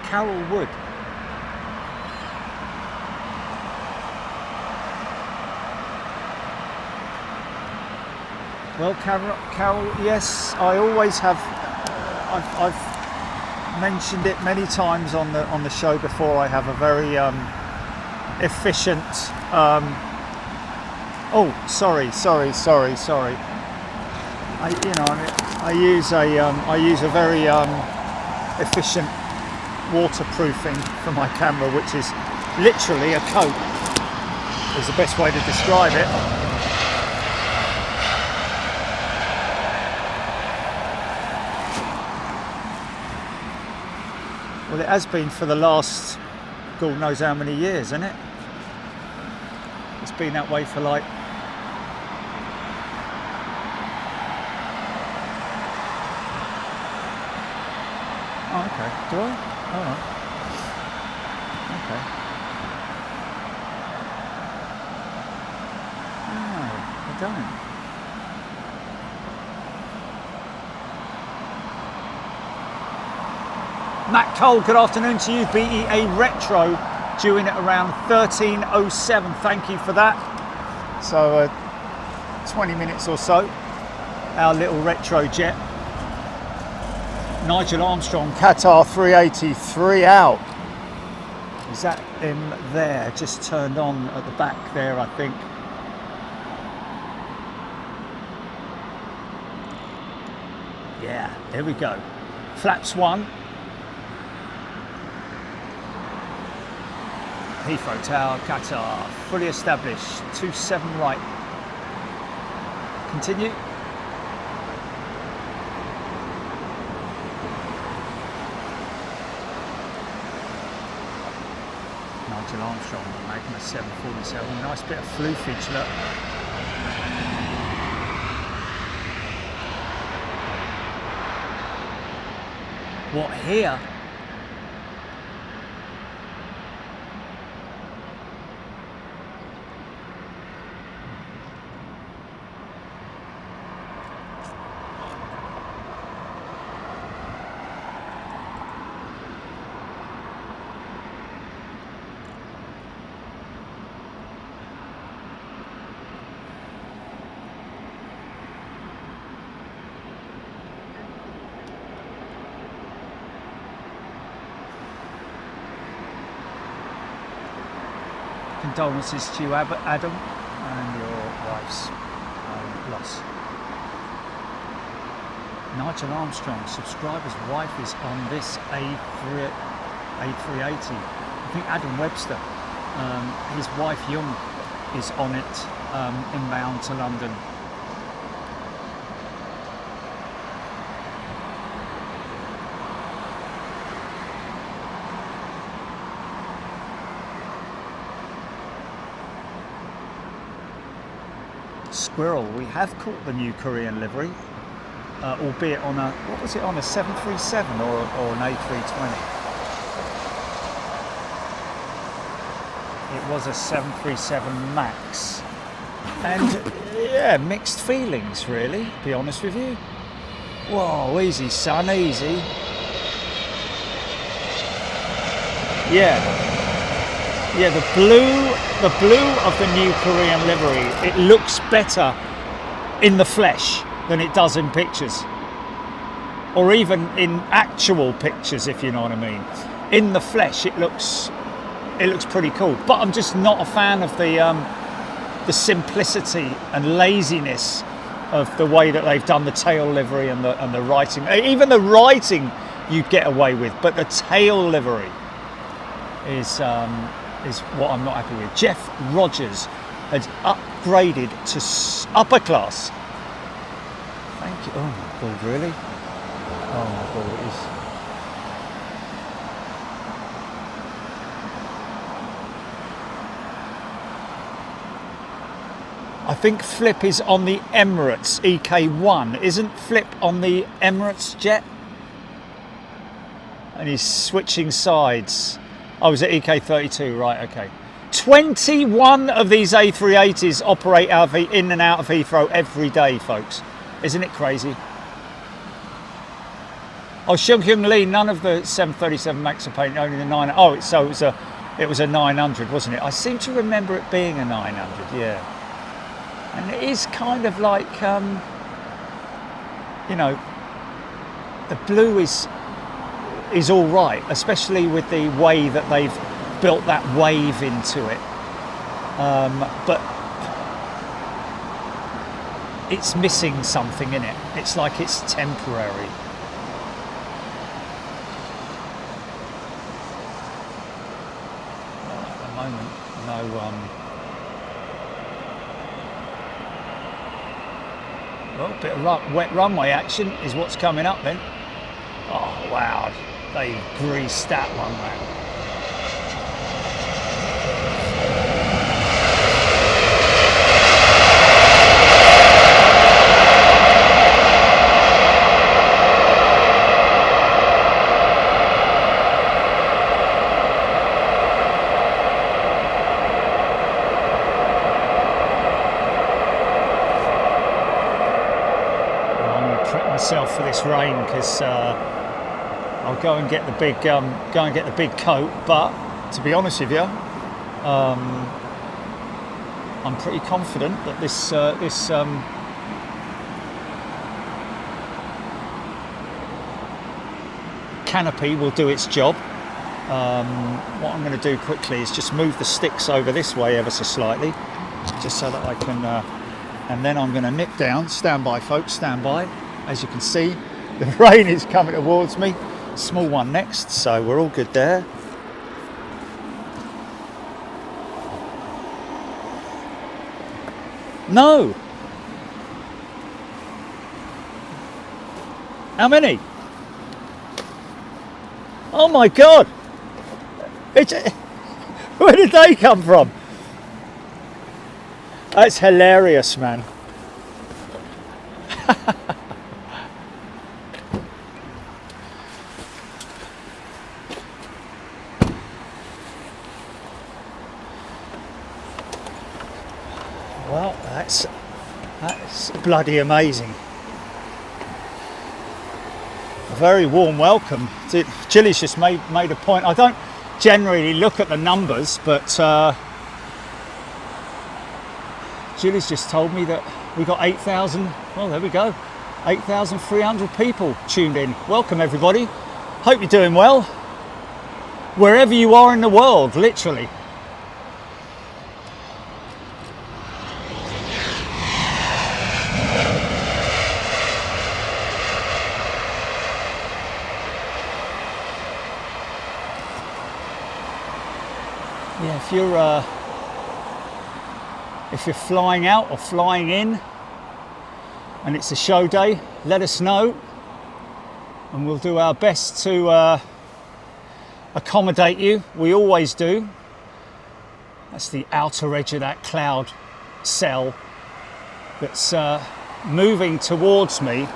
Carol Wood. Well, Carol, yes, I always have. I've mentioned it many times on the show before. I have a very efficient. Oh, sorry. I use a very efficient waterproofing for my camera, which is literally a coat, is the best way to describe it. Well, it has been for the last God knows how many years, isn't it? It's been that way for like okay, do I? All right. Okay. No, I don't. Matt Cole, good afternoon to you. BEA Retro, due in at around 13:07. Thank you for that. So 20 minutes or so. Our little retro jet. Nigel Armstrong, Qatar 380, 3 out. Is that him there? Just turned on at the back there, I think. Yeah, there we go. Flaps 1. Heathrow Tower, Qatar, fully established. 27 right. Continue. Nigel Armstrong, making a 747. Nice bit of floofage, look. What here? condolences to you, Adam, and your wife's loss. Nigel Armstrong, subscriber's wife, is on this A380. I think Adam Webster, his wife Young, is on it inbound to London. Squirrel, we have caught the new Korean livery, albeit on a, what was it, on a 737 or an A320? It was a 737 MAX. And yeah, mixed feelings really, to be honest with you. Whoa, easy son, easy. Yeah, the blue of the new Korean livery, it looks better in the flesh than it does in pictures, or even in actual pictures, if you know what I mean. In the flesh, it looks pretty cool. But I'm just not a fan of the simplicity and laziness of the way that they've done the tail livery and the writing. Even the writing you'd get away with, but the tail livery is what I'm not happy with. Jeff Rogers had upgraded to upper class. Thank you. Oh my God, really? Oh my God, it is. I think Flip is on the Emirates EK1. Isn't Flip on the Emirates jet? And he's switching sides. I was at EK32, right, okay. 21 of these A380s operate in and out of Heathrow every day, folks. Isn't it crazy? Oh, Shung Hyung Lee, none of the 737 MAX are painted, only the 900. Oh, so it was a 900, wasn't it? I seem to remember it being a 900, yeah. And it is kind of like, you know, the blue is all right, especially with the way that they've built that wave into it. But it's missing something in it. It's like it's temporary. At the moment, no. Well, a bit of wet runway action is what's coming up then. Oh wow, they greased that one, man. Myself for this rain, because I'll go and get the big coat. But to be honest with you, I'm pretty confident that this canopy will do its job. What I'm going to do quickly is just move the sticks over this way ever so slightly, just so that I can, and then I'm going to nip down. Stand by, folks, stand by. As you can see, the rain is coming towards me. Small one next, so we're all good there. No! How many? Oh my God! Where did they come from? That's hilarious, man. Well, that's bloody amazing. A very warm welcome. Gilly's just made a point. I don't generally look at the numbers, but Gilly's just told me that we got 8,000. Well, there we go. 8,300 people tuned in. Welcome, everybody. Hope you're doing well. Wherever you are in the world, literally. Yeah, if you're flying out or flying in and it's a show day, let us know and we'll do our best to accommodate you. We always do. That's the outer edge of that cloud cell that's moving towards me.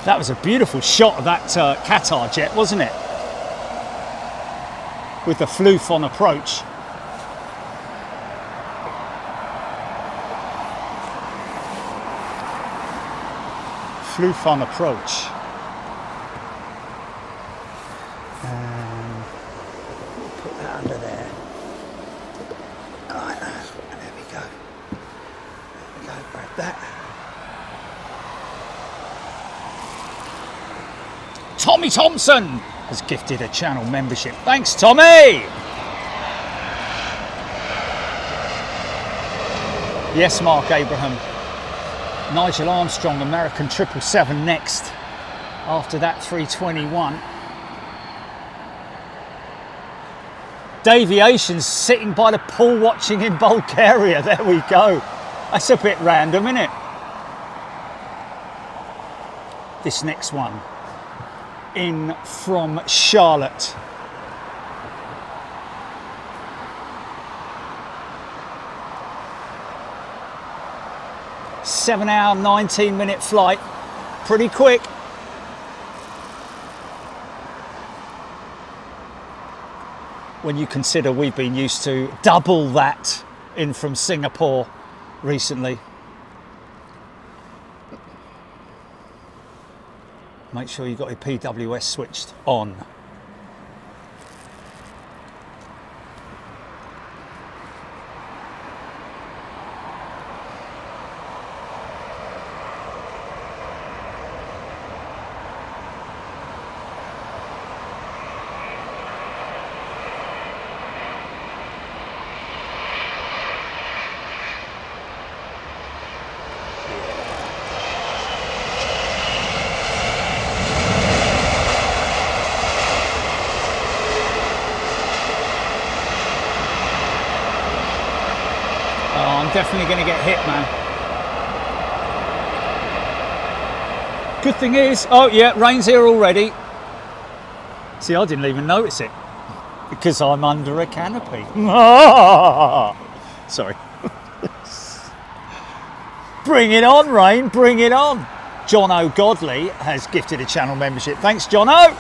That was a beautiful shot of that Qatar jet, wasn't it? With the floof on approach. Floof on approach. We'll put that under there. Right, there we go. There we go, grab that. Tommy Thompson has gifted a channel membership. Thanks, Tommy! Yes, Mark Abraham. Nigel Armstrong, American 777 next. After that, 321. Daviation's sitting by the pool watching in Bulgaria. There we go. That's a bit random, isn't it? This next one. In from Charlotte. Seven-hour, 19-minute flight. Pretty quick. When you consider we've been used to double that in from Singapore recently. Make sure you've got your PWS switched on. Definitely going to get hit, man. Good thing is, oh yeah, rain's here already. See, I didn't even notice it because I'm under a canopy. Sorry. Bring it on, rain, bring it on. John O'Godley has gifted a channel membership. Thanks, John O.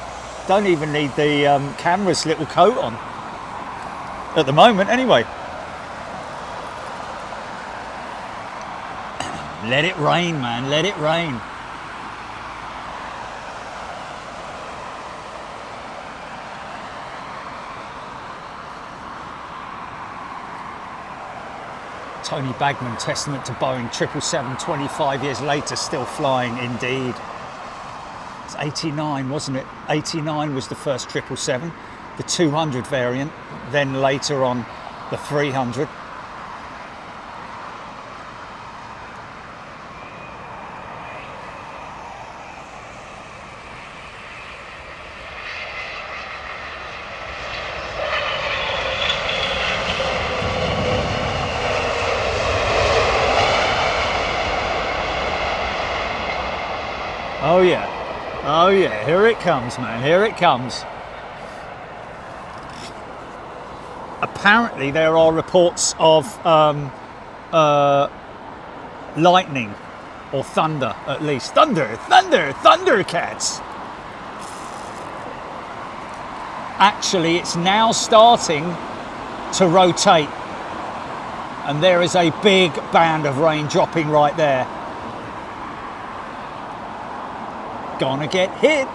Don't even need the camera's little coat on at the moment, anyway. Let it rain, man, let it rain. Tony Bagman, testament to Boeing 777, 25 years later, still flying indeed. It's 89, wasn't it? 89 was the first 777, the 200 variant, then later on the 300. Oh yeah, here it comes, man, here it comes. Apparently there are reports of lightning or thunder, at least. Thundercats. Actually, it's now starting to rotate and there is a big band of rain dropping right there. Gonna get hit.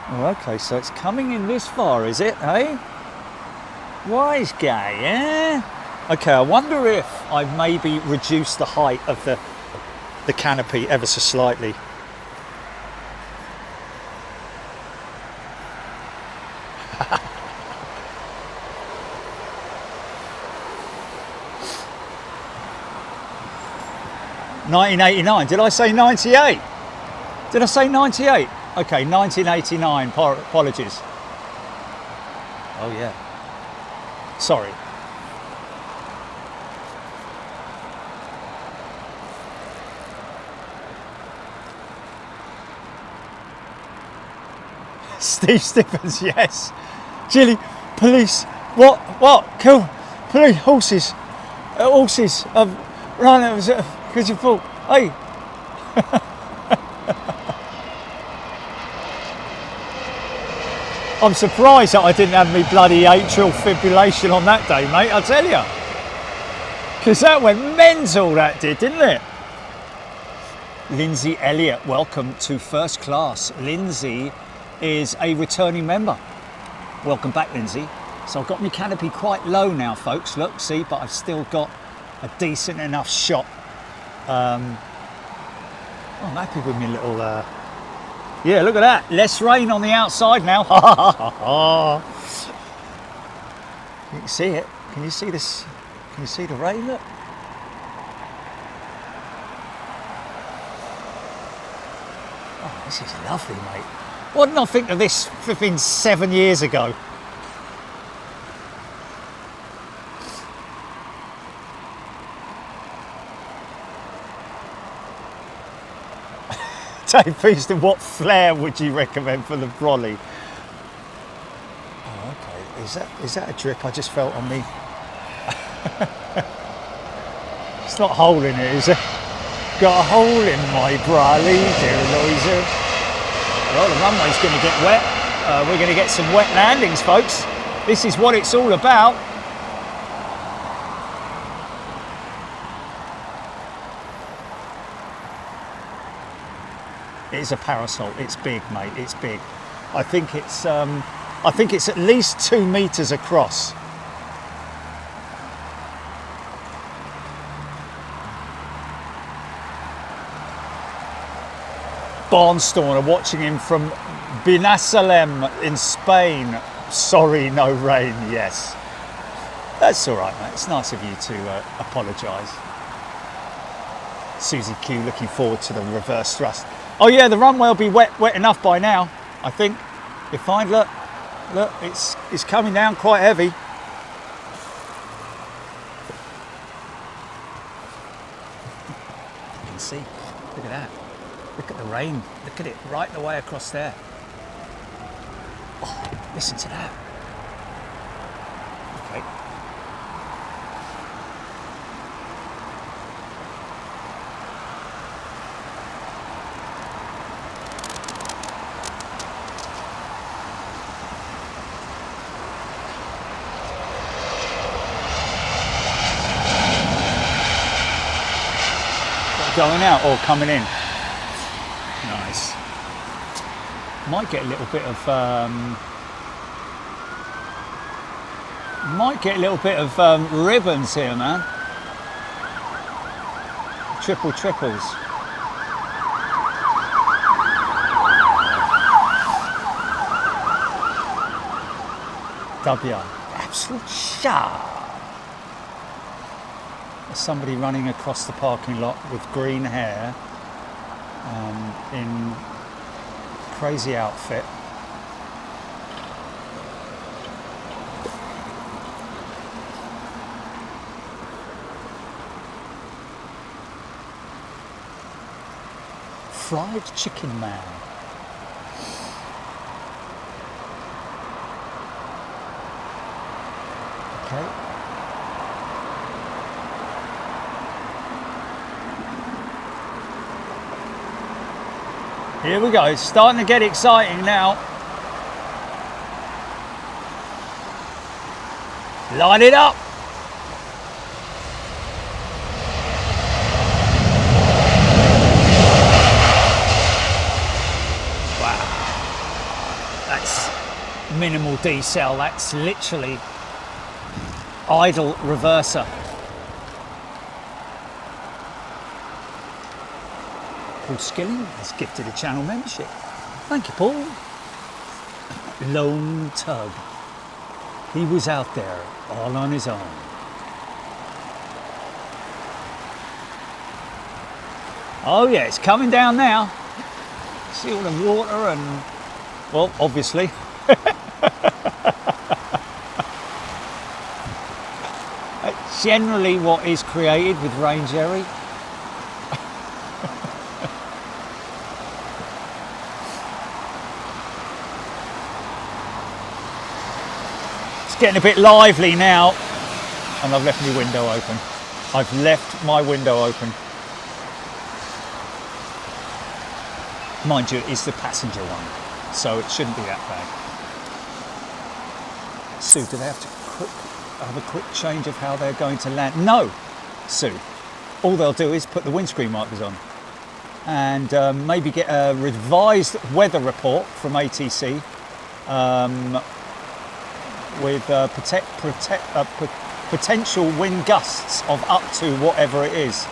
Oh, okay, so it's coming in this far, is it, eh? Wise guy, eh? Okay, I wonder if I've maybe reduced the height of the canopy ever so slightly. 1989. Did I say 98? Did I say 98? Okay, 1989. Apologies. Oh yeah. Sorry. Steve Stiffens, yes. Jilly, police. What? Kill. Police, horses. Horses. Run. Because you fall. Hey. I'm surprised that I didn't have me bloody atrial fibrillation on that day, mate, I tell you. Because that went mental, that did, didn't it? Lindsay Elliott, welcome to first class. Lindsay is a returning member. Welcome back, Lindsay. So I've got my canopy quite low now, folks. Look, see, but I've still got a decent enough shot. I'm happy with my little... Yeah, look at that. Less rain on the outside now. You can see it. Can you see this? Can you see the rain? Look. Oh, this is lovely, mate. What did I think of this flipping 7 years ago? Dave Peaston, what flare would you recommend for the brolly? Oh, okay. Is that a drip I just felt on me? It's not a hole in it, is it? Got a hole in my brolly, dear Louisa. Well, the runway's going to get wet. We're going to get some wet landings, folks. This is what it's all about. It is a parasol. It's big, mate. It's big. I think it's at least 2 meters across. Barnstormer watching him from Benasalem in Spain. Sorry, no rain. Yes, that's all right, mate. It's nice of you to apologise. Susie Q looking forward to the reverse thrust. Oh yeah, the runway will be wet enough by now, I think. You're fine. Look, it's coming down quite heavy. You can see. Look at that. Look at the rain. Look at it right the way across there. Oh, listen to that. Okay. Going out or coming in? Nice. Might get a little bit of ribbons here, man. Triples. W. Absolute shot. There's somebody running across the parking lot with green hair in crazy outfit. Fried chicken man. Okay. Here we go, it's starting to get exciting now. Line it up. Wow. That's minimal decel, that's literally idle reverser. Paul Skilling has gifted a channel membership. Thank you, Paul. Lone Tug. He was out there all on his own. Oh yeah, it's coming down now. See all the water and, well, obviously. That's generally what is created with rain, Jerry. It's getting a bit lively now, and I've left my window open. I've left my window open. Mind you, it is the passenger one, so it shouldn't be that bad. Sue, do they have to have a quick change of how they're going to land? No, Sue. All they'll do is put the windscreen wipers on and maybe get a revised weather report from ATC with potential wind gusts of up to whatever it is.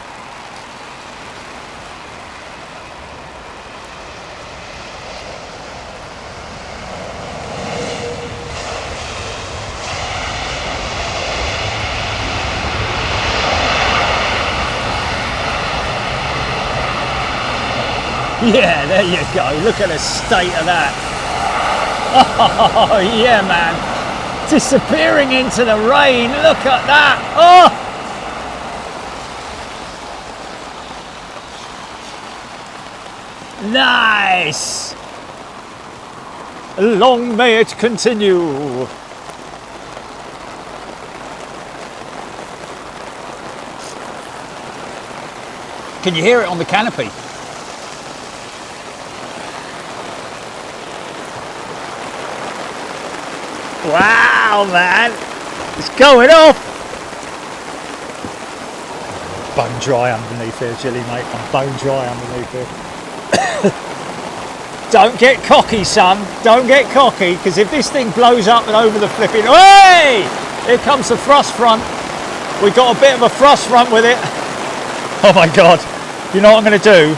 Yeah, there you go. Look at the state of that. Oh, yeah, man. Disappearing into the rain. Look at that. Oh! Nice. Long may it continue. Can you hear it on the canopy? Wow, man, it's going off. Bone dry underneath here, Jilly, mate. I'm bone dry underneath here. Don't get cocky, son. Don't get cocky, because if this thing blows up and over the flipping... Hey! Here comes the thrust front. We've got a bit of a thrust front with it. Oh, my God. You know what I'm going to do?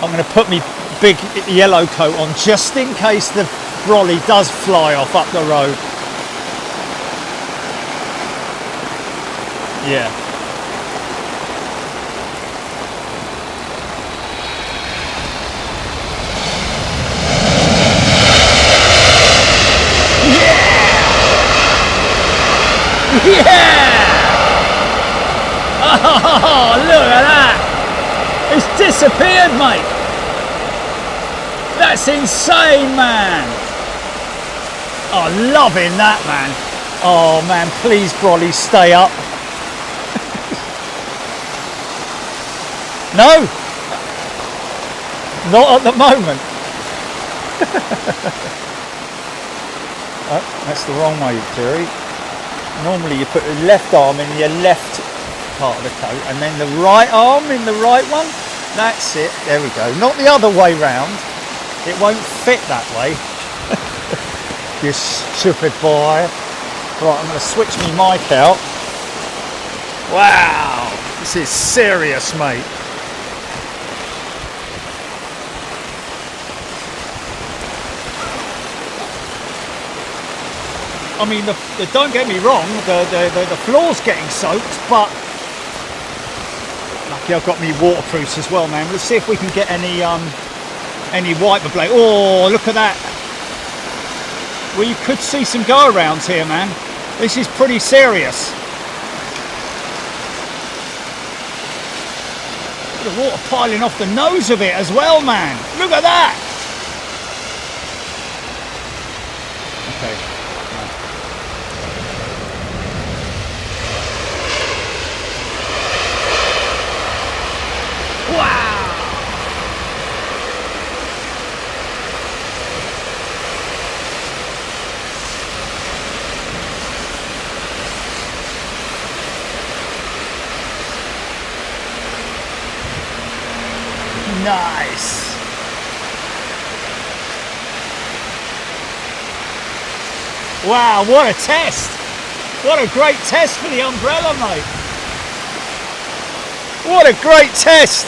I'm going to put my big yellow coat on just in case the brolly does fly off up the road. Yeah. Yeah! Oh, look at that! It's disappeared, mate! That's insane, man! Oh, loving that, man. Oh, man, please, brolly, stay up. No, not at the moment. Oh, that's the wrong way, Jerry. Normally you put the left arm in your left part of the coat and then the right arm in the right one. That's it. There we go. Not the other way round. It won't fit that way. You stupid boy. Right, I'm going to switch my mic out. Wow, this is serious, mate. I mean, don't get me wrong, the floor's getting soaked, but lucky I've got me waterproofs as well, man. Let's see if we can get any wiper blade. Oh, look at that. Well, you could see some go-arounds here, man. This is pretty serious. The water piling off the nose of it as well, man. Look at that. Okay. Nice. Wow, what a test. What a great test for the umbrella, mate. What a great test.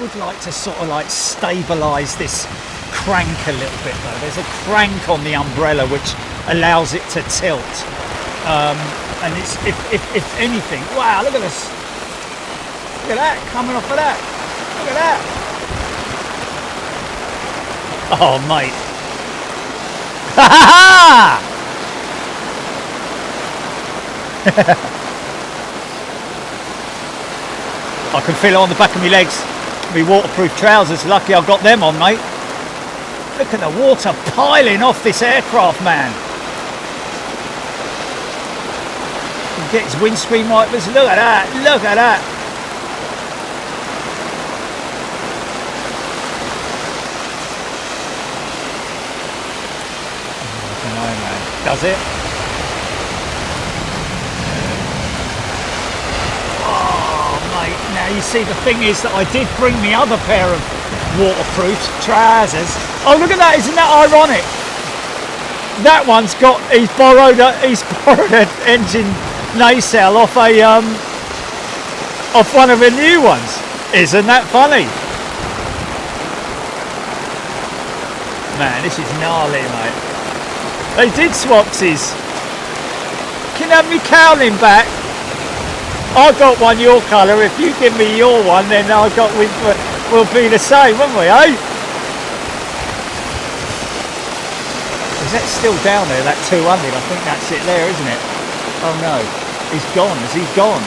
would like to sort of like stabilise this crank a little bit though. There's a crank on the umbrella which allows it to tilt. And it's, if anything, wow, look at this. Look at that, coming off of that. Look at that. Oh, mate. Ha ha ha! I can feel it on the back of my legs. My waterproof trousers, lucky I've got them on, mate. Look at the water piling off this aircraft, man. Get his windscreen wipers. Look at that. Look at that. I don't know, man. Does it? Oh, mate. Now you see, the thing is that I did bring the other pair of waterproof trousers. Oh, look at that. Isn't that ironic? That one's got, he's borrowed an engine nacelle off one of the new ones. Isn't that funny? Man, this is gnarly, mate. They did swapsies. Can you have me cowling back? I got one your colour. If you give me your one, then we'll be the same, won't we, eh? Is that still down there, that 200? I think that's it there, isn't it? Oh no, he's gone. Is he gone?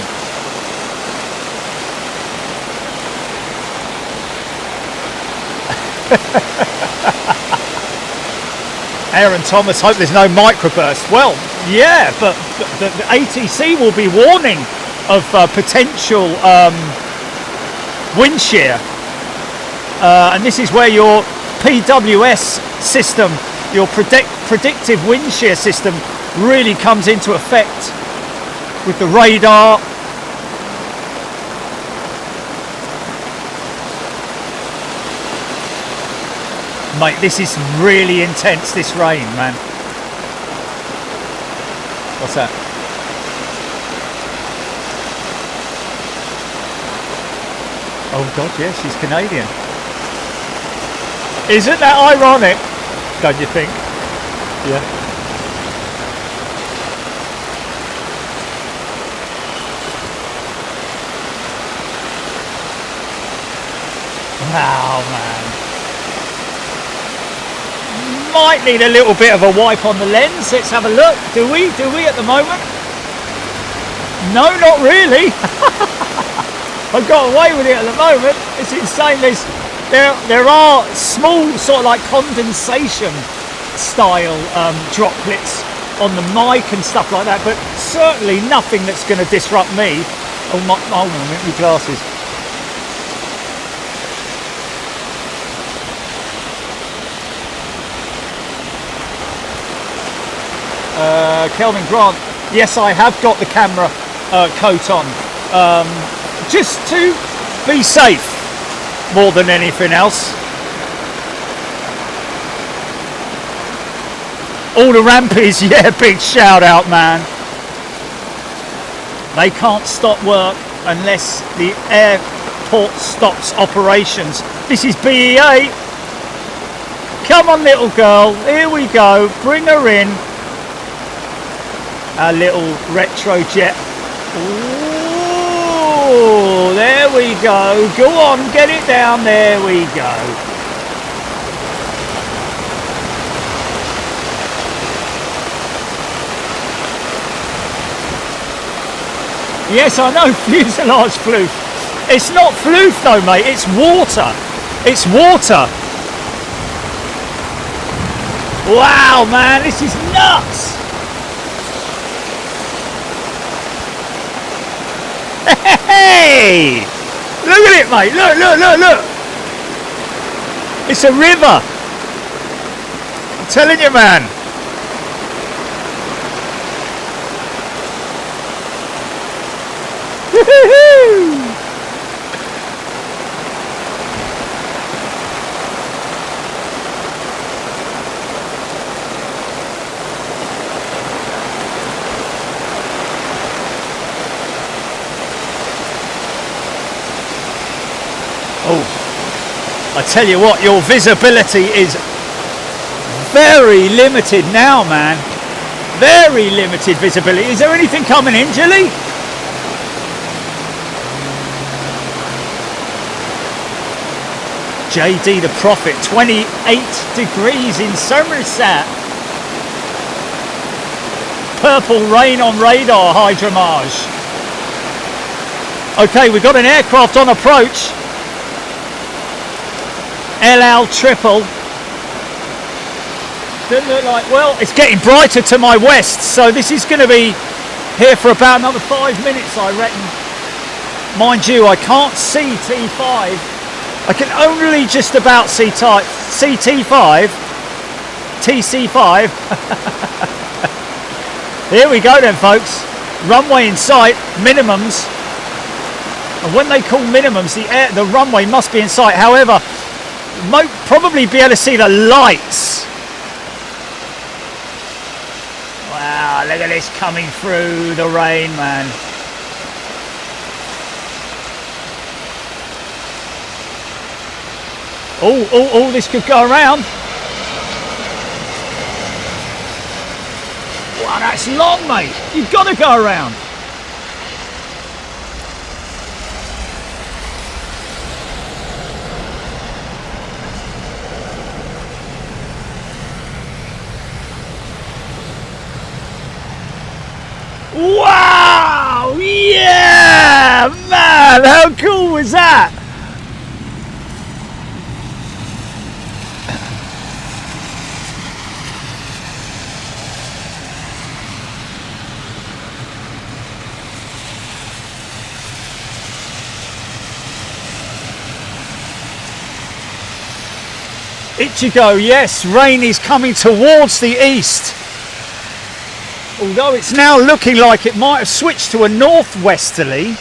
Aaron Thomas, hope there's no microburst. Well, yeah, but the ATC will be warning of potential wind shear. And this is where your PWS system, your predictive wind shear system, really comes into effect with the radar. Mate, this is really intense, this rain, man. What's that? Oh God, yes, she's Canadian. Isn't that ironic? Don't you think? Yeah. Wow, man. Might need a little bit of a wipe on the lens. Let's have a look. Do we at the moment? No, not really. I've got away with it at the moment. It's insane. There are small sort of like condensation style droplets on the mic and stuff like that, but certainly nothing that's going to disrupt me. Oh, hold on a minute, my glasses. Kelvin Grant, yes, I have got the camera coat on, just to be safe more than anything else. All the rampies, yeah, big shout out, man. They can't stop work unless the airport stops operations. This is BEA. Come on, little girl, here we go, bring her in. Our little retro jet. Ooh, there we go. Go on, get it down. There we go. Yes, I know, fuselage floof. It's not floof though, mate. It's water. It's water. Wow, man, this is nuts. Hey! Look at it, mate. Look, look, look, look. It's a river. I'm telling you, man. Woo-hoo-hoo! Oh. I tell you what, your visibility is very limited now, man. Very limited visibility. Is there anything coming in, Jilly? JD the Prophet, 28 degrees in Somerset. Purple rain on radar, Hydramage. Okay, we've got an aircraft on approach. LL triple. Doesn't look like, well, it's getting brighter to my west, so this is going to be here for about another 5 minutes, I reckon. Mind you, I can't see T5. I can only just about see T5, TC5. Here we go then, folks. Runway in sight, minimums. And when they call minimums, the runway must be in sight. However, you might probably be able to see the lights. Wow, look at this coming through the rain, man. Oh, this could go around. Wow, that's long, mate. You've got to go around. Wow! Yeah! Man, how cool was that? Ichigo, yes, rain is coming towards the east. Although it's now looking like it might have switched to a northwesterly,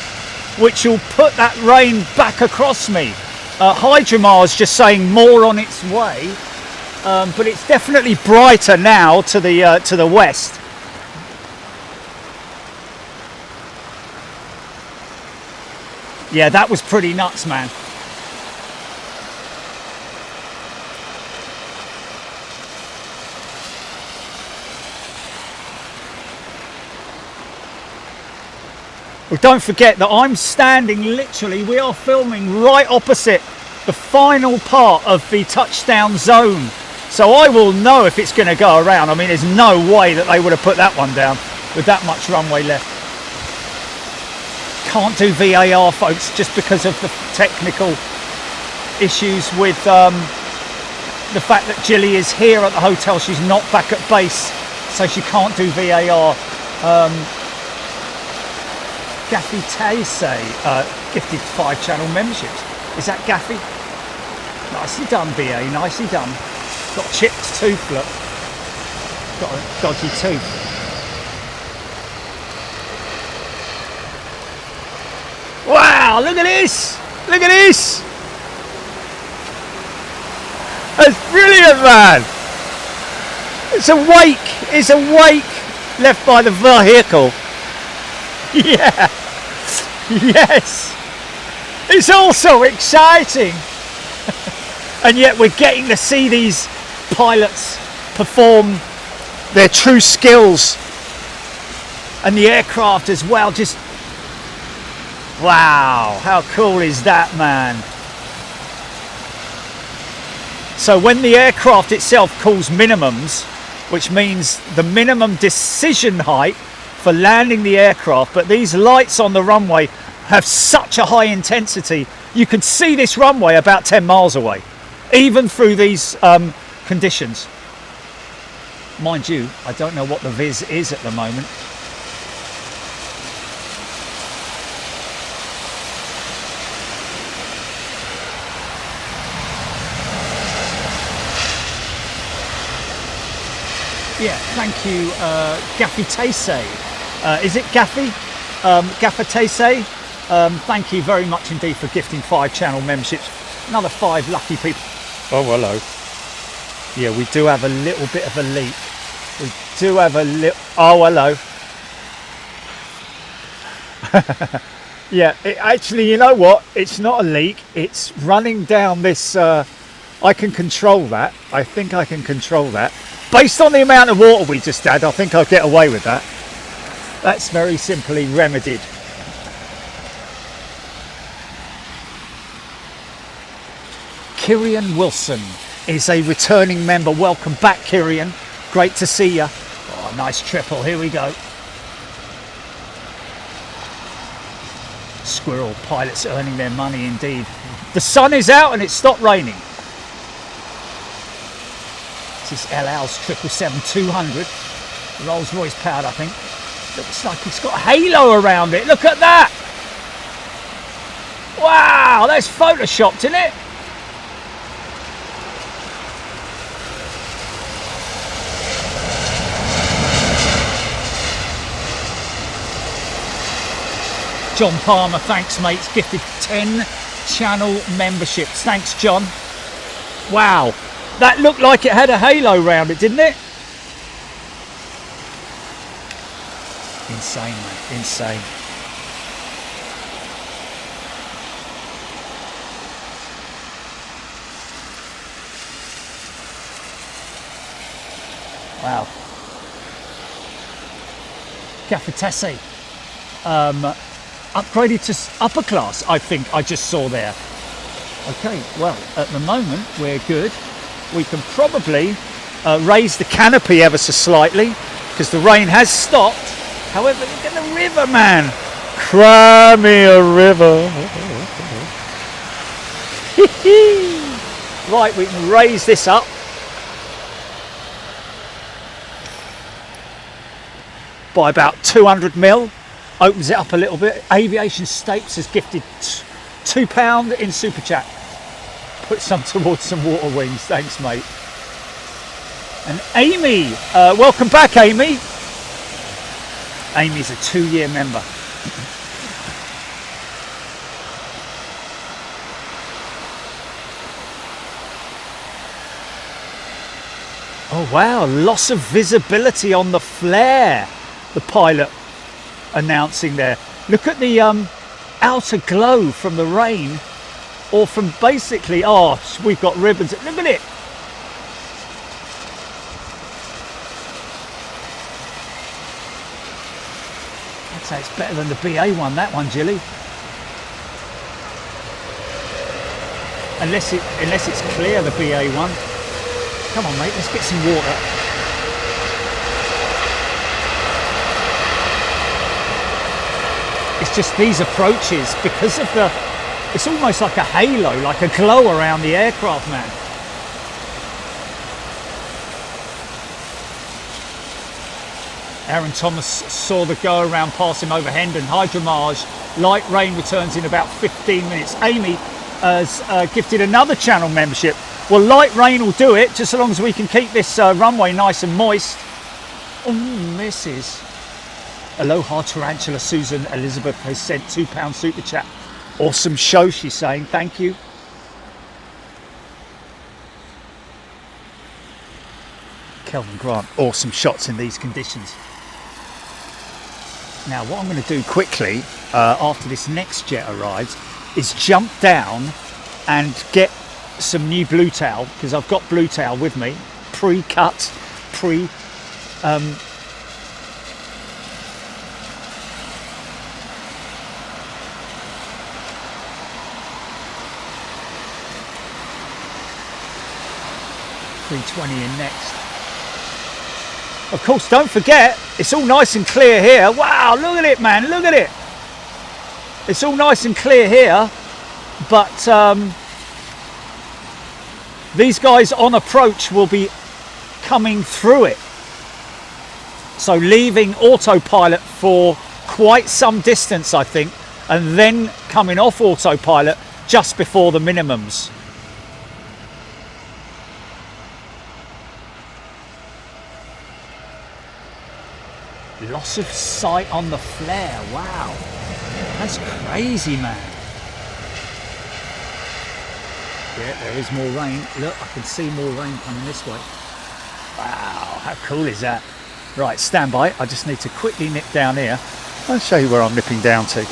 which will put that rain back across me. Hydramar just saying more on its way, but it's definitely brighter now to the west. Yeah, that was pretty nuts, man. Well, don't forget that I'm standing literally, we are filming right opposite the final part of the touchdown zone. So I will know if it's going to go around. I mean, there's no way that they would have put that one down with that much runway left. Can't do VAR, folks, just because of the technical issues with the fact that Jilly is here at the hotel. She's not back at base, so she can't do VAR. Gaffy Tay say gifted 5 channel memberships. Is that Gaffy? Nicely done, BA, nicely done. Got a chipped tooth, look. Got a dodgy tooth. Wow, look at this! Look at this! That's brilliant, man! It's a wake left by the vehicle. Yeah, yes, it's also exciting. And yet we're getting to see these pilots perform their true skills, and the aircraft as well. Just wow, how cool is that, man? So when the aircraft itself calls minimums, which means the minimum decision height for landing the aircraft, but these lights on the runway have such a high intensity, you could see this runway about 10 miles away, even through these conditions. Mind you, I don't know what the viz is at the moment. Yeah, thank you, Gaffy Tase. Is it Gaffy? Gaffer Tase? Thank you very much indeed for gifting 5 channel memberships. Another 5 lucky people. Oh, hello. Yeah, we do have a little bit of a leak. We do have a little... Oh, hello. Yeah, actually, you know what? It's not a leak. It's running down this. I can control that. I think I can control that. Based on the amount of water we just had, I think I'll get away with that. That's very simply remedied. Kirian Wilson is a returning member. Welcome back, Kirian. Great to see you. Oh, nice triple. Here we go. Squirrel pilots earning their money indeed. The sun is out and it stopped raining. This is El Al's 777-200. Rolls Royce powered, I think. Looks like it's got a halo around it. Look at that. Wow, that's photoshopped, isn't it? John Palmer, thanks mates, gifted 10 channel memberships. Thanks John. Wow, that looked like it had a halo around it, didn't it? Insane, mate, insane. Wow. Cafetese. Upgraded to upper class, I think I just saw there. Okay, well, at the moment we're good. We can probably raise the canopy ever so slightly because the rain has stopped. However, look at the river, man. Cry me a river. Right, we can raise this up. By about 200 mil. Opens it up a little bit. Aviation Stapes has gifted £2 in super chat. Put some towards some water wings. Thanks, mate. And Amy, welcome back, Amy. Amy's a 2-year member. Oh wow, loss of visibility on the flare. The pilot announcing there. Look at the outer glow from the rain, or from basically, oh, we've got ribbons. Look at it. I'd say it's better than the BA one, that one, Jilly. Unless it's clear, the BA one. Come on, mate, let's get some water. It's just these approaches, because of the, it's almost like a halo, like a glow around the aircraft, man. Aaron Thomas saw the go around pass him over Hendon. Hydromage, light rain returns in about 15 minutes. Amy has gifted another channel membership. Well, light rain will do it, just as long as we can keep this runway nice and moist. Oh, misses. Aloha Tarantula Susan Elizabeth has sent £2 super chat. Awesome show, she's saying. Thank you. Kelvin Grant, awesome shots in these conditions. Now, what I'm going to do quickly after this next jet arrives is jump down and get some new blue towel, because I've got blue towel with me, pre-cut, $320 in next. Of course, don't forget, it's all nice and clear here. Wow, look at it, man, look at it. It's all nice and clear here, but these guys on approach will be coming through it. So leaving autopilot for quite some distance, I think, and then coming off autopilot just before the minimums. Loss of sight on the flare, wow. That's crazy, man. Yeah, there is more rain. Look, I can see more rain coming this way. Wow, how cool is that? Right, stand by. I just need to quickly nip down here. I'll show you where I'm nipping down to.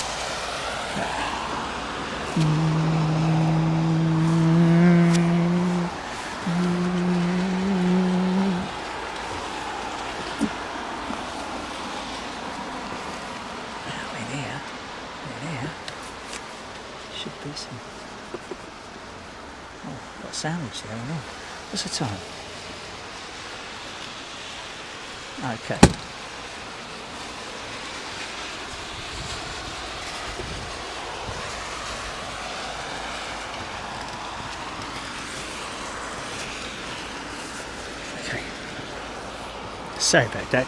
Should be some. Oh, got a sandwich there, I know. What's the time? Okay. Okay. Sorry about that.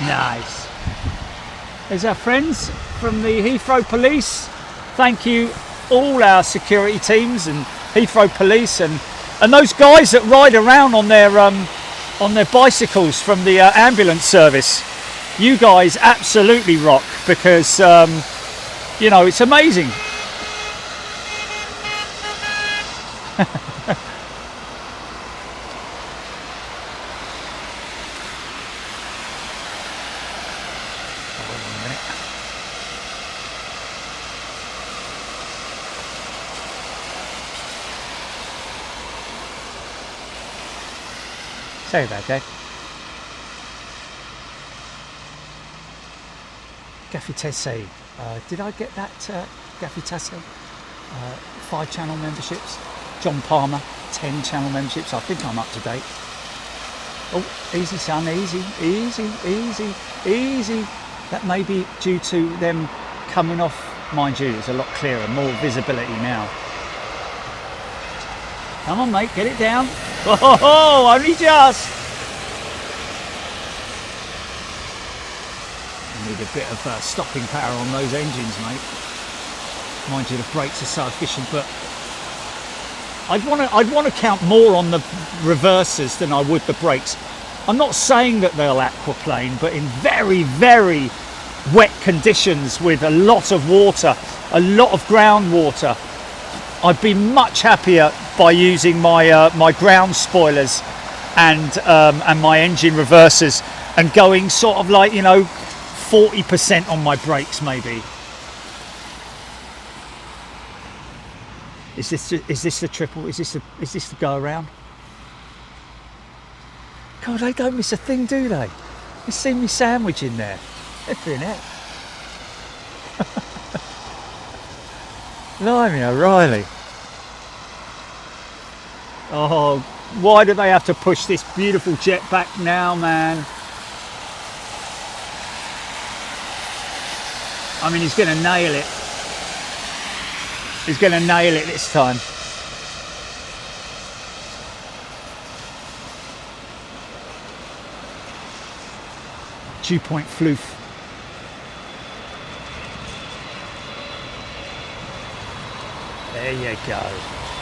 Nice. There's our friends from the Heathrow Police. Thank you, all our security teams and Heathrow Police and those guys that ride around on their bicycles from the ambulance service. You guys absolutely rock because you know, it's amazing. Sorry about that. Gaffitese. Did I get that? Gaffitese? 5 channel memberships. John Palmer, 10 channel memberships. I think I'm up to date. Oh, easy, son, easy, easy, easy, easy. That may be due to them coming off. Mind you, it's a lot clearer, more visibility now. Come on, mate, get it down. Oh, only just. I need a bit of stopping power on those engines, mate. Mind you, the brakes are so efficient, but I'd want to count more on the reversers than I would the brakes. I'm not saying that they'll aquaplane, but in very, very wet conditions with a lot of water, a lot of groundwater, I'd be much happier by using my my ground spoilers and my engine reversers and going sort of like, you know, 40% on my brakes maybe. Is this the triple? Is this the go around? God, they don't miss a thing, do they? They see me sandwich in there. Flipping it. Blimey, O'Reilly. Oh, why do they have to push this beautiful jet back now, man? I mean, he's going to nail it. He's going to nail it this time. Dew point floof. There you go.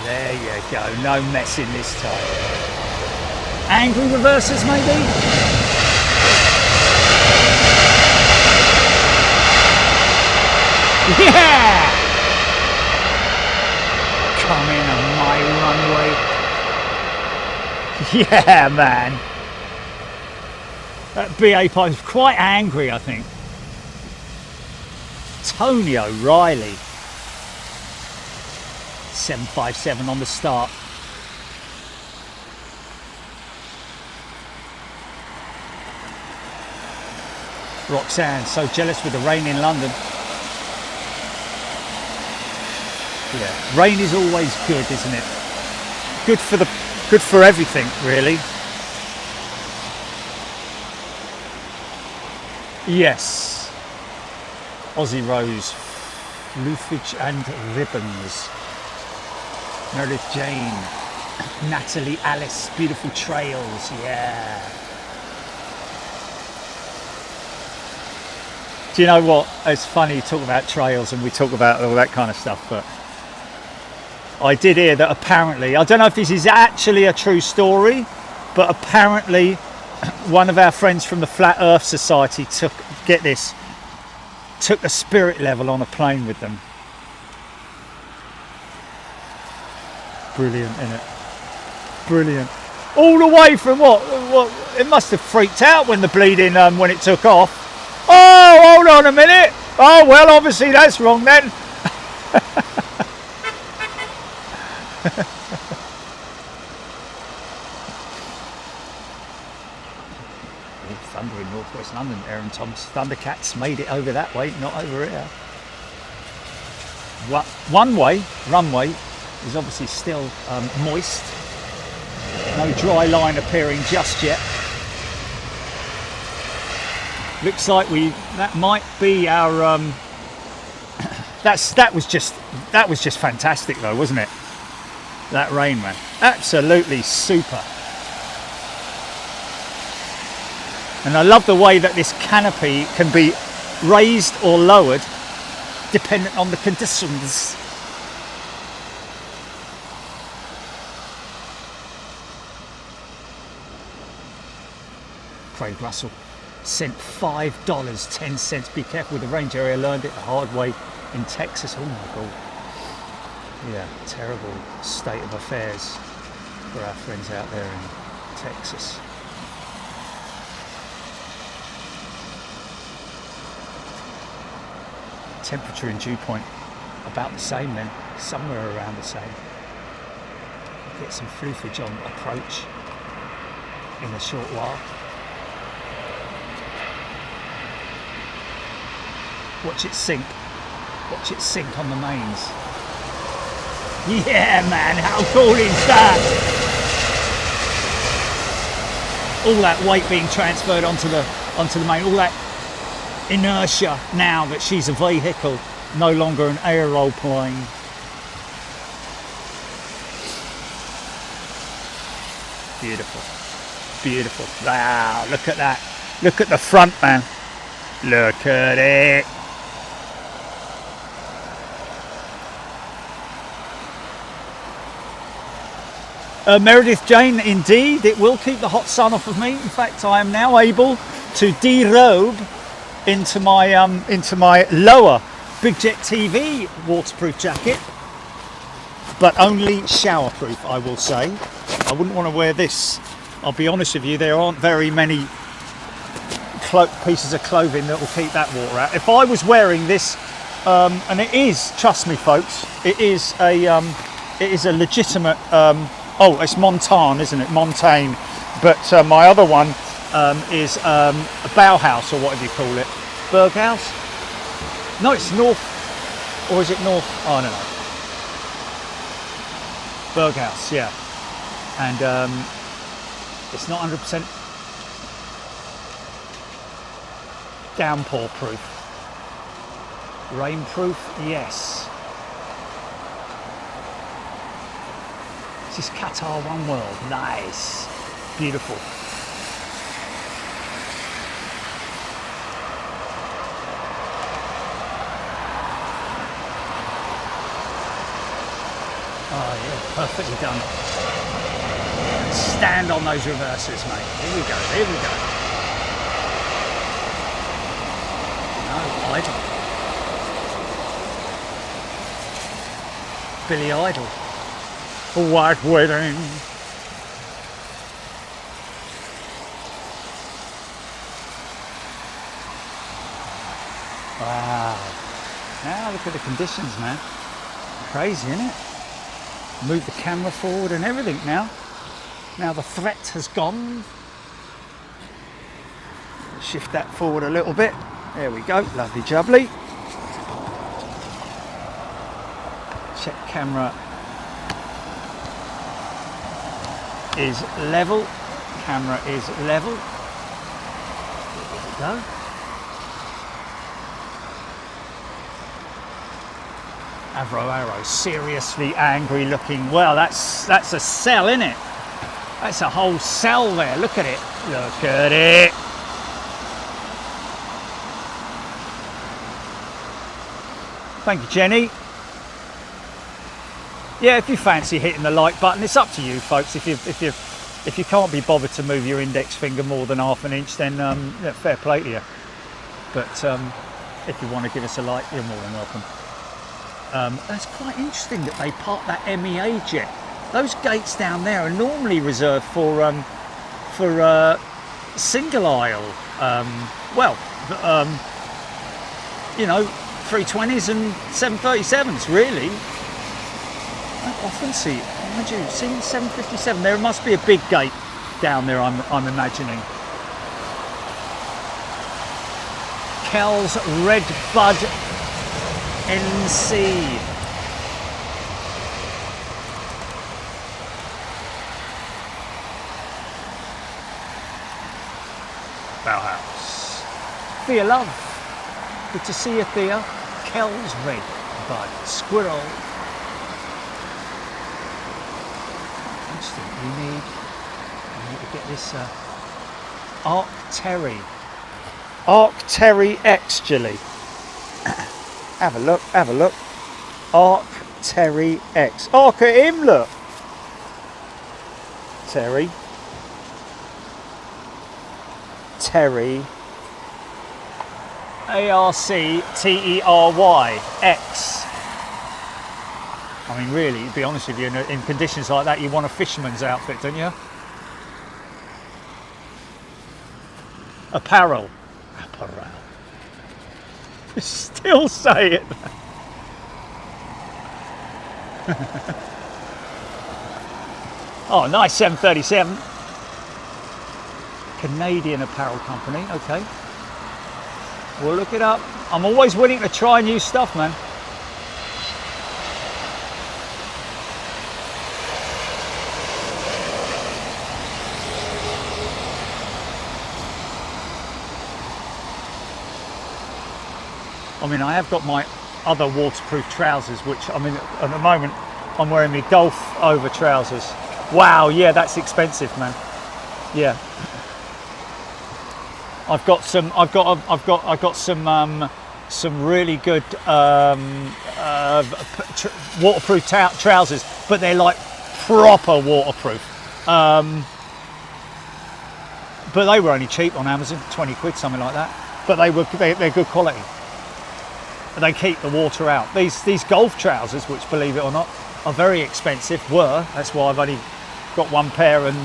There you go. No messing this time. Angry reversers, maybe? Yeah! Come in on my runway. Yeah, man. That BA pilot is quite angry, I think. Tony O'Reilly. 757 on the start. Roxanne, so jealous with the rain in London. Yeah, rain is always good, isn't it? Good for everything, really. Yes. Aussie Rose, Lufage and Ribbons. Meredith Jane, Natalie Alice, Beautiful Trails, yeah. Do you know what? It's funny you talk about trails and we talk about all that kind of stuff, but I did hear that apparently, I don't know if this is actually a true story, but apparently one of our friends from the Flat Earth Society took a spirit level on a plane with them. Brilliant, isn't it? Brilliant. All the way from what? It must have freaked out when the bleeding when it took off. Oh, hold on a minute. Oh well, obviously that's wrong then. Thunder in northwest London. Aaron Thomas Thundercats made it over that way, not over here. Runway is obviously still moist. No dry line appearing just yet. Looks like that might be our that was just fantastic though, wasn't it? That rain, man. Absolutely super. And I love the way that this canopy can be raised or lowered dependent on the conditions. Craig Russell sent $5.10. Be careful with the range area. Learned it the hard way in Texas. Oh my God. Yeah, terrible state of affairs for our friends out there in Texas. Temperature in dew point about the same then, somewhere around the same. Get some floofage on approach in a short while. Watch it sink on the mains. Yeah man, how cool is that? All that weight being transferred onto the main, all that inertia now that she's a vehicle, no longer an aeroplane. Beautiful, beautiful. Wow, look at that. Look at the front, man. Look at it. Meredith Jane, indeed, it will keep the hot sun off of me. In fact, I am now able to derobe into my lower Big Jet TV waterproof jacket, but only showerproof, I will say. I wouldn't want to wear this. I'll be honest with you, there aren't very many pieces of clothing that will keep that water out. If I was wearing this, and it is, trust me folks, it is a legitimate, oh, it's Montane, isn't it? Montane. But my other one is a Bauhaus, or whatever you call it. Berghaus? No, it's North, or is it North? Oh, I don't know. Berghaus, yeah. And it's not 100% downpour proof. Rain proof, yes. This is Qatar oneworld, nice, beautiful. Oh yeah, perfectly done. Stand on those reversers, mate. Here we go, here we go. No, idle. Billy Idol. White wedding. Wow. Now look at the conditions, man. Crazy, isn't it? Move the camera forward and everything now. Now the threat has gone. Shift that forward a little bit. There we go. Lovely jubbly. Check camera is level. Camera is level. There we go. Arrow, seriously angry looking. Well, that's a cell, isn't it? That's a whole cell there. Look at it. Look at it. Thank you, Jenny. Yeah, if you fancy hitting the like button, it's up to you, folks. If you can't be bothered to move your index finger more than half an inch, then yeah, fair play to you. But if you want to give us a like, you're more than welcome. That's quite interesting that they park that MEA jet. Those gates down there are normally reserved for single aisle. You know, 320s and 737s, really. I often see, mind you, seeing 757, there must be a big gate down there, I'm imagining. Kel's Red Bud NC. Bauhaus. Thea Love. Good to see you, Thea. Kel's Red Bud. Squirrel. We need to get this Arc Terry X, Gilly. Have a look. Arc Terry X. Arc at him, look. Terry ARCTERY X. I mean, really, to be honest with you, in conditions like that, you want a fisherman's outfit, don't you? Apparel. Still say it. Oh, nice 737. Canadian apparel company, okay. We'll look it up. I'm always willing to try new stuff, man. I mean, I have got my other waterproof trousers, which, I mean, at the moment, I'm wearing my golf over trousers. Wow, yeah, that's expensive, man. Yeah. I've got some really good waterproof trousers, but they're like proper waterproof. But they were only cheap on Amazon, 20 quid, something like that. But they're good quality. They keep the water out. These golf trousers, which, believe it or not, are very expensive. That's why I've only got one pair and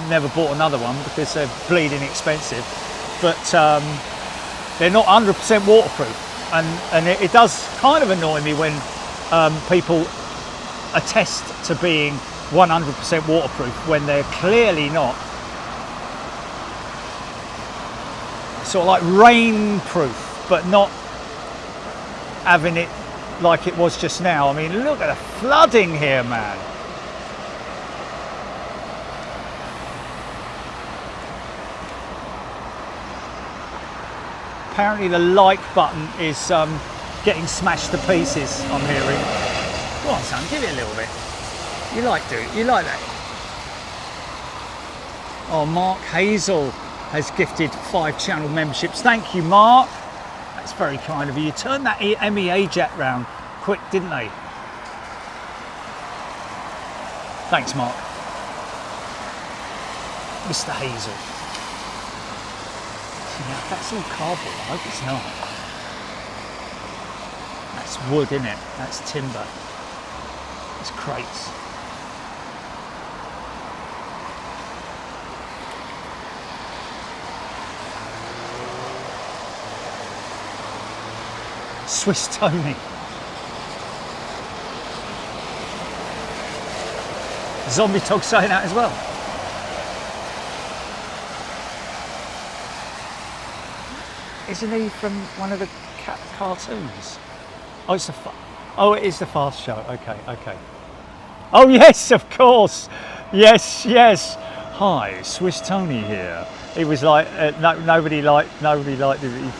never bought another one, because they're bleeding expensive. But they're not 100% waterproof, and it does kind of annoy me when people attest to being 100% waterproof when they're clearly not. Sort of like rainproof, but not having it like it was just now. I mean, look at the flooding here, man. Apparently the like button is getting smashed to pieces, I'm hearing. Go on, son, give it a little bit. You like that? Oh, Mark Hazel has gifted 5 channel memberships. Thank you, Mark. That's very kind of you. You turned that MEA jet round quick, didn't they? Thanks, Mark. Mr. Hazel. Yeah, that's all cardboard. I hope it's not. That's wood, isn't it? That's timber. It's crates. Swiss Tony. Zombie Tog saying that as well. Isn't he from one of the cat cartoons? Oh, it is the Fast Show. Okay. Oh yes, of course. Yes. Hi, Swiss Tony here. He was like nobody liked it. He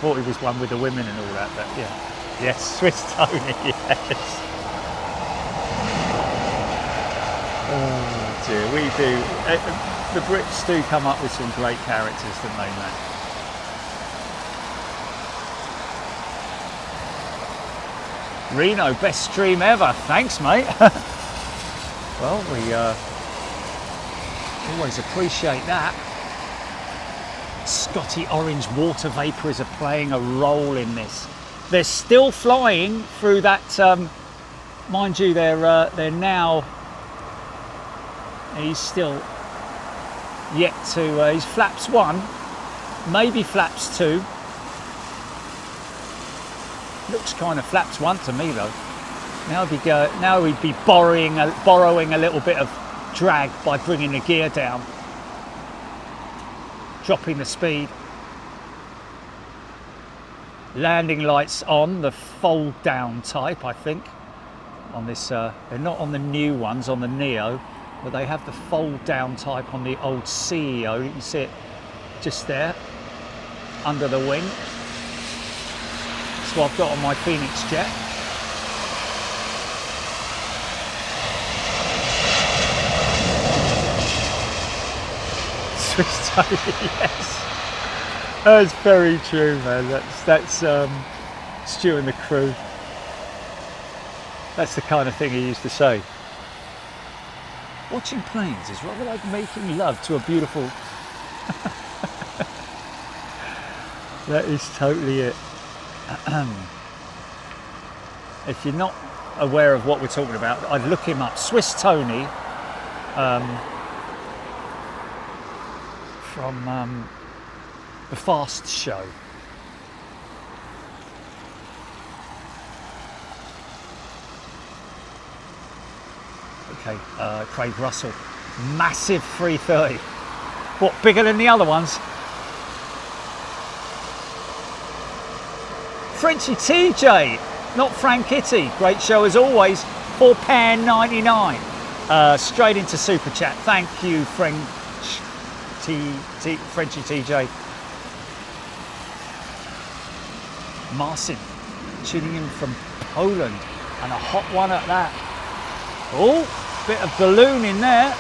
thought he was one with the women and all that. But yeah, yes, Swiss Tony. Yes. Oh dear, we do. The Brits do come up with some great characters, don't they, man? Reno, best stream ever. Thanks, mate. Well, we always appreciate that. Scotty orange water vapours are playing a role in this. They're still flying through that. Mind you, they're now. He's still yet to. He's flaps 1, maybe flaps 2. Looks kind of flaps 1 to me though. Now we'd be borrowing a little bit of drag by bringing the gear down, dropping the speed. Landing lights on, the fold down type, I think. On this, they're not on the new ones, on the Neo, but they have the fold down type on the old CEO. You can see it just there, under the wing. That's what I've got on my Phoenix jet. Swiss Tony, yes. That's very true, man. That's Stu and the crew. That's the kind of thing he used to say. Watching planes is rather like making love to a beautiful... That is totally it. If you're not aware of what we're talking about, I'd look him up. Swiss Tony, from the Fast Show. Okay, Craig Russell, massive 330. What, bigger than the other ones? Frenchy TJ, not Frank Kitty. Great show as always. £4.99. Straight into Super Chat. Thank you, Frenchy TJ. Marcin, tuning in from Poland, and a hot one at that. Oh, bit of balloon in there.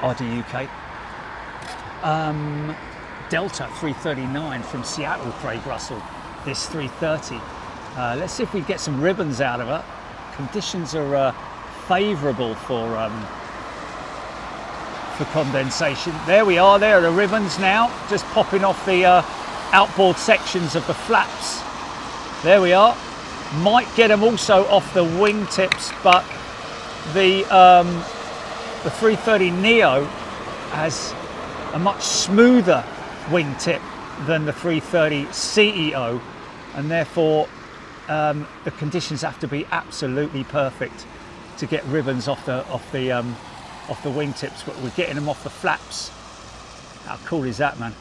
RDUK. Delta 339 from Seattle, Craig Russell. This 330. Let's see if we get some ribbons out of it. Conditions are favourable for condensation. There we are. There are the ribbons now, just popping off the outboard sections of the flaps. There we are. Might get them also off the wingtips, but the 330neo has a much smoother wingtip than the 330 CEO, and therefore the conditions have to be absolutely perfect to get ribbons off the wingtips, but we're getting them off the flaps. How cool is that, man?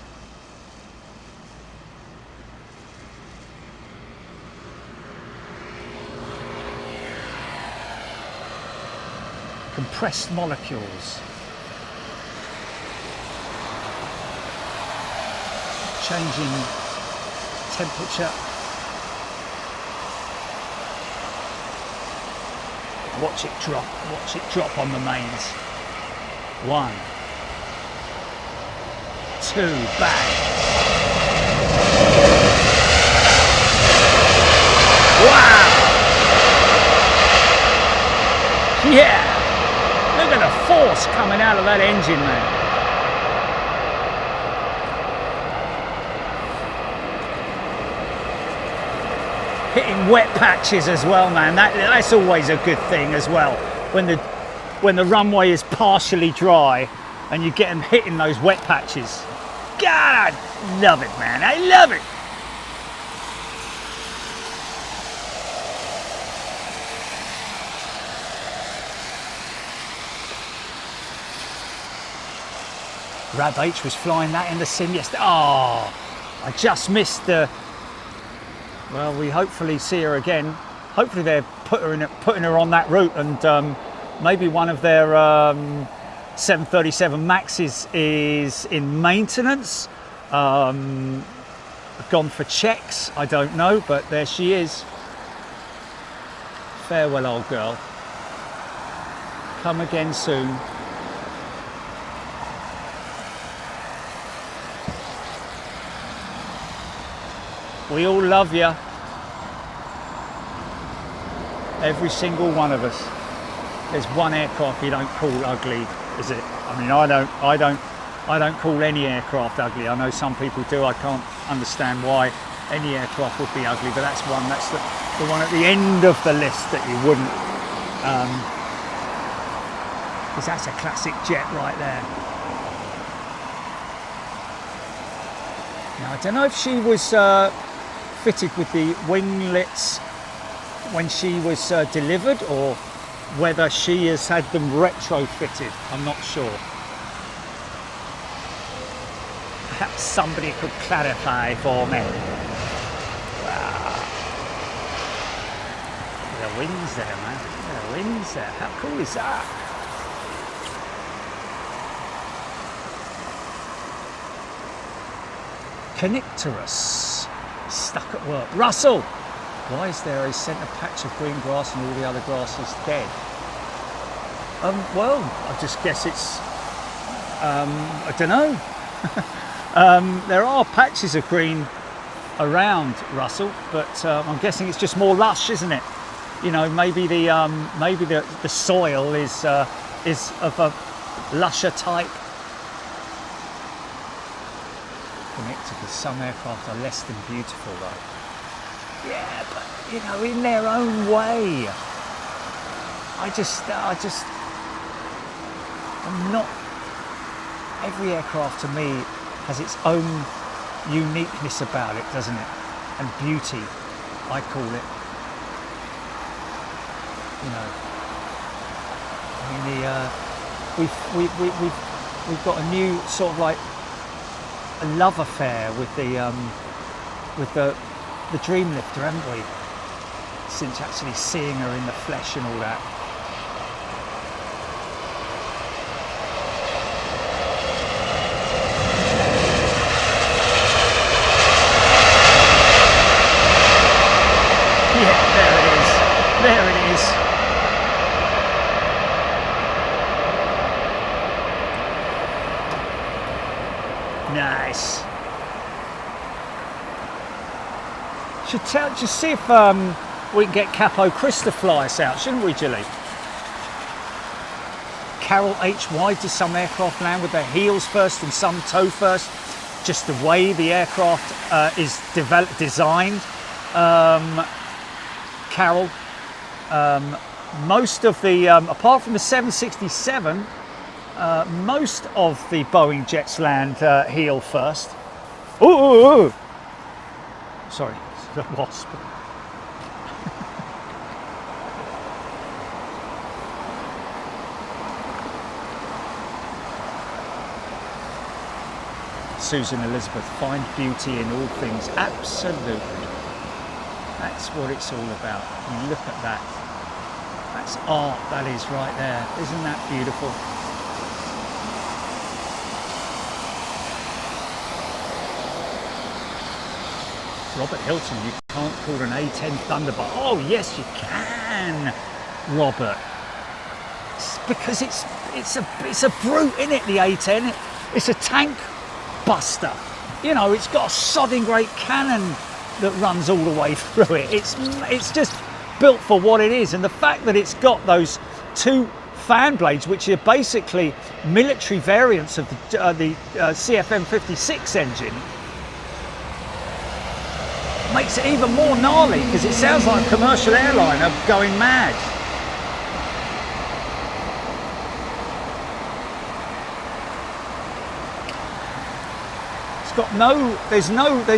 Compressed molecules. Changing temperature. Watch it drop on the mains. 1, 2, bang. Wow! Yeah! Look at the force coming out of that engine, man. Hitting wet patches as well, man. That's always a good thing as well. When the runway is partially dry and you get them hitting those wet patches. God, I love it, man. I love it. Rab H was flying that in the sim yesterday. Oh, I just missed the... Well, we hopefully see her again. Hopefully they're putting her on that route, and maybe one of their 737 Maxes is in maintenance. Gone for checks, I don't know, but there she is. Farewell, old girl. Come again soon. We all love you. Every single one of us. There's one aircraft you don't call ugly, is it? I mean, I don't call any aircraft ugly. I know some people do. I can't understand why any aircraft would be ugly, but that's one. That's the one at the end of the list that you wouldn't. Because that's a classic jet right there. Now I don't know if she was fitted with the winglets when she was delivered, or whether she has had them retrofitted. I'm not sure. Perhaps somebody could clarify for me. Wow. The wings there, man. The wings there. How cool is that? Connectorus. Stuck at work. Russell! Why is there a centre patch of green grass and all the other grass is dead? Well, I just guess it's, I don't know. There are patches of green around, Russell, but I'm guessing it's just more lush, isn't it? You know, maybe the soil is of a lusher type. Connected, some aircraft are less than beautiful though. Yeah, but you know, in their own way. I'm not. Every aircraft to me has its own uniqueness about it, doesn't it? And beauty, I call it. You know, I mean, we've got a new sort of like a love affair with the Dreamlifter, haven't we? Since actually seeing her in the flesh and all that. Yeah, there it is. There it is. Nice. Should see if we can get Capo Chris to fly us out, shouldn't we, Gilly? Carol H. Why do some aircraft land with their heels first and some toe first? Just the way the aircraft is designed. Carol, most of the, apart from the 767, most of the Boeing jets land heel first. Ooh! Sorry, it's a wasp. Susan Elizabeth, find beauty in all things. Absolutely. That's what it's all about. You look at that. That's art, that is, right there. Isn't that beautiful? Robert Hilton, you can't call an A10 Thunderbird. Oh yes, you can, Robert. It's because it's a brute, isn't it? The A10. It's a tank buster. You know, it's got a sodding great cannon that runs all the way through it. It's just built for what it is, and the fact that it's got those two fan blades, which are basically military variants of the CFM56 engine, makes it even more gnarly, because it sounds like a commercial airliner going mad. Got there's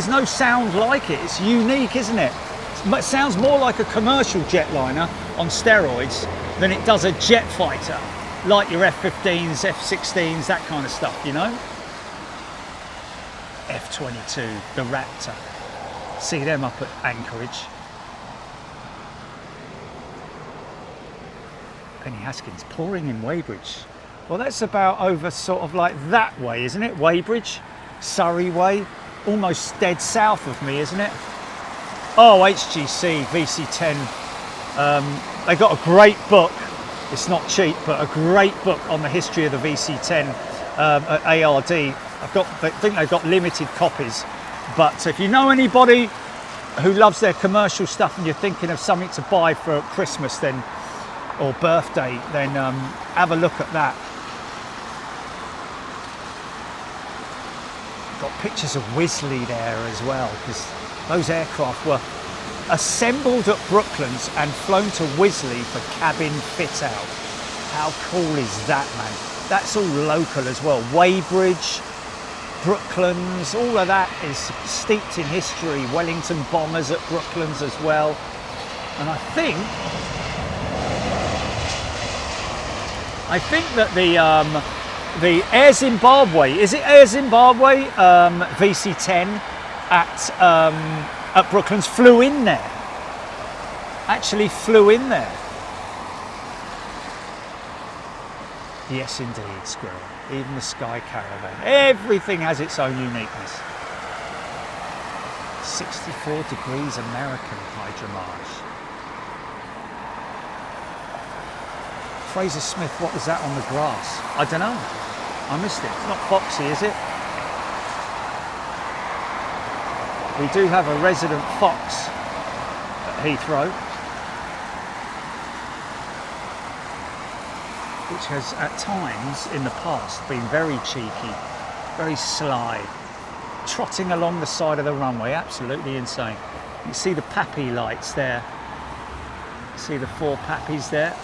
no sound like it. It's unique, isn't it? It sounds more like a commercial jetliner on steroids than it does a jet fighter, like your F-15s, F-16s, that kind of stuff, you know? F-22, the Raptor. See them up at Anchorage. Penny Haskins, pouring in Weybridge. Well, that's about over sort of like that way, isn't it? Weybridge. Surrey way, almost dead south of me, isn't it? Oh, HGC, VC10. They got a great book It's not cheap, but a great book on the history of the VC10 at ARD. I think they've got limited copies, but if you know anybody who loves their commercial stuff and you're thinking of something to buy for Christmas then or birthday, then have a look at that. Got pictures of Wisley there as well, because those aircraft were assembled at Brooklands and flown to Wisley for cabin fit out. How cool is that, man? That's all local as well. Weybridge, Brooklands, all of that is steeped in history. Wellington Bombers at Brooklands as well. And I think that the Air Zimbabwe, is it Air Zimbabwe VC10 at Brooklands flew in there. Actually flew in there. Yes, indeed, Squirrel. Even the Sky Caravan. Everything has its own uniqueness. 64 degrees American hydromage. Fraser Smith, what was that on the grass? I don't know. I missed it. It's not Foxy, is it? We do have a resident fox at Heathrow, which has at times in the past been very cheeky, very sly, trotting along the side of the runway, absolutely insane. You see the Pappy lights there. See the 4 Pappies there,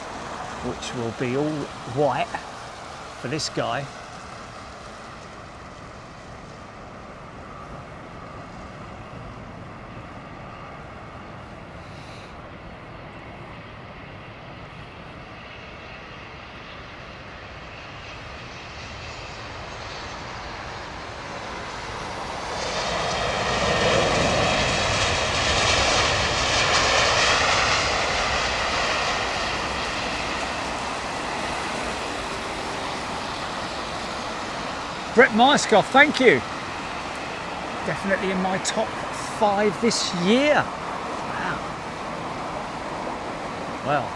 which will be all white for this guy. Brett Myerscough, thank you. Definitely in my top 5 this year. Wow. Well.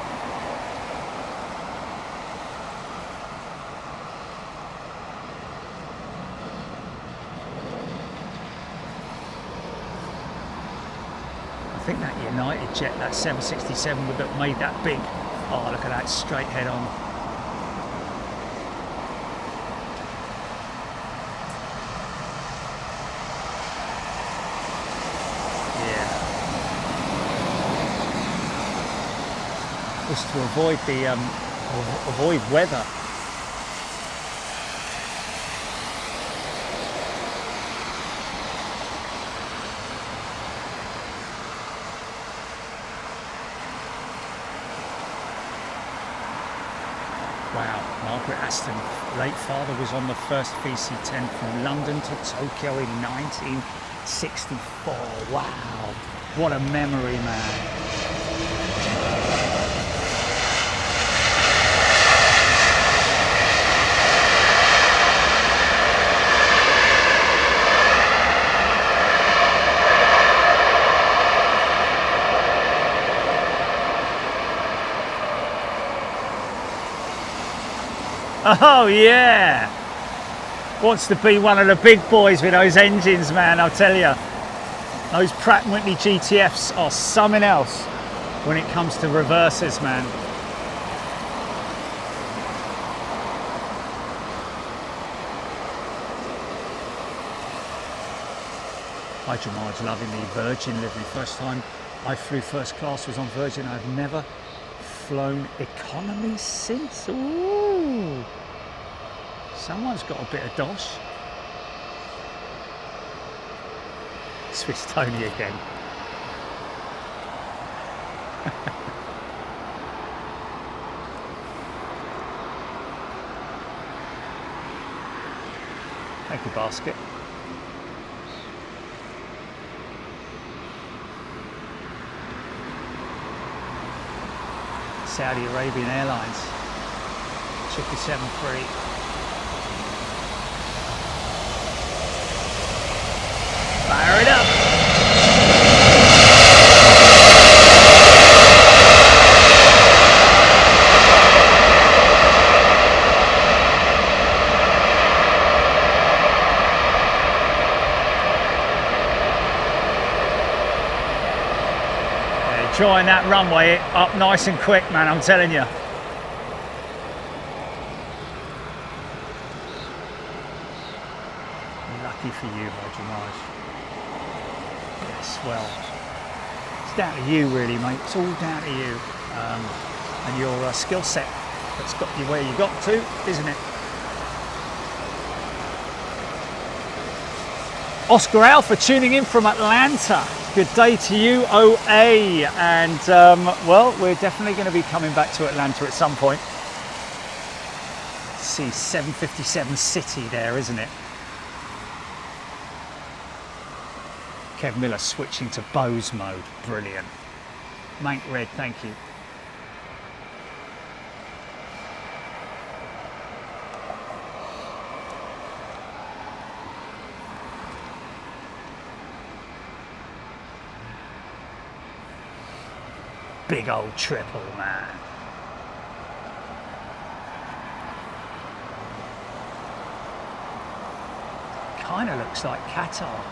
I think that United jet, that 767 would have made that big. Oh, look at that straight head on. To avoid the avoid weather. Wow, Margaret Aston, late father, was on the first VC-10 from London to Tokyo in 1964. Wow, what a memory, man. Oh yeah! Wants to be one of the big boys with those engines, man, I'll tell you. Those Pratt & Whitney GTFs are something else when it comes to reversers, man. Hydromage loving the Virgin livery. First time I flew first class was on Virgin. I've never flown economy since. Ooh, someone's got a bit of dosh. Swiss Tony again. Thank you, basket. Saudi Arabian Airlines, 777-300. Fire it up! drawing that runway up nice and quick, man, I'm telling you. Lucky for you, Raj. Yes, well, it's down to you really, mate. It's all down to you and your skill set that's got you where you got to, isn't it? Oscar Alpha tuning in from Atlanta. Good day to you, OA. And well, we're definitely going to be coming back to Atlanta at some point. See 757 City there, isn't it? Kev Miller switching to Bose mode. Brilliant. Mank Red, thank you. Big old triple, man. Kind of looks like Qatar.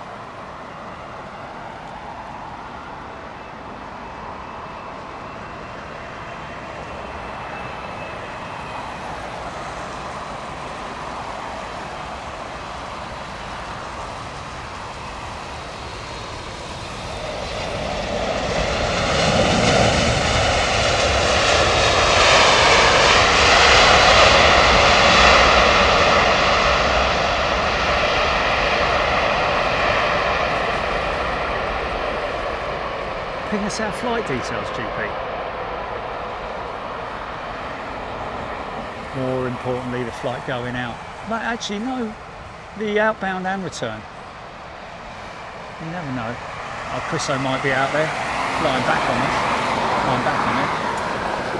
Ping us our flight details, GP. More importantly, the flight going out. But actually, no, the outbound and return. You never know. Oh, Chriso might be out there, flying back on it,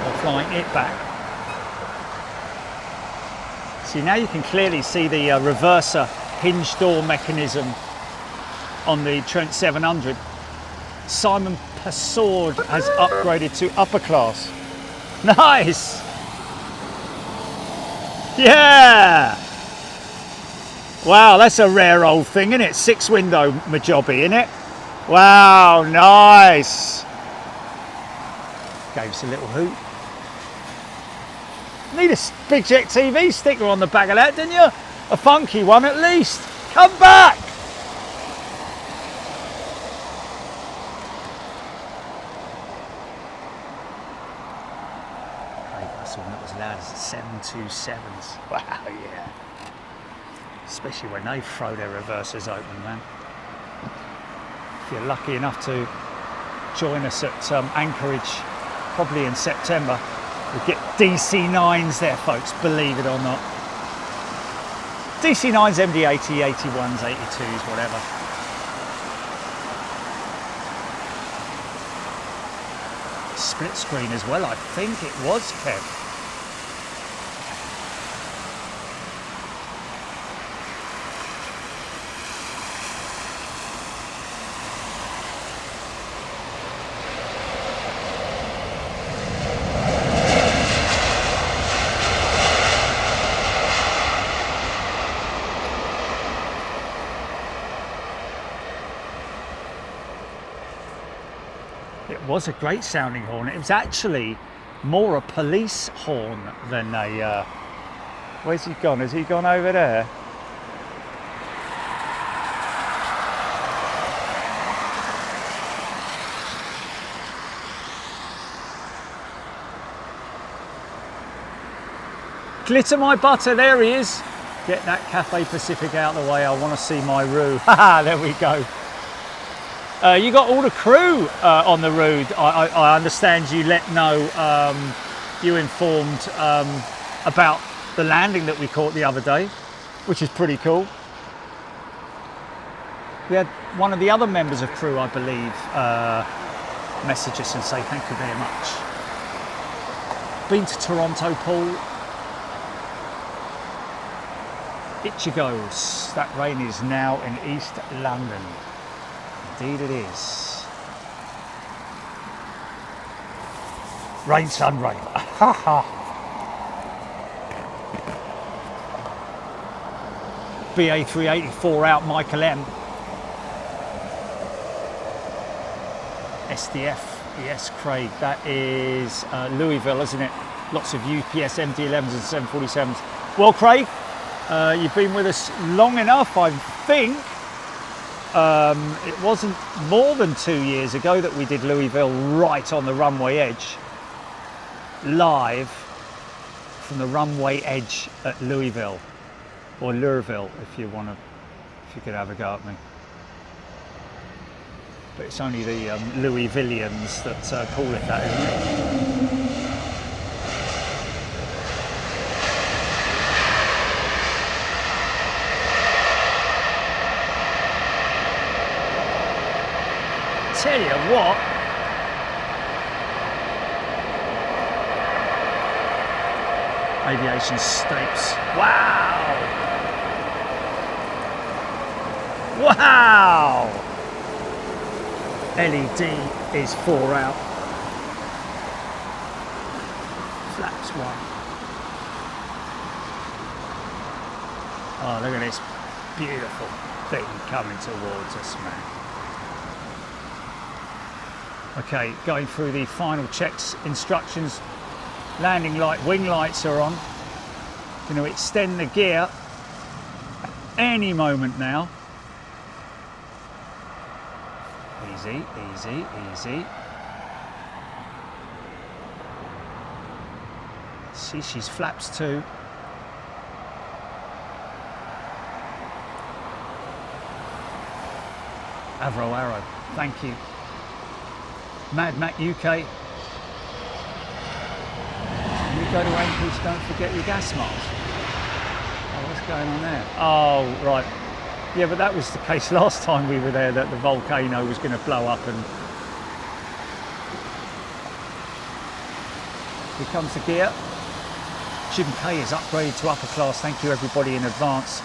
or flying it back. See, now you can clearly see the reverser hinge door mechanism on the Trent 700. Simon Pasord has upgraded to upper class. Nice! Yeah! Wow, that's a rare old thing, isn't it? 6-window Majobi, isn't it? Wow, nice! Gave us a little hoot. Need a Big Jet TV sticker on the back of that, didn't you? A funky one at least. Come back! Not as loud as the 727s. Wow, yeah. Especially when they throw their reversers open, man. If you're lucky enough to join us at Anchorage, probably in September, we'll get DC9s there, folks, believe it or not. DC9s, MD80, 81s, 82s, whatever. Split screen as well, I think it was, Kev. It was a great sounding horn. It was actually more a police horn than a... where's he gone? Has he gone over there? Glitter my butter, there he is. Get that Cafe Pacific out of the way. I want to see my roux. Haha, there we go. You got all the crew on the route. I understand you let know, you informed about the landing that we caught the other day, which is pretty cool. We had one of the other members of crew, I believe, message us and say thank you very much. Been to Toronto, Paul. It you goes. That rain is now in East London. Indeed it is. Rain, sun, rain. Ha ha. BEA 380, 4 out, Michael M. SDF Yes, Craig, that is Louisville, isn't it? Lots of UPS MD-11s and 747s. Well, Craig, you've been with us long enough, I think. It wasn't more than 2 years ago that we did Louisville right on the runway edge, live from the runway edge at Louisville, or Louisville, if you could have a go at me. But it's only the Louisvillians that call it that, isn't it? Tell you what, aviation stakes. Wow! Wow! LED is 4 out. Flaps 1. Oh, look at this beautiful thing coming towards us, man. Okay, going through the final checks, instructions. Landing light, wing lights are on. Going to extend the gear any moment now. Easy, easy, easy. See, she's flaps 2. Avro Arrow, thank you. Mad Mac UK. You go to anchorage, don't forget your gas mask. Oh, what's going on there? Oh, right. Yeah, but that was the case last time we were there, that the volcano was going to blow up. And here comes the gear. Jim K is upgraded to upper class. Thank you everybody in advance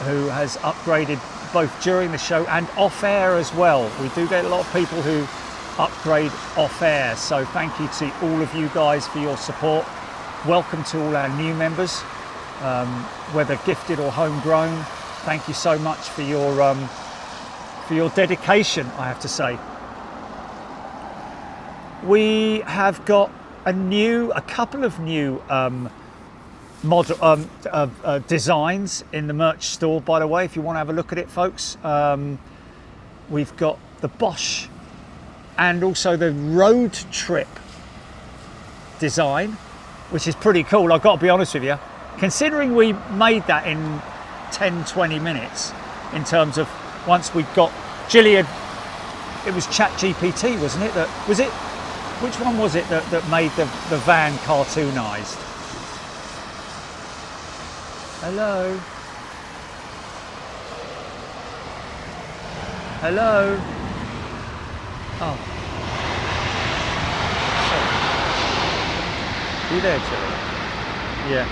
who has upgraded both during the show and off air as well. We do get a lot of people who upgrade off air, so thank you to all of you guys for your support. Welcome to all our new members, whether gifted or homegrown. Thank you so much for your dedication, I have to say. We have got a couple of new model designs in the merch store, by the way, if you want to have a look at it, folks. We've got the Bosch and also the road trip design, which is pretty cool. I've got to be honest with you, considering we made that in 10-20 minutes, in terms of once we got Gillian, it was ChatGPT, wasn't it? Which one was it that made the van cartoonised? Hello? Hello? Oh. Are you there, Chili? Yeah.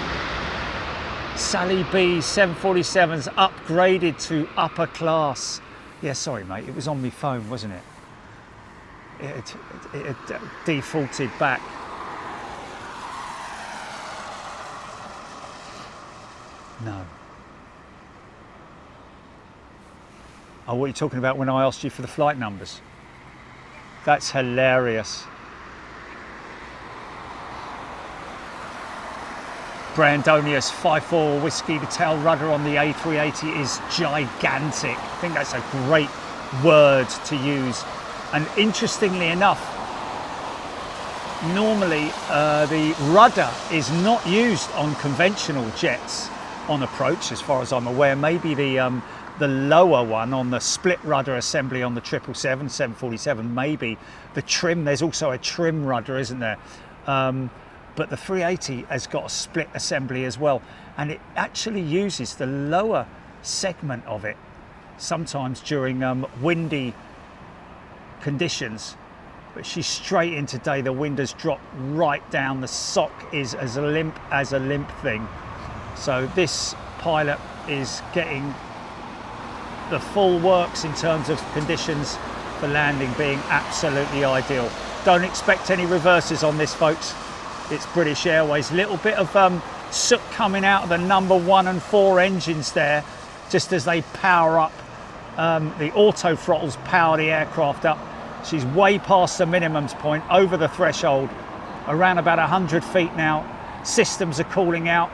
Sally B 747's upgraded to upper class. Yeah, sorry mate, it was on my phone, wasn't it? It defaulted back. No. Oh, what are you talking about when I asked you for the flight numbers? That's hilarious. Brandonius 5-4 whiskey. The tail rudder on the A380 is gigantic. I think that's a great word to use. And interestingly enough, normally the rudder is not used on conventional jets on approach, as far as I'm aware. Maybe the lower one on the split rudder assembly on the 777, 747, maybe the trim. There's also a trim rudder, isn't there? But the 380 has got a split assembly as well, and it actually uses the lower segment of it sometimes during windy conditions. But she's straight in today. The wind has dropped right down. The sock is as limp as a limp thing. So this pilot is getting the full works in terms of conditions for landing being absolutely ideal. Don't expect any reverses on this, folks. It's British Airways. Little bit of soot coming out of the number 1 and 4 engines there, just as they power up. The auto throttles power the aircraft up. She's way past the minimums point, over the threshold, around about 100 feet now. Systems are calling out.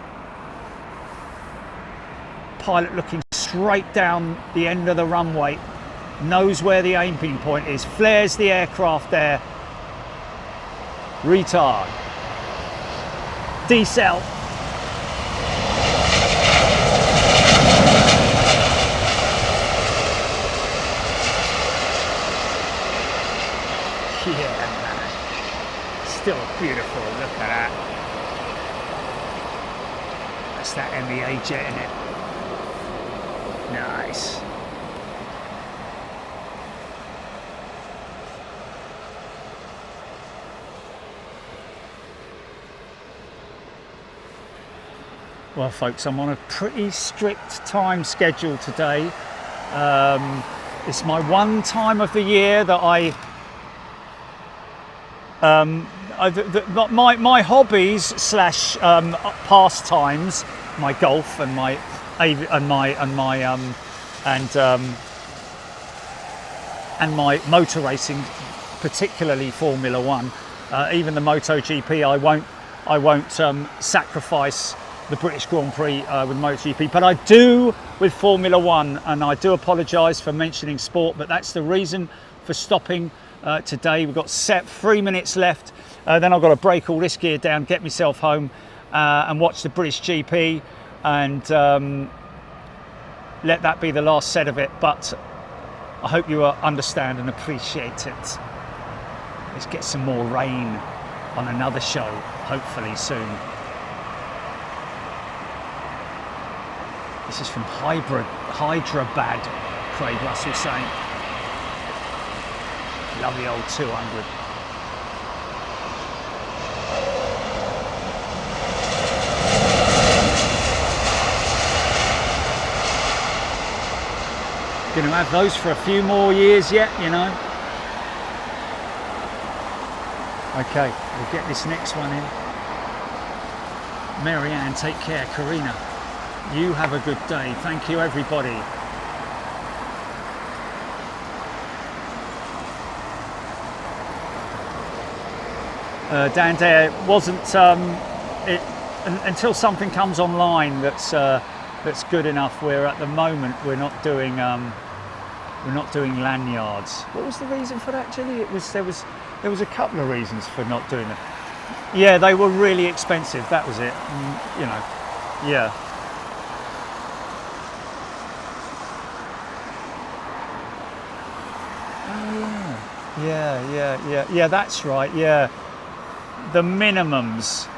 Pilot looking straight down the end of the runway, knows where the aiming point is, flares the aircraft there. Retard. Decel. Yeah, still beautiful, look at that. That's that MEA jet in it. Nice. Well, folks, I'm on a pretty strict time schedule today. It's my one time of the year that my hobbies slash pastimes, my golf and my motor racing, particularly Formula One, even the MotoGP. I won't sacrifice the British Grand Prix with MotoGP, but I do with Formula One, and I do apologise for mentioning sport, but that's the reason for stopping today. We've got 3 minutes left, then I've got to break all this gear down, get myself home and watch the British GP, and let that be the last set of it. But I hope you understand and appreciate it. Let's get some more rain on another show, hopefully soon. This is from Hyderabad, Craig Russell saying. Love the old 200. Going to have those for a few more years yet, you know. Okay, we'll get this next one in. Marianne, take care. Karina, you have a good day. Thank you, everybody. Dan Dare wasn't until something comes online that's good enough. At the moment we're not doing lanyards. What was the reason for that, Julie? There was a couple of reasons for not doing it. Yeah, they were really expensive. That was it. You know, yeah. Oh yeah. Yeah. That's right. Yeah. The minimums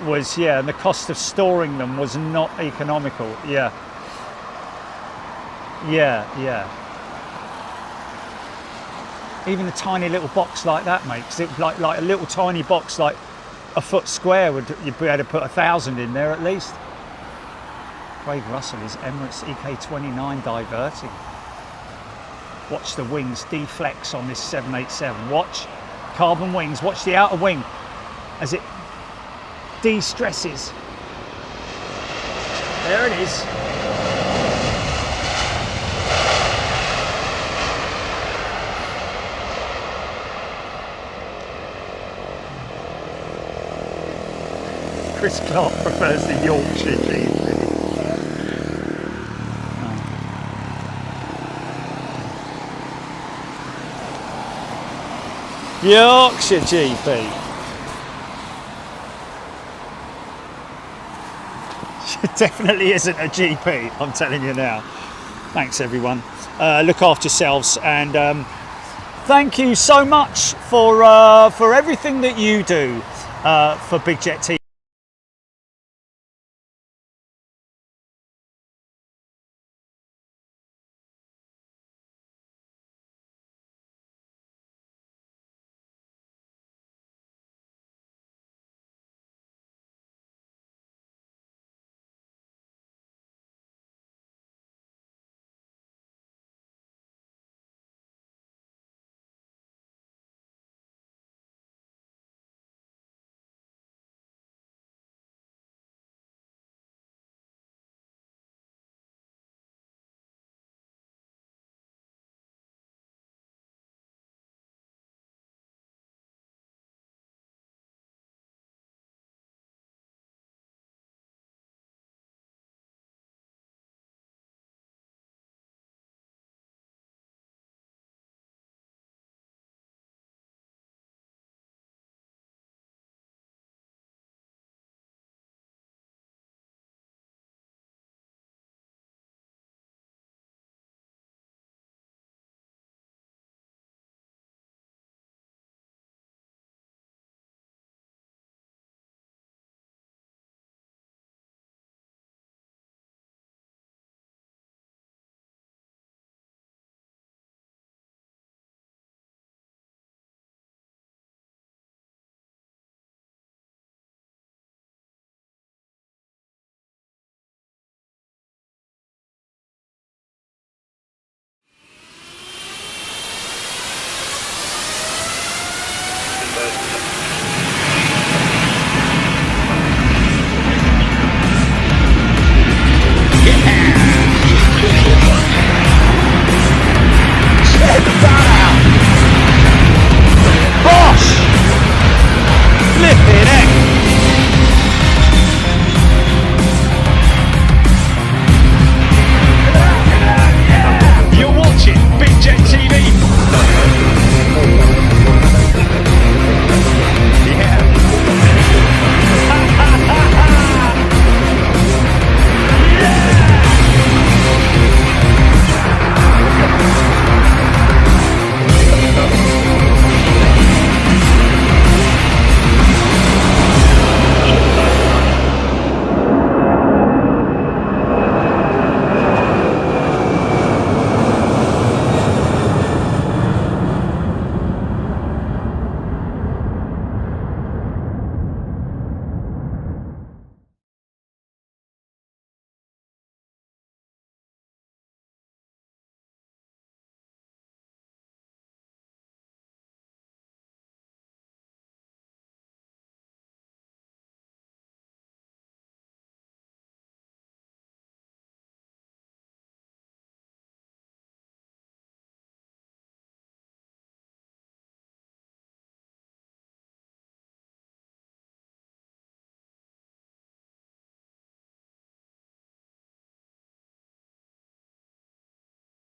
was, yeah, and the cost of storing them was not economical. Yeah. Even a tiny little box like that makes it like a little tiny box, like a foot square, you'd be able to put 1,000 in there at least. Craig Russell is Emirates EK29 diverting. Watch the wings deflex on this 787. Watch carbon wings. Watch the outer wing as it de-stresses. There it is. Chris Clark prefers the Yorkshire GP. Yorkshire GP. Definitely isn't a GP, I'm telling you now. Thanks everyone. Look after yourselves, and thank you so much for everything that you do for Big Jet TV. good.